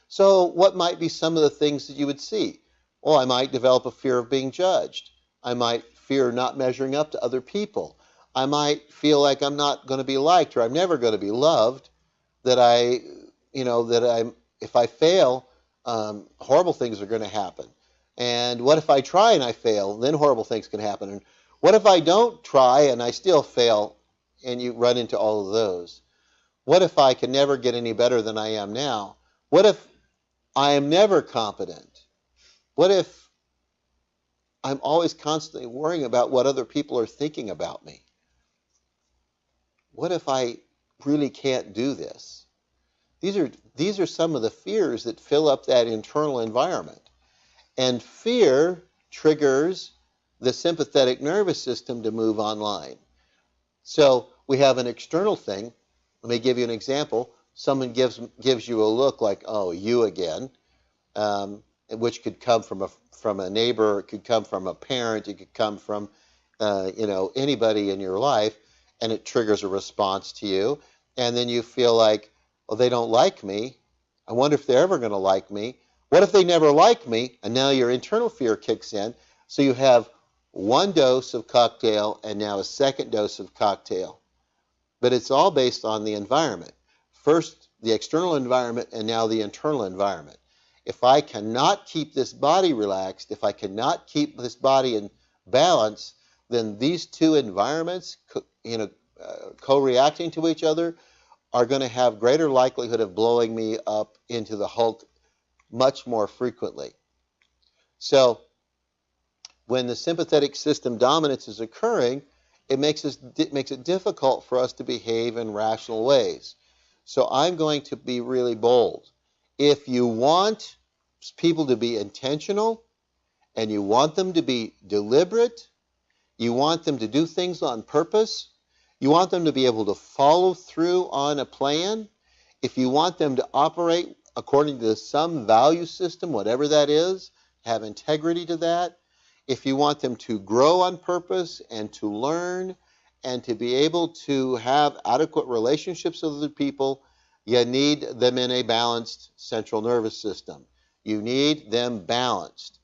So what might be some of the things that you would see? Well, I might develop a fear of being judged. I might fear not measuring up to other people. I might feel like I'm not going to be liked or I'm never going to be loved, that if I fail, horrible things are going to happen. And what if I try and I fail? Then horrible things can happen. And what if I don't try and I still fail? And you run into all of those. What if I can never get any better than I am now? What if I am never competent? What if I'm always constantly worrying about what other people are thinking about me? What if I really can't do this? These are some of the fears that fill up that internal environment. And fear triggers the sympathetic nervous system to move online. So we have an external thing. Let me give you an example. Someone gives you a look like, oh, you again, which could come from a neighbor, it could come from a parent, it could come from anybody in your life, and it triggers a response to you. And then you feel like, well, they don't like me. I wonder if they're ever going to like me. What if they never like me? And now your internal fear kicks in. So you have one dose of cocktail and now a second dose of cocktail. But it's all based on the environment. First, the external environment, and now the internal environment. If I cannot keep this body relaxed, if I cannot keep this body in balance, then these two environments, co-reacting to each other, are going to have greater likelihood of blowing me up into the Hulk much more frequently. So when the sympathetic system dominance is occurring, it makes it difficult for us to behave in rational ways. So I'm going to be really bold. If you want people to be intentional and you want them to be deliberate, you want them to do things on purpose, you want them to be able to follow through on a plan, if you want them to operate according to some value system, whatever that is, have integrity to that, if you want them to grow on purpose and to learn and to be able to have adequate relationships with other people, you need them in a balanced central nervous system. You need them balanced.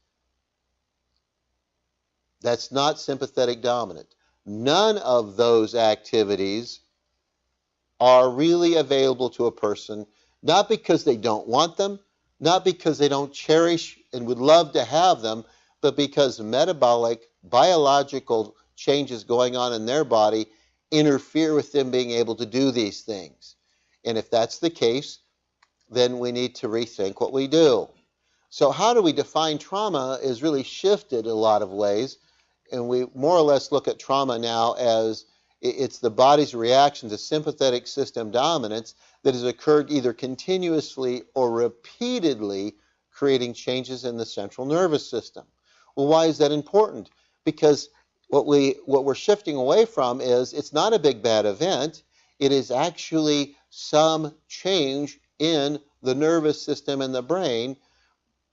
That's not sympathetic dominant. None of those activities are really available to a person, not because they don't want them, not because they don't cherish and would love to have them, but because metabolic, biological changes going on in their body interfere with them being able to do these things. And if that's the case, then we need to rethink what we do. So how do we define trauma is really shifted in a lot of ways, and we more or less look at trauma now as it's the body's reaction to sympathetic system dominance that has occurred either continuously or repeatedly, creating changes in the central nervous system. Well, why is that important? Because what we're shifting away from is it's not a big bad event. It is actually some change in the nervous system and the brain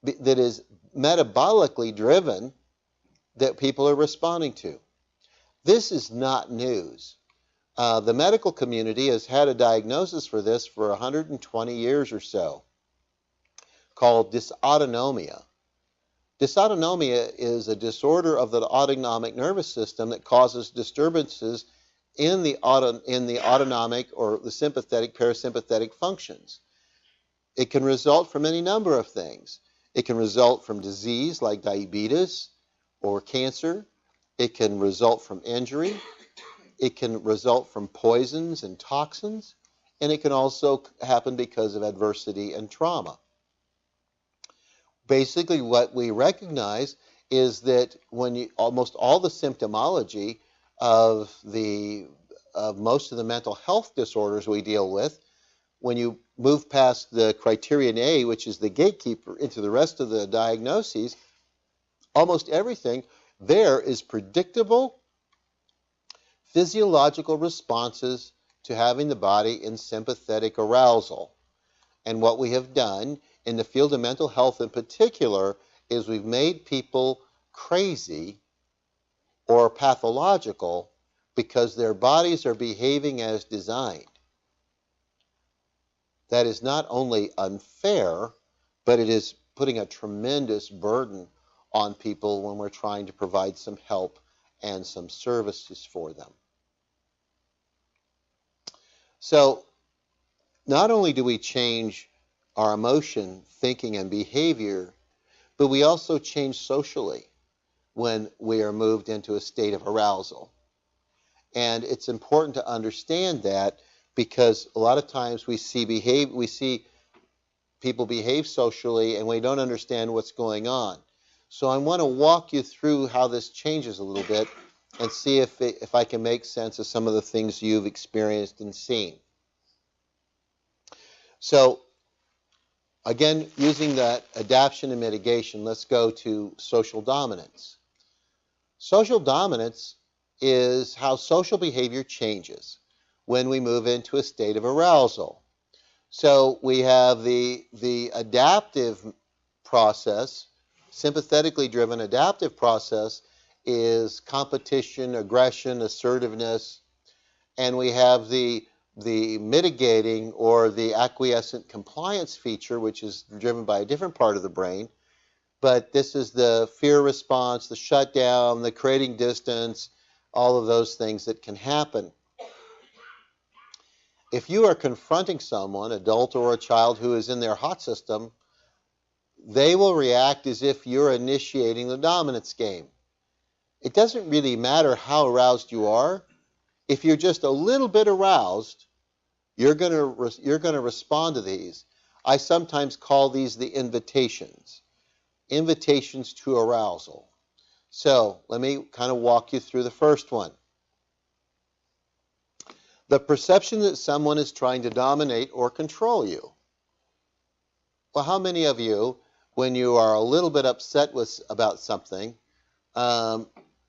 that is metabolically driven that people are responding to. This is not news. The medical community has had a diagnosis for this for 120 years or so, called dysautonomia. Dysautonomia is a disorder of the autonomic nervous system that causes disturbances in the autonomic or the sympathetic parasympathetic functions. It can result from any number of things. It can result from disease like diabetes or cancer. It can result from injury. It can result from poisons and toxins. And it can also happen because of adversity and trauma. Basically, what we recognize is that when almost all the symptomology of most of the mental health disorders we deal with, when you move past the criterion A, which is the gatekeeper, into the rest of the diagnoses, almost everything there is predictable physiological responses to having the body in sympathetic arousal. And what we have done in the field of mental health in particular is we've made people crazy or pathological because their bodies are behaving as designed. That is not only unfair, but it is putting a tremendous burden on people when we're trying to provide some help and some services for them. So not only do we change our emotion, thinking, and behavior, but we also change socially when we are moved into a state of arousal. And it's important to understand that, because a lot of times we see people behave socially and we don't understand what's going on. So I want to walk you through how this changes a little bit and see if I can make sense of some of the things you've experienced and seen. So again, using that adaptation and mitigation, let's go to social dominance. Social dominance is how social behavior changes when we move into a state of arousal. So we have the adaptive process, sympathetically driven adaptive process, is competition, aggression, assertiveness, and we have the mitigating or the acquiescent compliance feature, which is driven by a different part of the brain. But this is the fear response, the shutdown, the creating distance, all of those things that can happen. If you are confronting someone, adult or a child, who is in their hot system, they will react as if you're initiating the dominance game. It doesn't really matter how aroused you are. If you're just a little bit aroused, you're going to respond to these. I sometimes call these the invitations to arousal. So let me kind of walk you through the first one. The perception that someone is trying to dominate or control you. Well, how many of you, when you are a little bit upset about something,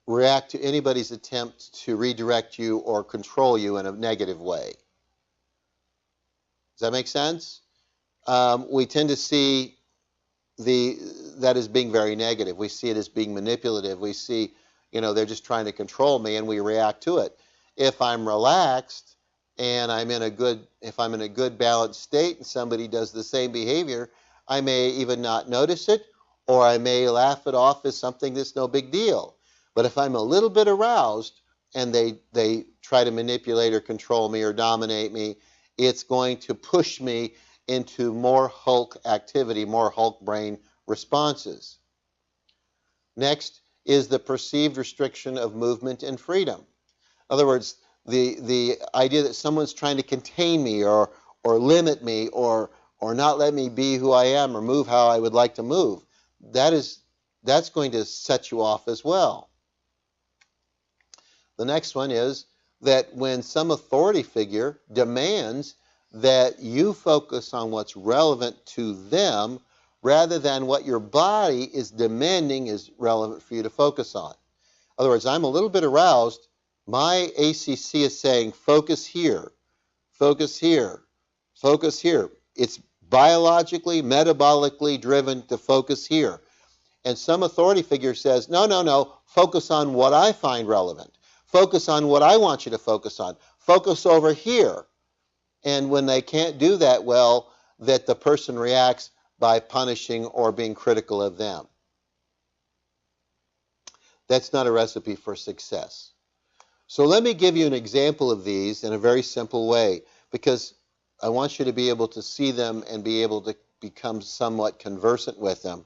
react to anybody's attempt to redirect you or control you in a negative way? Does that make sense? We tend to see that as being very negative. We see it as being manipulative. We see, they're just trying to control me, and we react to it. If I'm relaxed and if I'm in a good balanced state and somebody does the same behavior, I may even not notice it, or I may laugh it off as something that's no big deal. But if I'm a little bit aroused and they try to manipulate or control me or dominate me, it's going to push me into more Hulk activity, more Hulk brain responses. Next is the perceived restriction of movement and freedom. In other words, the idea that someone's trying to contain me or limit me or not let me be who I am or move how I would like to move, that's going to set you off as well. The next one is that when some authority figure demands that you focus on what's relevant to them rather than what your body is demanding is relevant for you to focus on. In other words, I'm a little bit aroused. My ACC is saying, focus here, focus here, focus here. It's biologically, metabolically driven to focus here. And some authority figure says, no, focus on what I find relevant. Focus on what I want you to focus on. Focus over here. And when they can't do that well, that the person reacts by punishing or being critical of them. That's not a recipe for success. So let me give you an example of these in a very simple way, because I want you to be able to see them and be able to become somewhat conversant with them.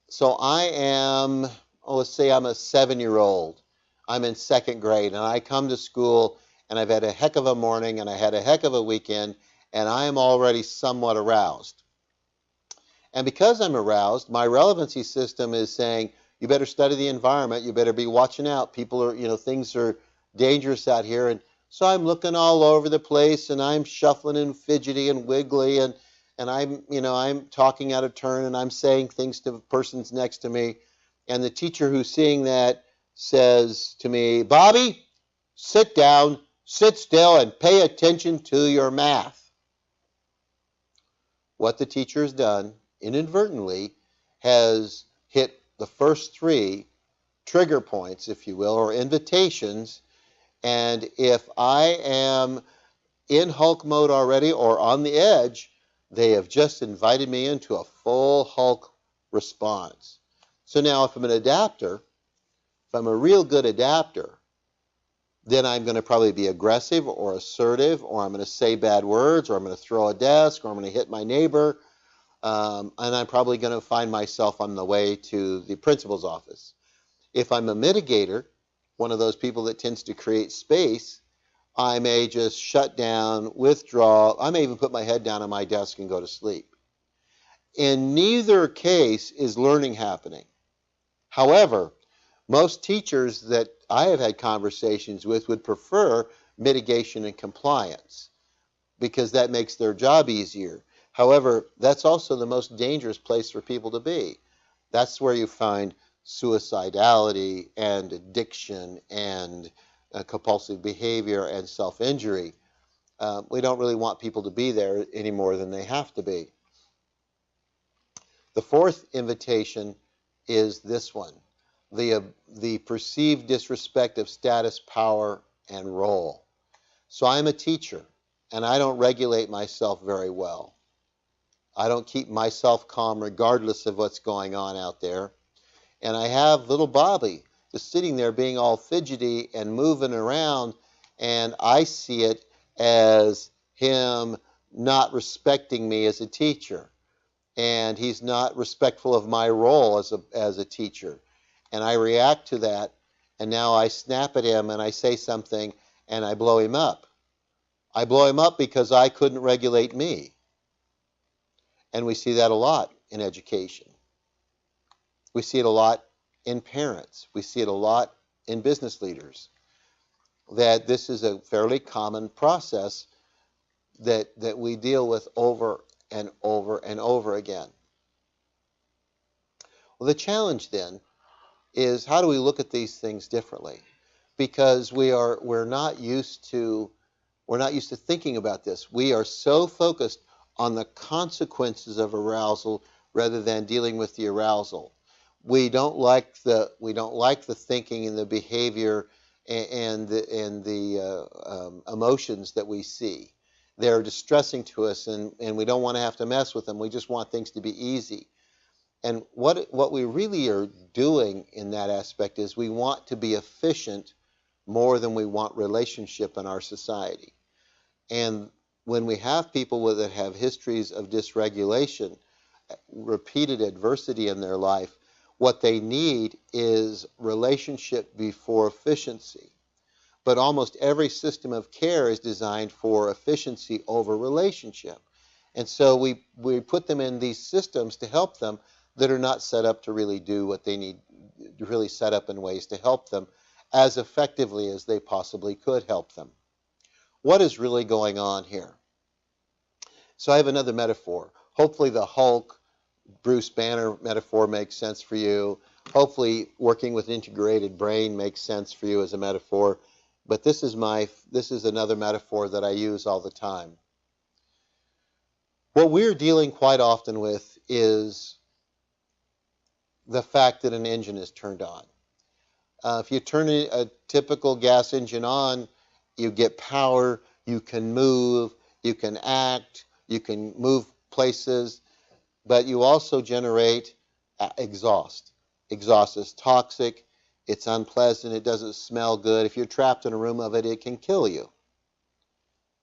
So I am, let's say I'm a 7-year-old. I'm in 2nd grade, and I come to school, and I've had a heck of a morning, and I had a heck of a weekend, and I am already somewhat aroused. And because I'm aroused, my relevancy system is saying, you better study the environment, you better be watching out. People are, things are dangerous out here. And so I'm looking all over the place, and I'm shuffling and fidgety and wiggly, and I'm talking out of turn, and I'm saying things to the persons next to me. And the teacher who's seeing that says to me, Bobby, sit down, sit still, and pay attention to your math. What the teacher has done, inadvertently, has hit the first 3 trigger points, if you will, or invitations. And if I am in Hulk mode already or on the edge, they have just invited me into a full Hulk response. So now if I'm an adapter, If I'm a real good adapter, then I'm going to probably be aggressive or assertive, or I'm going to say bad words, or I'm going to throw a desk, or I'm going to hit my neighbor, and I'm probably going to find myself on the way to the principal's office. If I'm a mitigator, one of those people that tends to create space, I may just shut down, withdraw. I may even put my head down on my desk and go to sleep. In neither case is learning happening. However, most teachers that I have had conversations with would prefer mitigation and compliance because that makes their job easier. However, that's also the most dangerous place for people to be. That's where you find suicidality and addiction and compulsive behavior and self-injury. We don't really want people to be there any more than they have to be. The fourth invitation is this one, the perceived disrespect of status, power, and role. So I'm a teacher, and I don't regulate myself very well. I don't keep myself calm regardless of what's going on out there. And I have little Bobby just sitting there being all fidgety and moving around, and I see it as him not respecting me as a teacher. And he's not respectful of my role as a teacher. And I react to that, and now I snap at him and I say something and I blow him up. I blow him up because I couldn't regulate me. And we see that a lot in education. We see it a lot in parents. We see it a lot in business leaders. That this is a fairly common process that we deal with over and over and over again. Well, the challenge then is how do we look at these things differently? Because we're not used to thinking about this. We are so focused on the consequences of arousal rather than dealing with the arousal. We don't like the thinking and the behavior and the emotions that we see. They're distressing to us, and we don't want to have to mess with them. We just want things to be easy. And what we really are doing in that aspect is we want to be efficient more than we want relationship in our society. And when we have people that have histories of dysregulation, repeated adversity in their life, what they need is relationship before efficiency. But almost every system of care is designed for efficiency over relationship. And so we put them in these systems to help them that are not set up to really do what they need, really set up in ways to help them as effectively as they possibly could help them. What is really going on here? So I have another metaphor. Hopefully the Hulk, Bruce Banner metaphor makes sense for you. Hopefully working with integrated brain makes sense for you as a metaphor. But this is another metaphor that I use all the time. What we're dealing quite often with is the fact that an engine is turned on. If you turn a typical gas engine on, you get power, you can move, you can act, you can move places, but you also generate exhaust. Exhaust is toxic, it's unpleasant, it doesn't smell good. If you're trapped in a room of it, it can kill you.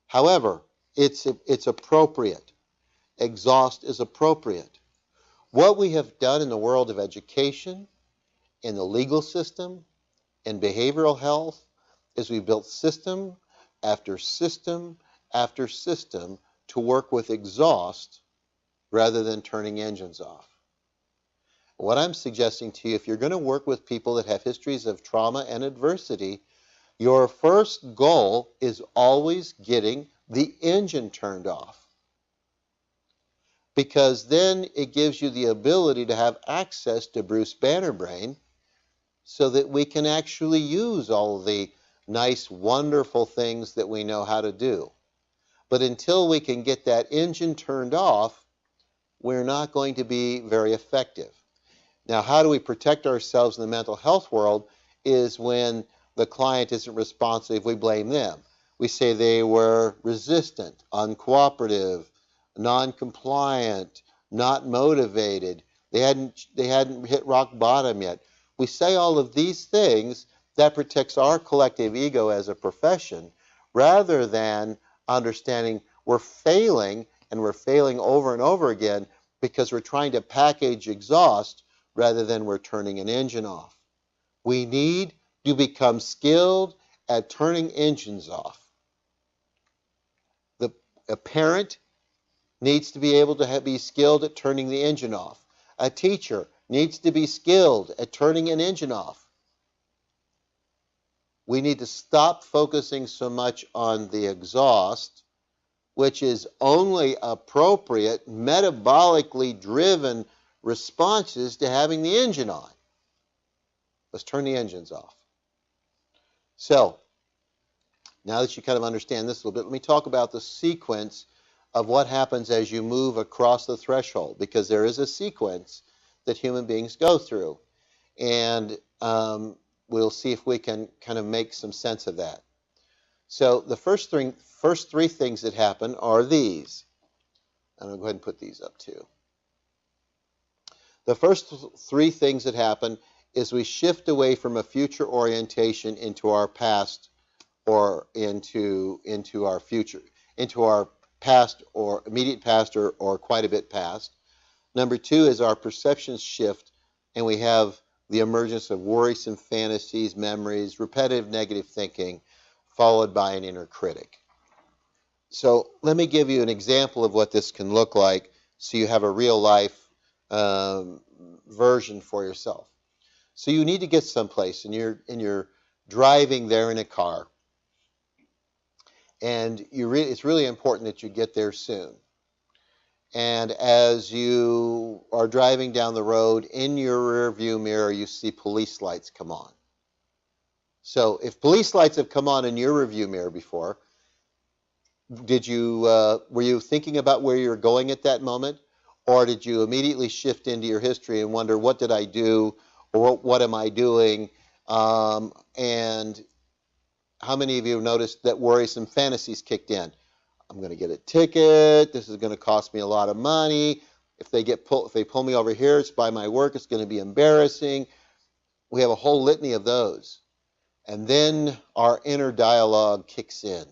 However, it's appropriate. Exhaust is appropriate. What we have done in the world of education, in the legal system, in behavioral health, is we built system after system after system to work with exhaust rather than turning engines off. What I'm suggesting to you, if you're going to work with people that have histories of trauma and adversity, your first goal is always getting the engine turned off. Because then it gives you the ability to have access to Bruce Banner brain so that we can actually use all of the nice, wonderful things that we know how to do. But until we can get that engine turned off, we're not going to be very effective. Now, how do we protect ourselves in the mental health world is when the client isn't responsive, we blame them. We say they were resistant, uncooperative, non-compliant, not motivated. They hadn't hit rock bottom yet. We say all of these things that protects our collective ego as a profession, rather than understanding we're failing, and we're failing over and over again because we're trying to package exhaust rather than we're turning an engine off. We need to become skilled at turning engines off. A parent needs to be able to be skilled at turning the engine off. A teacher needs to be skilled at turning an engine off. We need to stop focusing so much on the exhaust, which is only appropriate, metabolically driven responses to having the engine on. Let's turn the engines off. So, now that you kind of understand this a little bit, let me talk about the sequence of what happens as you move across the threshold, because there is a sequence that human beings go through. And we'll see if we can kind of make some sense of that. So the first three things that happen are these. I'm going to go ahead and put these up too. The first three things that happen is we shift away from a future orientation into our past, or into our future, into our past or immediate past, or quite a bit past. Number two is our perceptions shift, and we have the emergence of worrisome fantasies, memories, repetitive negative thinking, followed by an inner critic. So let me give you an example of what this can look like so you have a real life version for yourself. So you need to get someplace, and you're driving there in a car. And it's really important that you get there soon. And as you are driving down the road, in your rear view mirror, you see police lights come on. So if police lights have come on in your rear view mirror before, were you thinking about where you're going at that moment? Or did you immediately shift into your history and wonder, what did I do? Or what am I doing? And how many of you have noticed that worrisome fantasies kicked in? I'm going to get a ticket. This is going to cost me a lot of money. If they pull me over here, it's by my work. It's going to be embarrassing. We have a whole litany of those. And then our inner dialogue kicks in.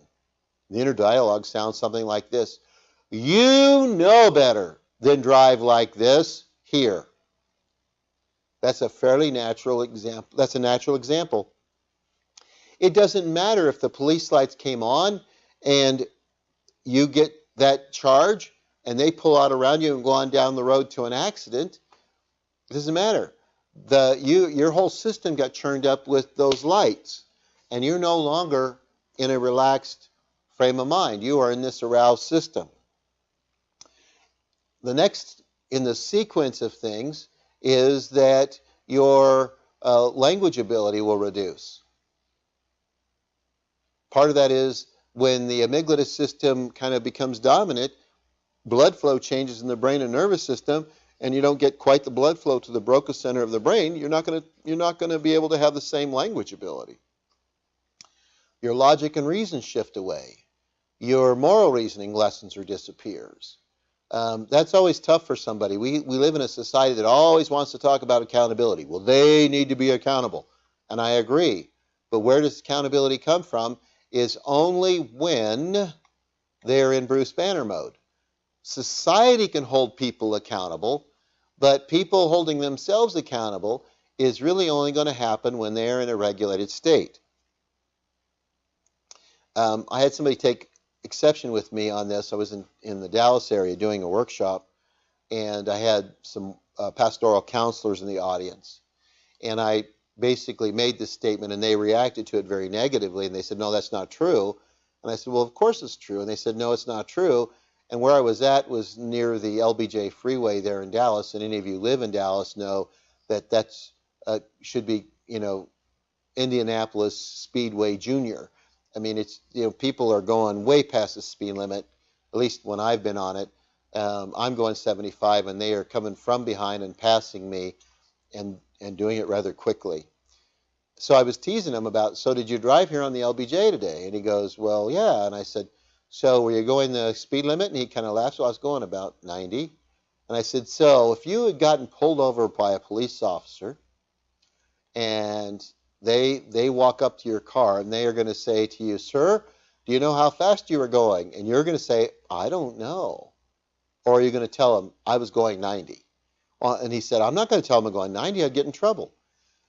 The inner dialogue sounds something like this. You know better than drive like this here. That's a fairly natural example. That's a natural example. It doesn't matter if the police lights came on and you get that charge and they pull out around you and go on down the road to an accident. It doesn't matter. Your whole system got churned up with those lights, and you're no longer in a relaxed frame of mind. You are in this aroused system. The next in the sequence of things is that your language ability will reduce. Part of that is when the amygdala system kind of becomes dominant, blood flow changes in the brain and nervous system, and you don't get quite the blood flow to the Broca center of the brain. You're not going to be able to have the same language ability. Your logic and reason shift away. Your moral reasoning lessens or disappears. That's always tough for somebody. We live in a society that always wants to talk about accountability. Well, they need to be accountable. And I agree. But where does accountability come from is only when they're in Bruce Banner mode. Society can hold people accountable, but people holding themselves accountable is really only going to happen when they're in a regulated state. I had somebody take exception with me on this. I was in the Dallas area doing a workshop, and I had some pastoral counselors in the audience. And I basically made this statement, and they reacted to it very negatively, and they said, no, that's not true. And I said, well, of course it's true. And they said, no, it's not true. And where I was at was near the LBJ freeway there in Dallas, and any of you live in Dallas know that that's should be, Indianapolis Speedway Junior. I mean, it's, people are going way past the speed limit, at least when I've been on it. I'm going 75, and they are coming from behind and passing me and doing it rather quickly. So I was teasing him about, so did you drive here on the LBJ today? And he goes, well, yeah. And I said, so were you going the speed limit? And he kind of laughed. So I was going about 90. And I said, so if you had gotten pulled over by a police officer and they walk up to your car and they are going to say to you, "Sir, do you know how fast you were going?" And you're going to say, "I don't know." Or you're going to tell them, "I was going 90." Well, and he said, "I'm not going to tell him I'm going 90. I'd get in trouble."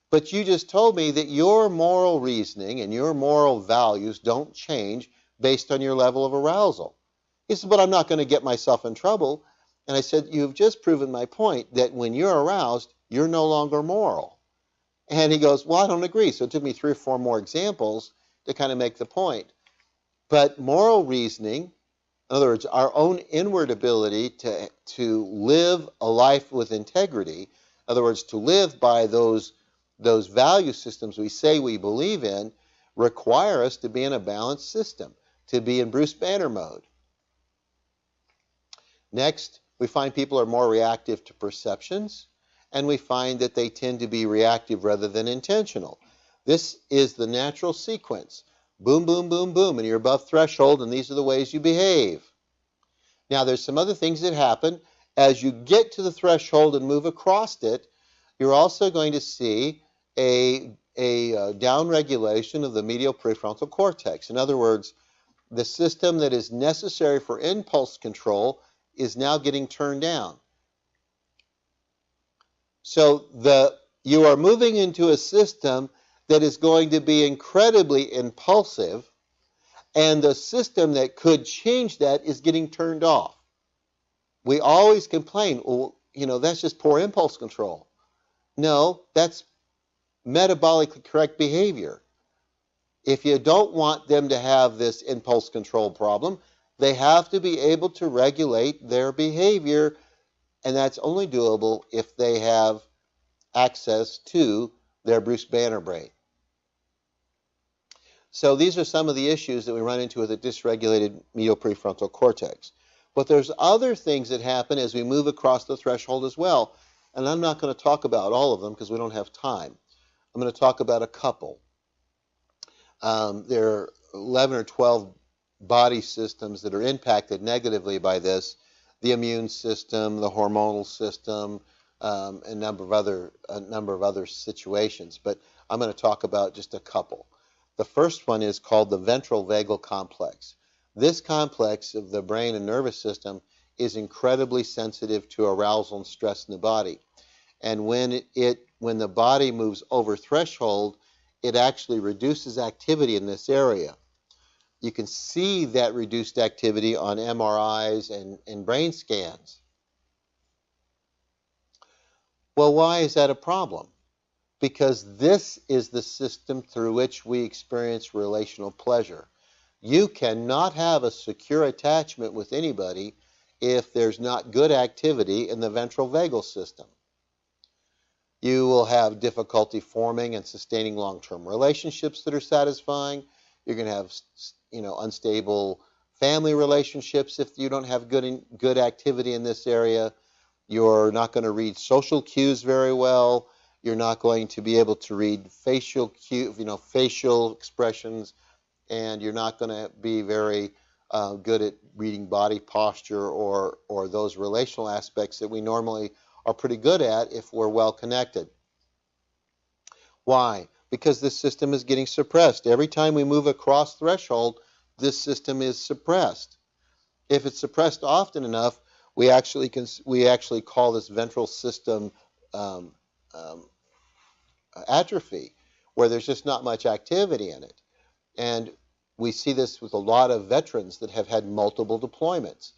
But you just told me that your moral reasoning and your moral values don't change based on your level of arousal. He said, "But I'm not going to get myself in trouble." And I said, "You've just proven my point that when you're aroused, you're no longer moral." And he goes, "Well, I don't agree." So it took me 3 or 4 more examples to kind of make the point. But moral reasoning, in other words, our own inward ability to live a life with integrity, in other words, to live by those value systems we say we believe in, require us to be in a balanced system, to be in Bruce Banner mode. Next, we find people are more reactive to perceptions, and we find that they tend to be reactive rather than intentional. This is the natural sequence. Boom, boom, boom, boom, and you're above threshold, and these are the ways you behave. Now, there's some other things that happen. As you get to the threshold and move across it, you're also going to see a downregulation of the medial prefrontal cortex. In other words, the system that is necessary for impulse control is now getting turned down. So you are moving into a system that is going to be incredibly impulsive, and the system that could change that is getting turned off. We always complain, "Well, that's just poor impulse control." No, that's metabolically correct behavior. If you don't want them to have this impulse control problem, they have to be able to regulate their behavior, and that's only doable if they have access to their Bruce Banner brain. So these are some of the issues that we run into with a dysregulated medial prefrontal cortex. But there's other things that happen as we move across the threshold as well, and I'm not going to talk about all of them because we don't have time. I'm going to talk about a couple. There are 11 or 12 body systems that are impacted negatively by this: the immune system, the hormonal system, a number of other situations. But I'm going to talk about just a couple. The first one is called the ventral vagal complex. This complex of the brain and nervous system is incredibly sensitive to arousal and stress in the body. And when the body moves over threshold, it actually reduces activity in this area. You can see that reduced activity on MRIs and brain scans. Well, why is that a problem? Because this is the system through which we experience relational pleasure. You cannot have a secure attachment with anybody if there's not good activity in the ventral vagal system. You will have difficulty forming and sustaining long-term relationships that are satisfying. You're going to have, unstable family relationships if you don't have good activity in this area. You're not going to read social cues very well. You're not going to be able to read facial expressions, and you're not going to be very good at reading body posture or those relational aspects that we normally are pretty good at if we're well connected. Why? Because this system is getting suppressed. Every time we move across threshold, this system is suppressed. If it's suppressed often enough, we actually call this ventral system atrophy, where there's just not much activity in it. And we see this with a lot of veterans that have had multiple deployments.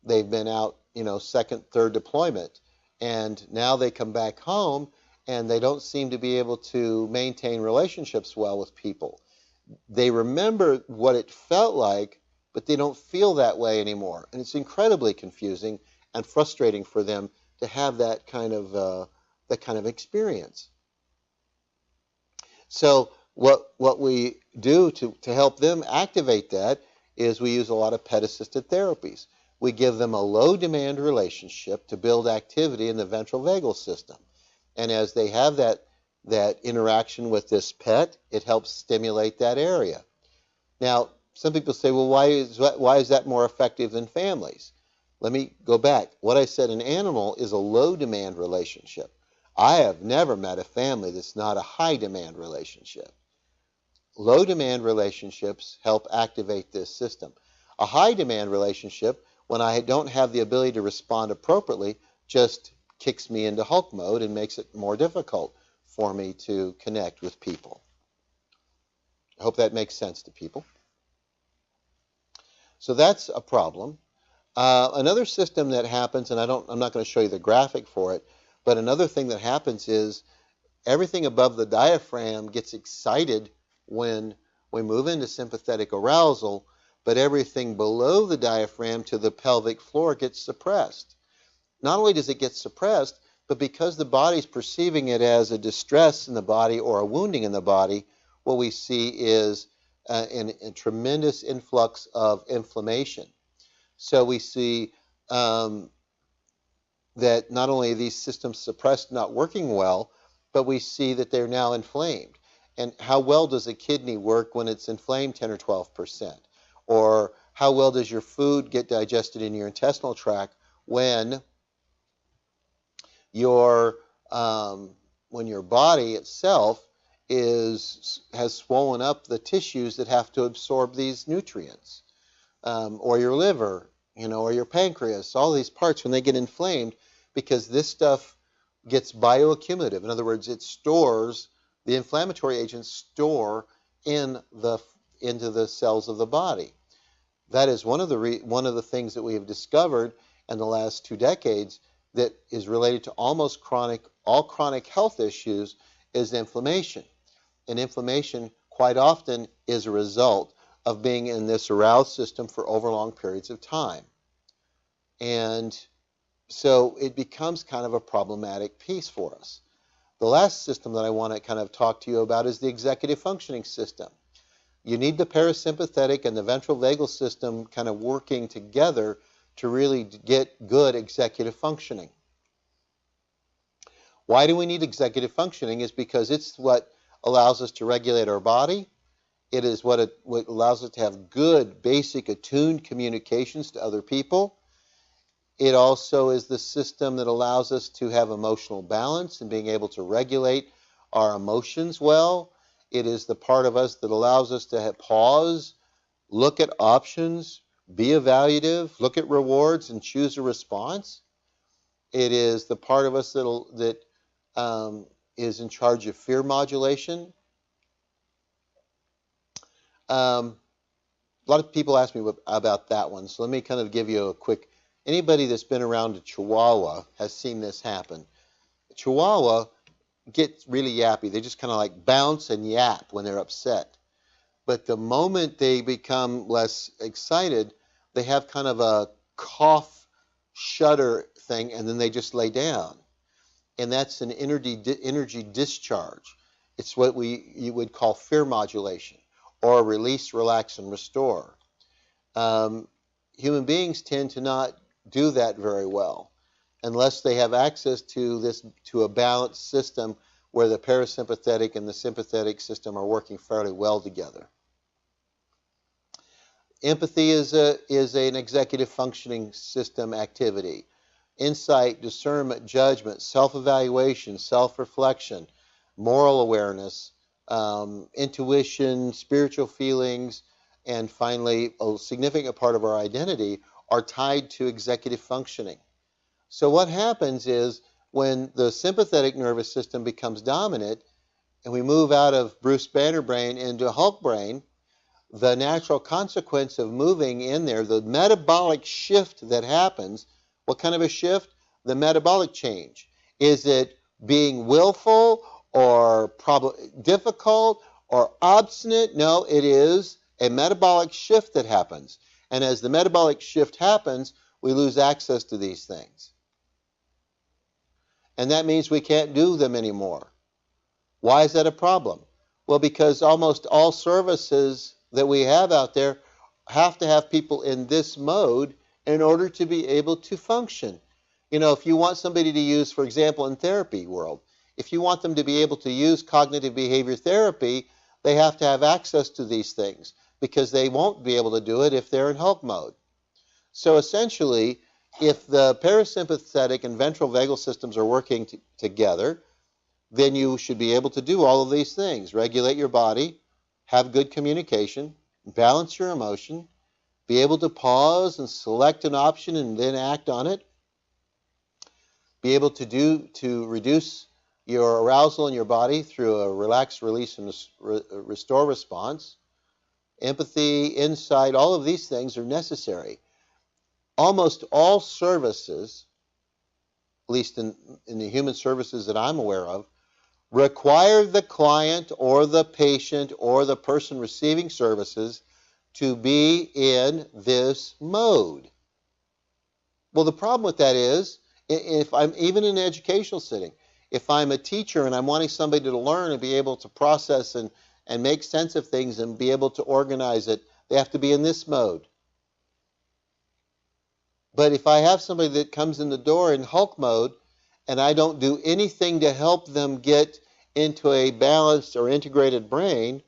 They've been out, second, third deployment, and now they come back home and they don't seem to be able to maintain relationships well with people. They remember what it felt like, but they don't feel that way anymore. And it's incredibly confusing and frustrating for them to have that kind of experience. So what we do to help them activate that is we use a lot of pet-assisted therapies. We give them a low-demand relationship to build activity in the ventral vagal system. And as they have that interaction with this pet, it helps stimulate that area. Now, some people say, well, why is that more effective than families? Let me go back. What I said, an animal is a low-demand relationship. I have never met a family that's not a high demand relationship. Low demand relationships help activate this system. A high demand relationship, when I don't have the ability to respond appropriately, just kicks me into Hulk mode and makes it more difficult for me to connect with people. I hope that makes sense to people. So that's a problem. Another system that happens, and I'm not going to show you the graphic for it, but another thing that happens is everything above the diaphragm gets excited when we move into sympathetic arousal, but everything below the diaphragm to the pelvic floor gets suppressed. Not only does it get suppressed, but because the body's perceiving it as a distress in the body or a wounding in the body, what we see is a tremendous influx of inflammation. So we see that not only are these systems suppressed, not working well, but we see that they're now inflamed. And how well does a kidney work when it's inflamed 10 or 12%? Or how well does your food get digested in your intestinal tract when your body itself has swollen up the tissues that have to absorb these nutrients, or your liver, or your pancreas, all these parts when they get inflamed, because this stuff gets bioaccumulative. In other words, the inflammatory agents store into the cells of the body. That is one of the things that we have discovered in the last 2 decades that is related to all chronic health issues is inflammation. And inflammation quite often is a result of being in this aroused system for overlong periods of time. And so it becomes kind of a problematic piece for us. The last system that I want to kind of talk to you about is the executive functioning system. You need the parasympathetic and the ventral vagal system kind of working together to really get good executive functioning. Why do we need executive functioning? Is because it's what allows us to regulate our body. It is what allows us to have good, basic, attuned communications to other people. It also is the system that allows us to have emotional balance and being able to regulate our emotions well. It is the part of us that allows us to pause, look at options, be evaluative, look at rewards, and choose a response. It is the part of us that is in charge of fear modulation. A lot of people ask me about that one, so let me kind of give you a quick. Anybody that's been around a Chihuahua has seen this happen. A Chihuahua gets really yappy. They just kind of like bounce and yap when they're upset. But the moment they become less excited, they have kind of a cough shudder thing, and then they just lay down. And that's an energy discharge. It's what you would call fear modulation, or release, relax, and restore. Human beings tend to not do that very well unless they have access to a balanced system where the parasympathetic and the sympathetic system are working fairly well together. Empathy is an executive functioning system activity. Insight, discernment, judgment, self-evaluation, self-reflection, moral awareness, intuition, spiritual feelings, and finally, a significant part of our identity are tied to executive functioning. So what happens is when the sympathetic nervous system becomes dominant and we move out of Bruce Banner brain into Hulk brain, the natural consequence of moving in there, the metabolic shift that happens, what kind of a shift? The metabolic change. Is it being willful or difficult or obstinate? No, it is a metabolic shift that happens. And as the metabolic shift happens, we lose access to these things. And that means we can't do them anymore. Why is that a problem? Well, because almost all services that we have out there have to have people in this mode in order to be able to function. If you want somebody to use, for example, in therapy world, if you want them to be able to use cognitive behavior therapy, they have to have access to these things because they won't be able to do it if they're in Hulk mode. So essentially, If the parasympathetic and ventral vagal systems are working together, then you should be able to do all of these things. Regulate your body, have good communication, balance your emotion, be able to pause and select an option and then act on it, be able to reduce your arousal in your body through a relax, release, and restore response. Empathy, insight, all of these things are necessary. Almost all services, at least in the human services that I'm aware of, require the client or the patient or the person receiving services to be in this mode. Well, the problem with that is, if I'm even in an educational setting, if I'm a teacher and I'm wanting somebody to learn and be able to process and make sense of things and be able to organize it, they have to be in this mode. But if I have somebody that comes in the door in Hulk mode and I don't do anything to help them get into a balanced or integrated brain,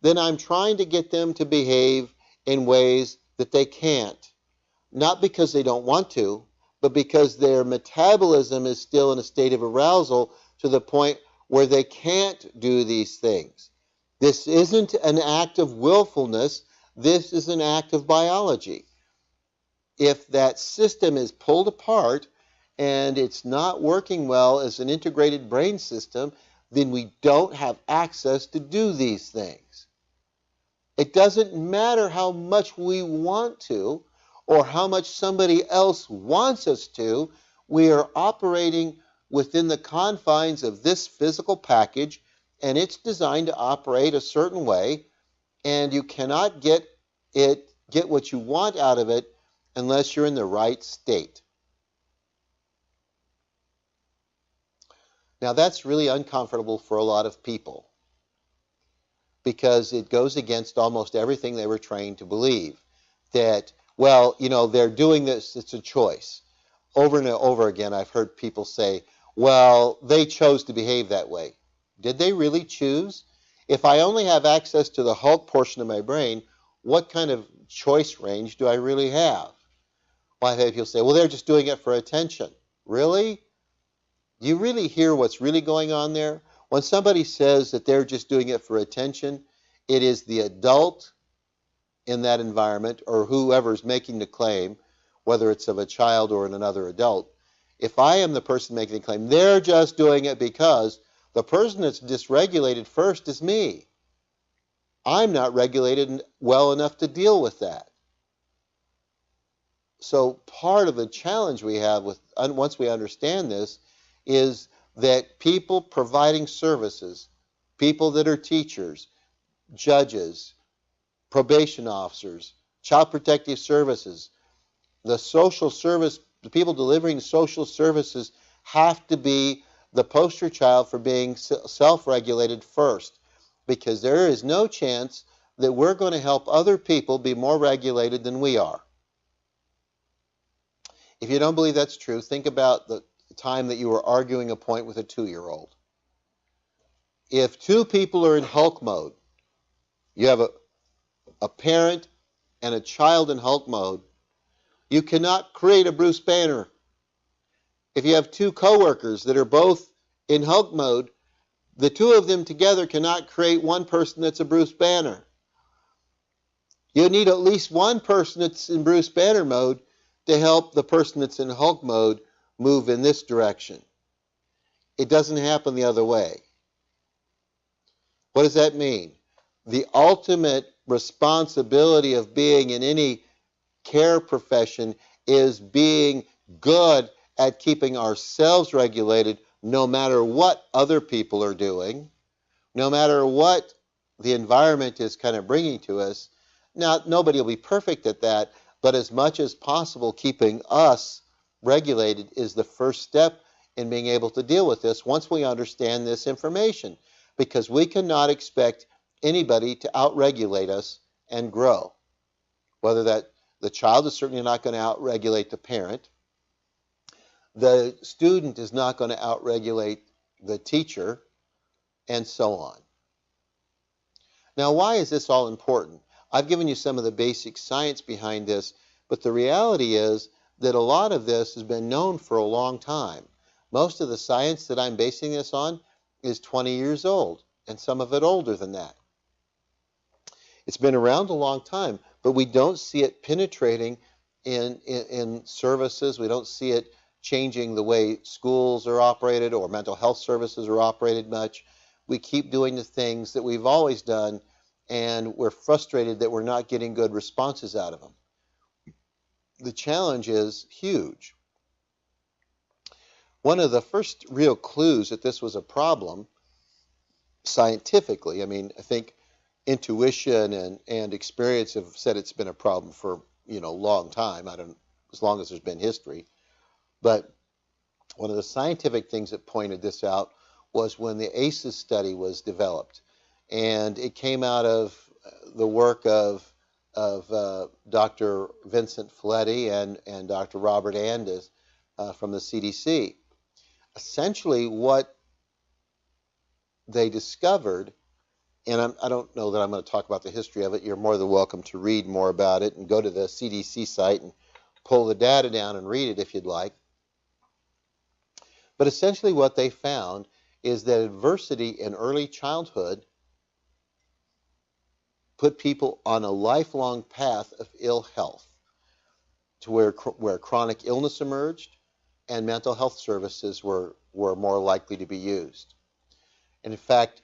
then I'm trying to get them to behave in ways that they can't. Not because they don't want to, but because their metabolism is still in a state of arousal to the point where they can't do these things. This isn't an act of willfulness. This is an act of biology. If that system is pulled apart and it's not working well as an integrated brain system, then we don't have access to do these things. It doesn't matter how much we want to or how much somebody else wants us to. We are operating within the confines of this physical package, and it's designed to operate a certain way, and you cannot get what you want out of it unless you're in the right state. Now, that's really uncomfortable for a lot of people because it goes against almost everything they were trained to believe. That, well, they're doing this, it's a choice. Over and over again, I've heard people say, well, they chose to behave that way. Did they really choose? If I only have access to the Hulk portion of my brain, what kind of choice range do I really have? Well, I've had people say, well, they're just doing it for attention. Really? Do you really hear what's really going on there? When somebody says that they're just doing it for attention, it is the adult in that environment or whoever's making the claim, whether it's of a child or another adult. If I am the person making the claim, they're just doing it because the person that's dysregulated first is me. I'm not regulated well enough to deal with that. So part of the challenge we have once we understand this is that people providing services, people that are teachers, judges, probation officers, child protective services, the people delivering social services have to be the poster child for being self-regulated first, because there is no chance that we're going to help other people be more regulated than we are. If you don't believe that's true, think about the time that you were arguing a point with a 2-year-old. If two people are in Hulk mode, you have a parent and a child in Hulk mode, you cannot create a Bruce Banner. If you have two coworkers that are both in Hulk mode, the two of them together cannot create one person that's a Bruce Banner. You need at least one person that's in Bruce Banner mode to help the person that's in Hulk mode move in this direction. It doesn't happen the other way. What does that mean? The ultimate responsibility of being in any care profession is being good at keeping ourselves regulated no matter what other people are doing, no matter what the environment is kind of bringing to us. Now, nobody will be perfect at that, but as much as possible, keeping us regulated is the first step in being able to deal with this once we understand this information, because we cannot expect anybody to outregulate us and grow. Whether that the child is certainly not going to outregulate the parent, the student is not going to outregulate the teacher, and so on. Now, why is this all important? I've given you some of the basic science behind this, but the reality is that a lot of this has been known for a long time. Most of the science that I'm basing this on is 20 years old, and some of it older than that. It's been around a long time, but we don't see it penetrating in services. We don't see it changing the way schools are operated or mental health services are operated much. We keep doing the things that we've always done, and we're frustrated that we're not getting good responses out of them. The challenge is huge. One of the first real clues that this was a problem scientifically, I mean, I think intuition and experience have said it's been a problem for, a long time. As long as there's been history. But one of the scientific things that pointed this out was when the ACEs study was developed. And it came out of the work of Dr. Vincent Folletti and Dr. Robert Andis from the CDC. Essentially, what they discovered, and I don't know that I'm going to talk about the history of it. You're more than welcome to read more about it and go to the CDC site and pull the data down and read it if you'd like. But essentially what they found is that adversity in early childhood put people on a lifelong path of ill health, to where chronic illness emerged and mental health services were more likely to be used. And in fact,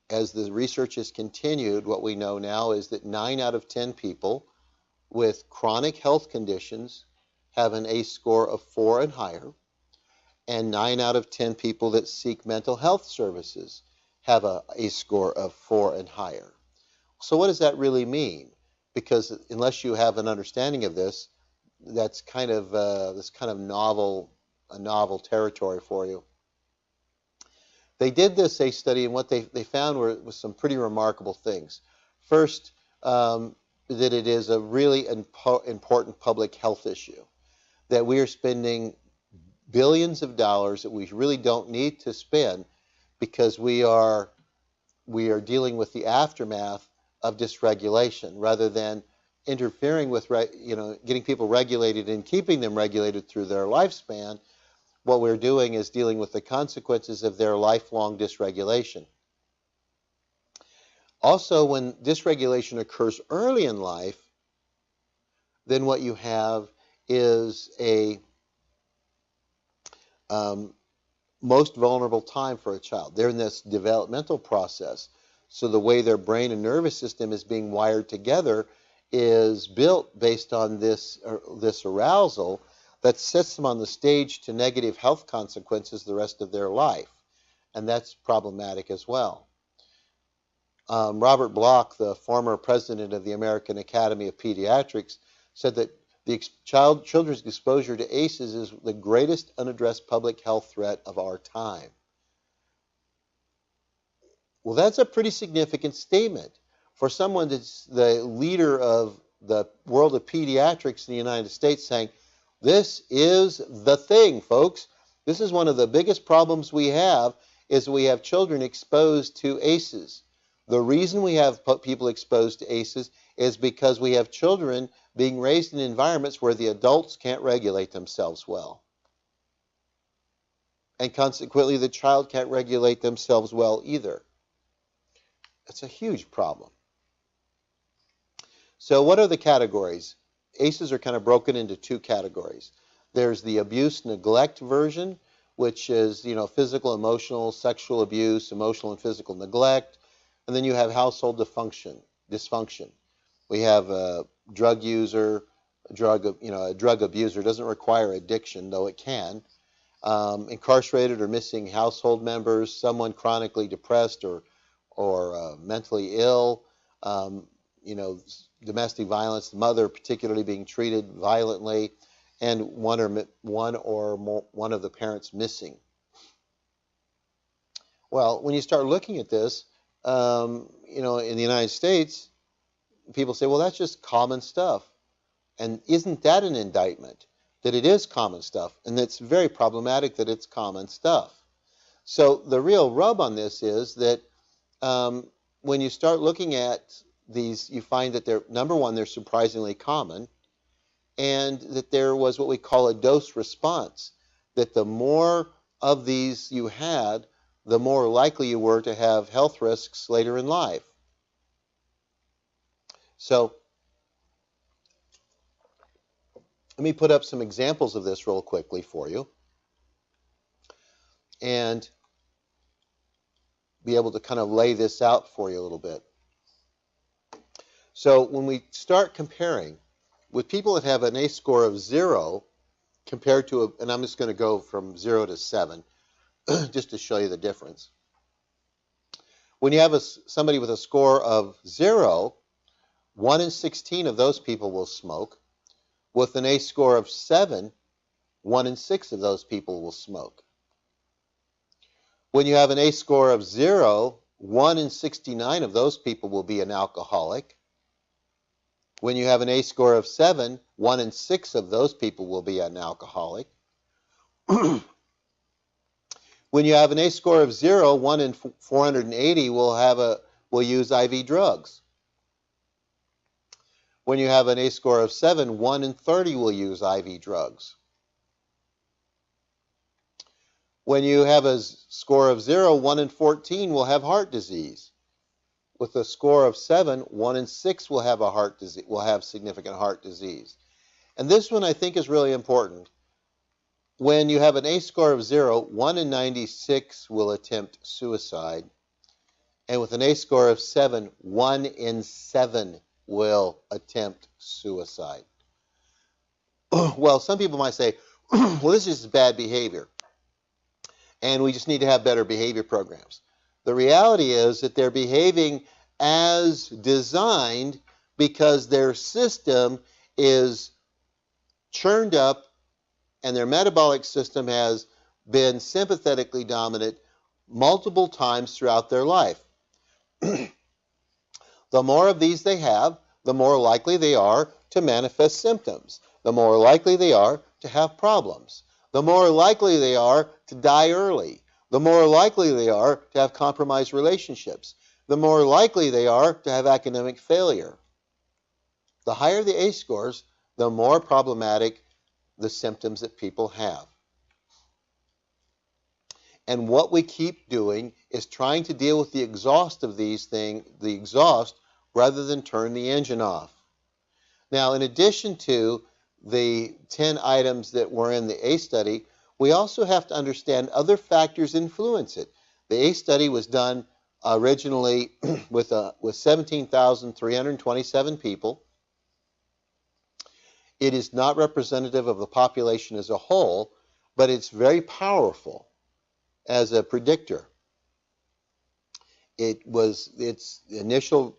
as the research has continued, what we know now is that 9 out of 10 people with chronic health conditions have an ACE score of 4 and higher, and 9 out of 10 people that seek mental health services have an ACE score of 4 and higher. So what does that really mean? Because unless you have an understanding of this, that's kind of novel territory for you. They did this ACE study, and what they found was some pretty remarkable things. First, that it is a really important public health issue, that we are spending billions of dollars that we really don't need to spend because we are dealing with the aftermath of dysregulation rather than interfering with, getting people regulated and keeping them regulated through their lifespan. What we're doing is dealing with the consequences of their lifelong dysregulation. Also, when dysregulation occurs early in life, then what you have is a most vulnerable time for a child. They're in this developmental process. So the way their brain and nervous system is being wired together is built based on this arousal that sets them on the stage to negative health consequences the rest of their life. And that's problematic as well. Robert Bloch, the former president of the American Academy of Pediatrics, said that the children's exposure to ACEs is the greatest unaddressed public health threat of our time. Well, that's a pretty significant statement for someone that's the leader of the world of pediatrics in the United States, saying, this is the thing, folks. This is one of the biggest problems we have, is we have children exposed to ACEs. The reason we have people exposed to ACEs is because we have children being raised in environments where the adults can't regulate themselves well. And consequently, the child can't regulate themselves well either. It's a huge problem. So what are the categories? ACEs are kind of broken into 2 categories. There's the abuse neglect version, which is, physical, emotional, sexual abuse, emotional and physical neglect. And then you have household dysfunction. We have a drug user, a drug abuser. It doesn't require addiction, though it can. Incarcerated or missing household members, someone chronically depressed or mentally ill, domestic violence, the mother particularly being treated violently, and one of the parents missing. Well, when you start looking at this, in the United States, people say, well, that's just common stuff. And isn't that an indictment? That it is common stuff, and it's very problematic that it's common stuff. So the real rub on this is that when you start looking at these, you find that number one, they're surprisingly common, and that there was what we call a dose response, that the more of these you had, the more likely you were to have health risks later in life. So let me put up some examples of this real quickly for you and be able to kind of lay this out for you a little bit. So when we start comparing with people that have an ACE score of 0 compared to, and I'm just going to go from 0 to 7 just to show you the difference. When you have somebody with a score of 0, 1 in 16 of those people will smoke. With an ACE score of 7, 1 in 6 of those people will smoke. When you have an ACE score of 0, 1 in 69 of those people will be an alcoholic. When you have an ACE score of 7, 1 in 6 of those people will be an alcoholic. When you have an ACE score of 0, 1 in 480 will use IV drugs. When you have an ACE score of 7, 1 in 30 will use IV drugs. When you have a score of 0, 1 in 14 will have heart disease. With a score of 7, 1 in 6 will have significant heart disease. And this one I think is really important. When you have an ACE score of 0, 1 in 96 will attempt suicide. And with an ACE score of 7, 1 in 7 will attempt suicide. Well, some people might say, well, this is just bad behavior, and we just need to have better behavior programs. The reality is that they're behaving as designed because their system is churned up and their metabolic system has been sympathetically dominant multiple times throughout their life. The more of these they have, the more likely they are to manifest symptoms. The more likely they are to have problems. The more likely they are to die early. The more likely they are to have compromised relationships. The more likely they are to have academic failure. The higher the ACE scores, the more problematic the symptoms that people have. And what we keep doing is trying to deal with the exhaust of these things, the exhaust, rather than turn the engine off. Now, in addition to the 10 items that were in the ACE study, we also have to understand other factors influence it. The ACE study was done originally with 17,327 people. It is not representative of the population as a whole, but it's very powerful as a predictor. The initial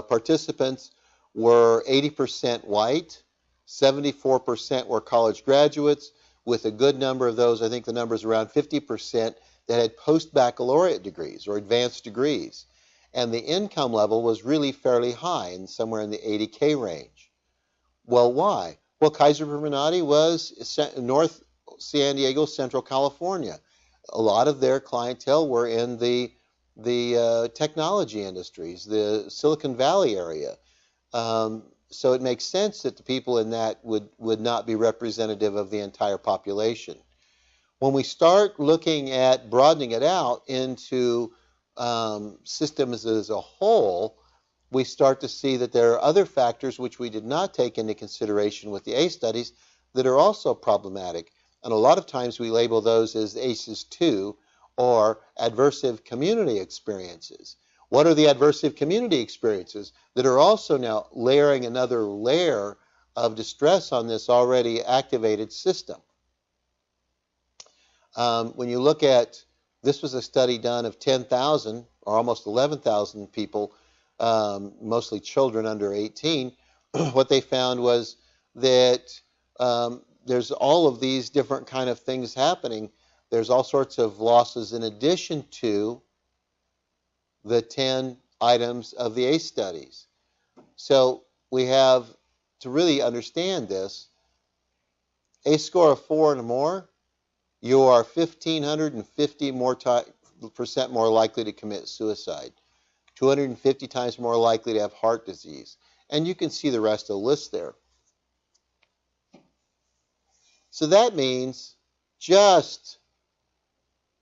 participants were 80% white, 74% were college graduates, with a good number of those, I think the number is around 50%, that had post-baccalaureate degrees or advanced degrees. And the income level was really fairly high, and somewhere in the 80K range. Well, why? Well, Kaiser Permanente was North San Diego, Central California. A lot of their clientele were in the technology industries, the Silicon Valley area. So it makes sense that the people in that would not be representative of the entire population. When we start looking at broadening it out into systems as a whole, we start to see that there are other factors which we did not take into consideration with the ACE studies that are also problematic. And a lot of times we label those as ACEs 2 or adversive community experiences. What are the adversive community experiences that are also now layering another layer of distress on this already activated system? When you look at, this was a study done of 10,000 or almost 11,000 people, mostly children under 18. What they found was that there's all of these different kind of things happening. There's all sorts of losses in addition to the 10 items of the ACE studies. So we have to really understand this. ACE score of 4 and more, you are 1,550% more likely to commit suicide, 250 times more likely to have heart disease. And you can see the rest of the list there. So that means, just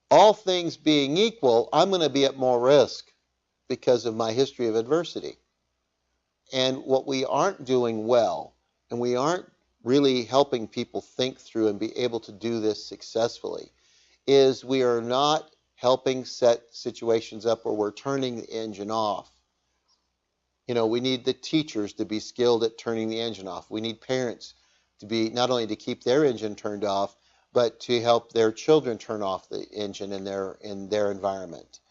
all things being equal, I'm going to be at more risk because of my history of adversity. And what we aren't doing well, and we aren't really helping people think through and be able to do this successfully, is we are not helping set situations up where we're turning the engine off. We need the teachers to be skilled at turning the engine off. We need parents to be, not only to keep their engine turned off, but to help their children turn off the engine in their environment.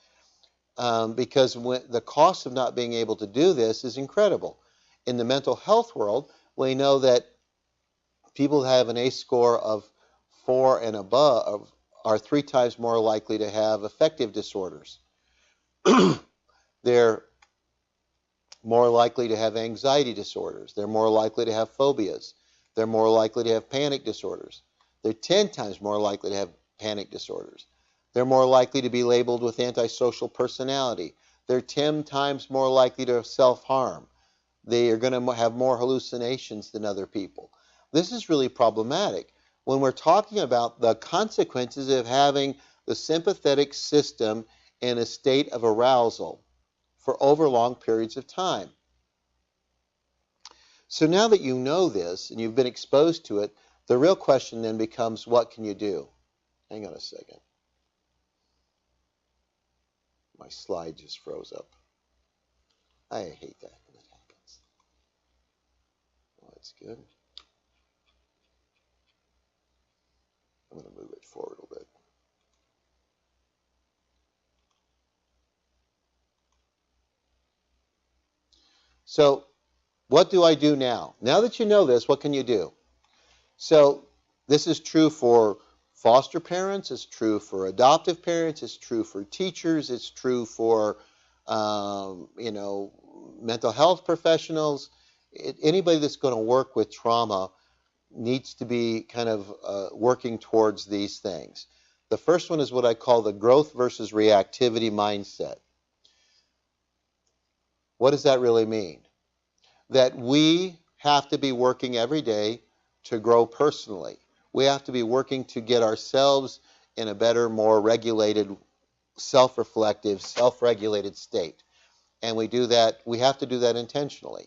Because the cost of not being able to do this is incredible. In the mental health world, we know that people who have an ACE score of 4 and above are 3 times more likely to have affective disorders. They're more likely to have anxiety disorders. They're more likely to have phobias. They're more likely to have panic disorders. They're 10 times more likely to have panic disorders. They're more likely to be labeled with antisocial personality. They're 10 times more likely to have self-harm. They are going to have more hallucinations than other people. This is really problematic when we're talking about the consequences of having the sympathetic system in a state of arousal for over long periods of time. So now that you know this and you've been exposed to it, the real question then becomes, what can you do? Hang on a second. My slide just froze up. I hate that when that happens. Oh, that's good. I'm going to move it forward a little bit. So what do I do now? Now that you know this, what can you do? So this is true for foster parents, it's true for adoptive parents, it's true for teachers, it's true for mental health professionals. Anybody that's going to work with trauma needs to be kind of working towards these things. The first one is what I call the growth versus reactivity mindset. What does that really mean? That we have to be working every day to grow personally. We have to be working to get ourselves in a better, more regulated, self-reflective, self-regulated state. And we have to do that intentionally.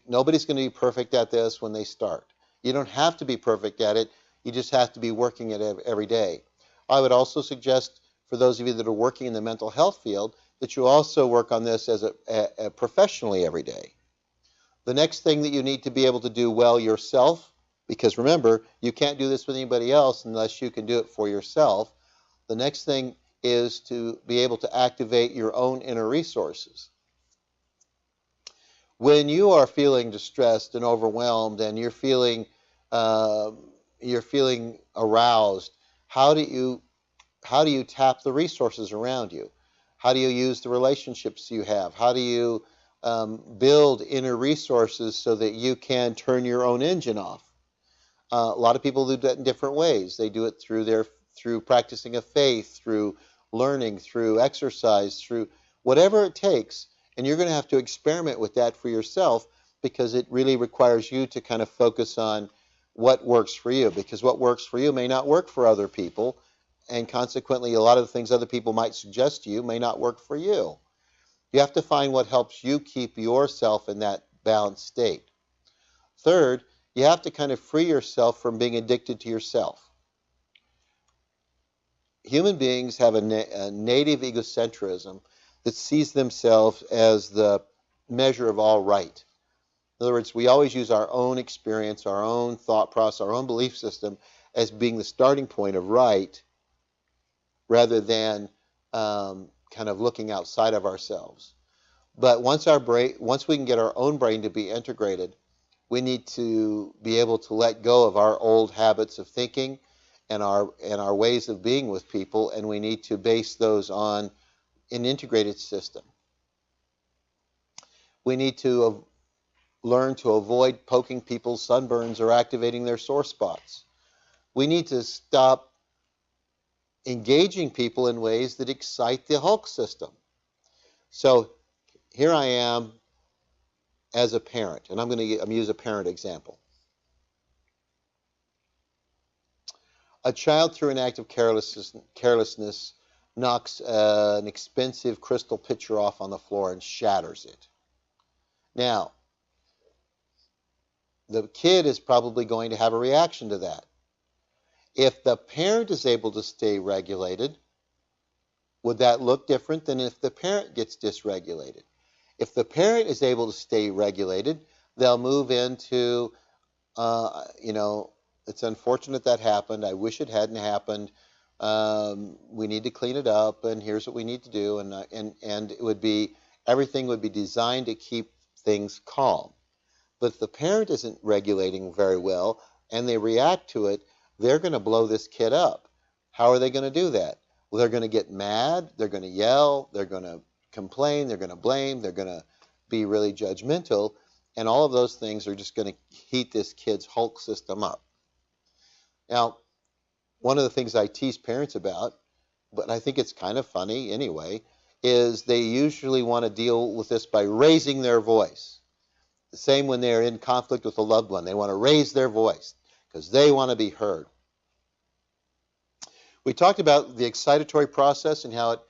Nobody's going to be perfect at this when they start. You don't have to be perfect at it. You just have to be working at it every day. I would also suggest for those of you that are working in the mental health field that you also work on this as professionally every day. The next thing that you need to be able to do well yourself, because remember, you can't do this with anybody else unless you can do it for yourself. The next thing is to be able to activate your own inner resources. When you are feeling distressed and overwhelmed and you're feeling aroused, how do you tap the resources around you? How do you use the relationships you have? How do you build inner resources so that you can turn your own engine off? A lot of people do that in different ways. They do it through practicing a faith, through learning, through exercise, through whatever it takes. And you're going to have to experiment with that for yourself because it really requires you to kind of focus on what works for you, because what works for you may not work for other people. And consequently, a lot of the things other people might suggest to you may not work for you. You have to find what helps you keep yourself in that balanced state. Third, you have to kind of free yourself from being addicted to yourself. Human beings have a native egocentrism that sees themselves as the measure of all right. In other words, we always use our own experience, our own thought process, our own belief system as being the starting point of right, rather than kind of looking outside of ourselves. But once we can get our own brain to be integrated, we need to be able to let go of our old habits of thinking and our ways of being with people, and we need to base those on an integrated system. We need to learn to avoid poking people's sunburns or activating their sore spots. We need to stop engaging people in ways that excite the Hulk system. So here I am as a parent, and I'm going to use a parent example. A child through an act of carelessness knocks an expensive crystal pitcher off on the floor and shatters it. Now, the kid is probably going to have a reaction to that. If the parent is able to stay regulated, would that look different than if the parent gets dysregulated? If the parent is able to stay regulated, they'll move into, it's unfortunate that happened. I wish it hadn't happened. We need to clean it up, and here's what we need to do. And it would be, everything would be designed to keep things calm. But if the parent isn't regulating very well and they react to it, they're going to blow this kid up. How are they going to do that? Well, they're going to get mad, they're going to yell, they're going to complain, they're going to blame, they're going to be really judgmental, and all of those things are just going to heat this kid's Hulk system up. Now, one of the things I tease parents about, but I think it's kind of funny anyway, is they usually want to deal with this by raising their voice. The same when they're in conflict with a loved one. They want to raise their voice because they want to be heard. We talked about the excitatory process and how it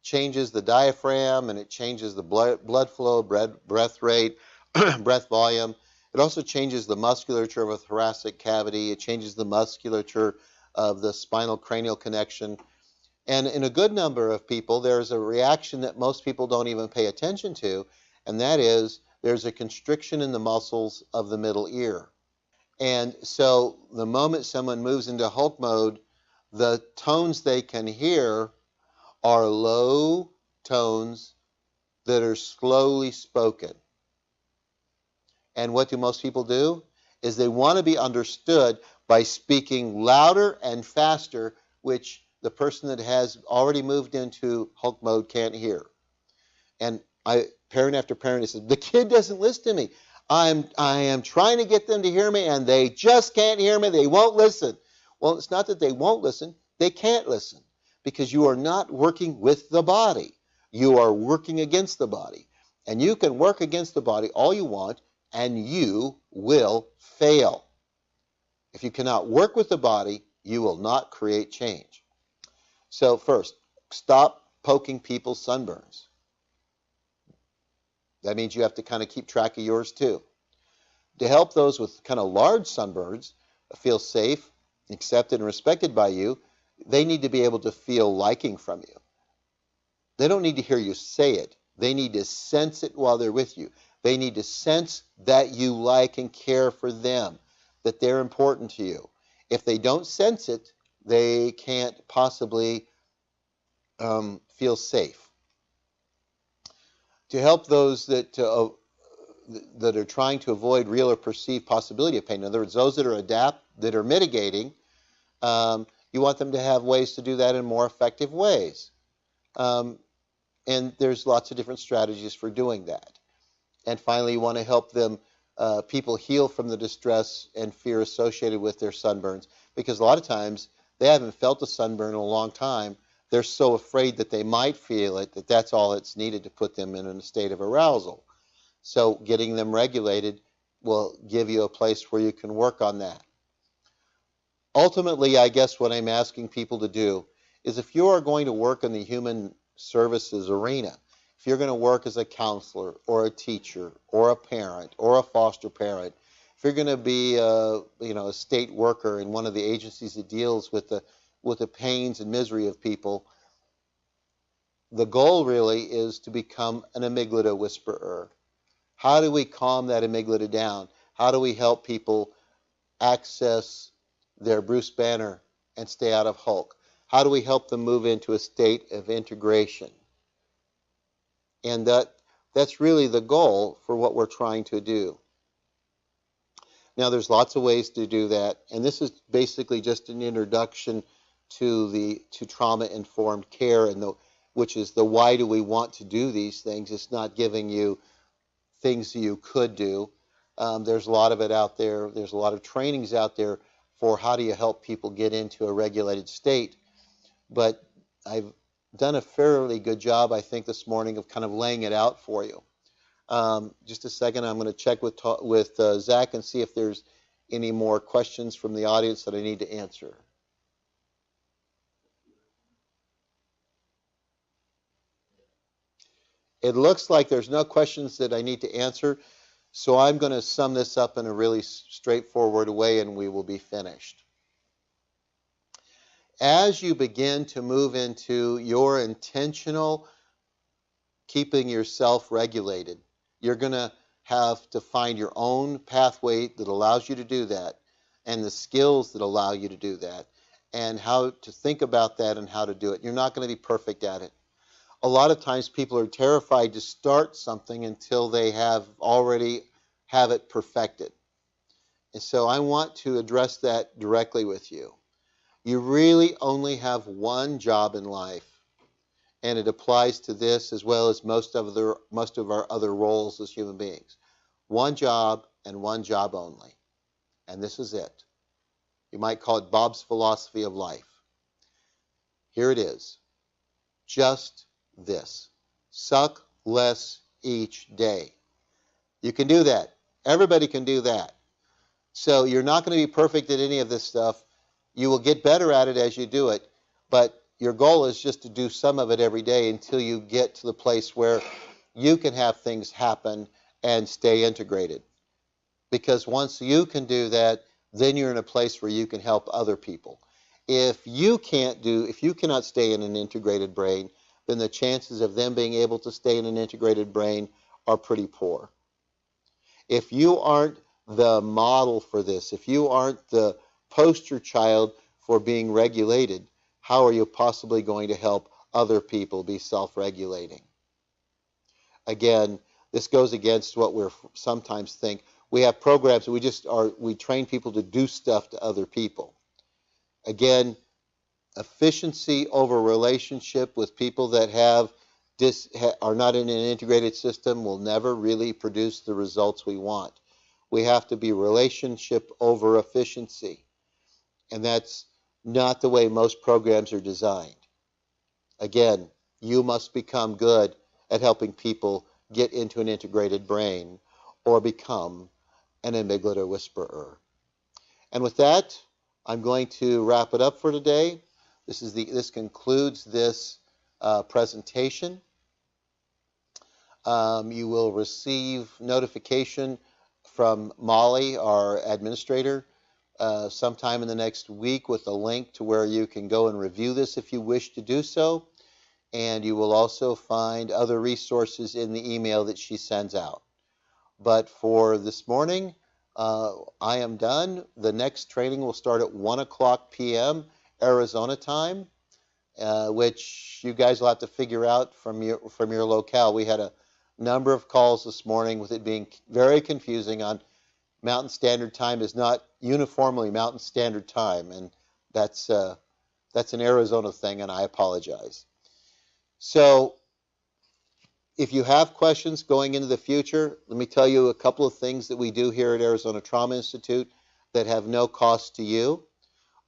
changes the diaphragm and it changes the blood flow, breath rate, breath volume. It also changes the musculature of a thoracic cavity. It changes the musculature of the spinal cranial connection. And in a good number of people, there's a reaction that most people don't even pay attention to, and that is there's a constriction in the muscles of the middle ear. And so the moment someone moves into Hulk mode, the tones they can hear are low tones that are slowly spoken. And what do most people do? Is they want to be understood by speaking louder and faster, which the person that has already moved into Hulk mode can't hear. And parent after parent says, the kid doesn't listen to me. I am trying to get them to hear me, and they just can't hear me. They won't listen. Well, it's not that they won't listen. They can't listen because you are not working with the body. You are working against the body. And you can work against the body all you want, and you will fail. If you cannot work with the body, you will not create change. So first, stop poking people's sunburns. That means you have to kind of keep track of yours too. To help those with kind of large sunburns feel safe, accepted, and respected by you, they need to be able to feel liking from you. They don't need to hear you say it. They need to sense it while they're with you. They need to sense that you like and care for them, that they're important to you. If they don't sense it, they can't possibly feel safe. To help those that are trying to avoid real or perceived possibility of pain, in other words, those that are mitigating, you want them to have ways to do that in more effective ways. And there's lots of different strategies for doing that. And finally, you want to help them, people heal from the distress and fear associated with their sunburns, because a lot of times they haven't felt a sunburn in a long time. They're so afraid that they might feel it that that's all it's needed to put them in a state of arousal. So getting them regulated will give you a place where you can work on that. Ultimately, I guess what I'm asking people to do is, if you are going to work in the human services arena, if you're going to work as a counselor or a teacher or a parent or a foster parent, if you're going to be a state worker in one of the agencies that deals with the pains and misery of people, the goal really is to become an amygdala whisperer. How do we calm that amygdala down? How do we help people access their Bruce Banner and stay out of Hulk? How do we help them move into a state of integration? And that's really the goal for what we're trying to do. Now, there's lots of ways to do that, and this is basically just an introduction to trauma-informed care, which is the why do we want to do these things. It's not giving you things you could do. There's a lot of it out there. There's a lot of trainings out there for how do you help people get into a regulated state. But I've done a fairly good job, I think, this morning of kind of laying it out for you. Just a second, I'm going to check with Zach and see if there's any more questions from the audience that I need to answer. It looks like there's no questions that I need to answer, so I'm going to sum this up in a really straightforward way and we will be finished. As you begin to move into your intentional keeping yourself regulated, you're going to have to find your own pathway that allows you to do that, and the skills that allow you to do that, and how to think about that and how to do it. You're not going to be perfect at it. A lot of times people are terrified to start something until they already have it perfected. And so I want to address that directly with you. You really only have one job in life, and it applies to this as well as most of our other roles as human beings. One job and one job only. And this is it. You might call it Bob's philosophy of life. Here it is. Just this. Suck less each day. You can do that. Everybody can do that. So you're not going to be perfect at any of this stuff. You will get better at it as you do it, but your goal is just to do some of it every day until you get to the place where you can have things happen and stay integrated. Because once you can do that, then you're in a place where you can help other people. If you cannot stay in an integrated brain, then the chances of them being able to stay in an integrated brain are pretty poor. If you aren't the model for this, if you aren't the poster child for being regulated, how are you possibly going to help other people be self-regulating? Again, this goes against what we sometimes think. We have programs, we train people to do stuff to other people. Again, efficiency over relationship with people that are not in an integrated system will never really produce the results we want. We have to be relationship over efficiency. And that's not the way most programs are designed. Again, you must become good at helping people get into an integrated brain or become an amygdala whisperer. And with that, I'm going to wrap it up for today. This concludes this presentation. You will receive notification from Molly, our administrator, sometime in the next week with a link to where you can go and review this if you wish to do so. And you will also find other resources in the email that she sends out. But for this morning, I am done. The next training will start at 1 o'clock p.m. Arizona time, which you guys will have to figure out from your locale. We had a number of calls this morning with it being very confusing on Mountain Standard Time is not uniformly Mountain Standard Time, and that's an Arizona thing, and I apologize. So if you have questions going into the future, let me tell you a couple of things that we do here at Arizona Trauma Institute that have no cost to you.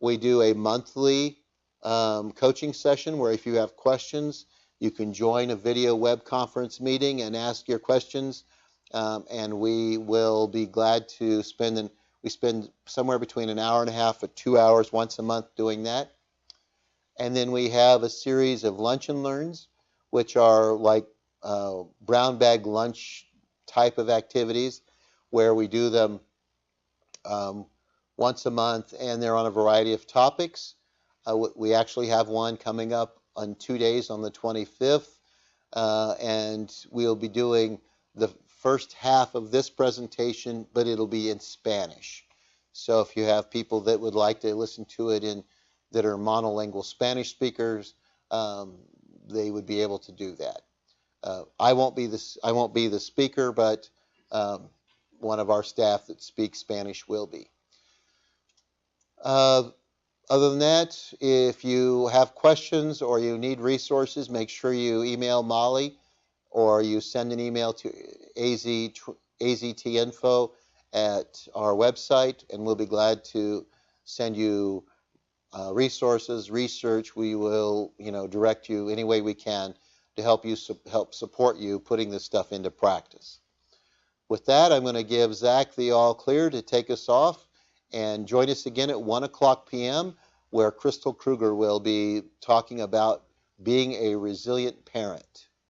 We do a monthly coaching session where if you have questions, you can join a video web conference meeting and ask your questions, and we will be glad to we spend somewhere between an hour and a half or 2 hours once a month doing that. And then we have a series of lunch and learns, which are like brown bag lunch type of activities where we do them once a month, and they're on a variety of topics. We actually have one coming up on 2 days on the 25th, and we'll be doing the first half of this presentation, but it'll be in Spanish. So if you have people that would like to listen to it that are monolingual Spanish speakers, they would be able to do that. I won't be the speaker, but one of our staff that speaks Spanish will be. Other than that, if you have questions or you need resources, make sure you email Molly or you send an email to aztinfo at our website, and we'll be glad to send you resources, research. We will, direct you any way we can to help support you putting this stuff into practice. With that, I'm going to give Zach the all clear to take us off, and join us again at 1 o'clock p.m. where Crystal Kruger will be talking about being a resilient parent.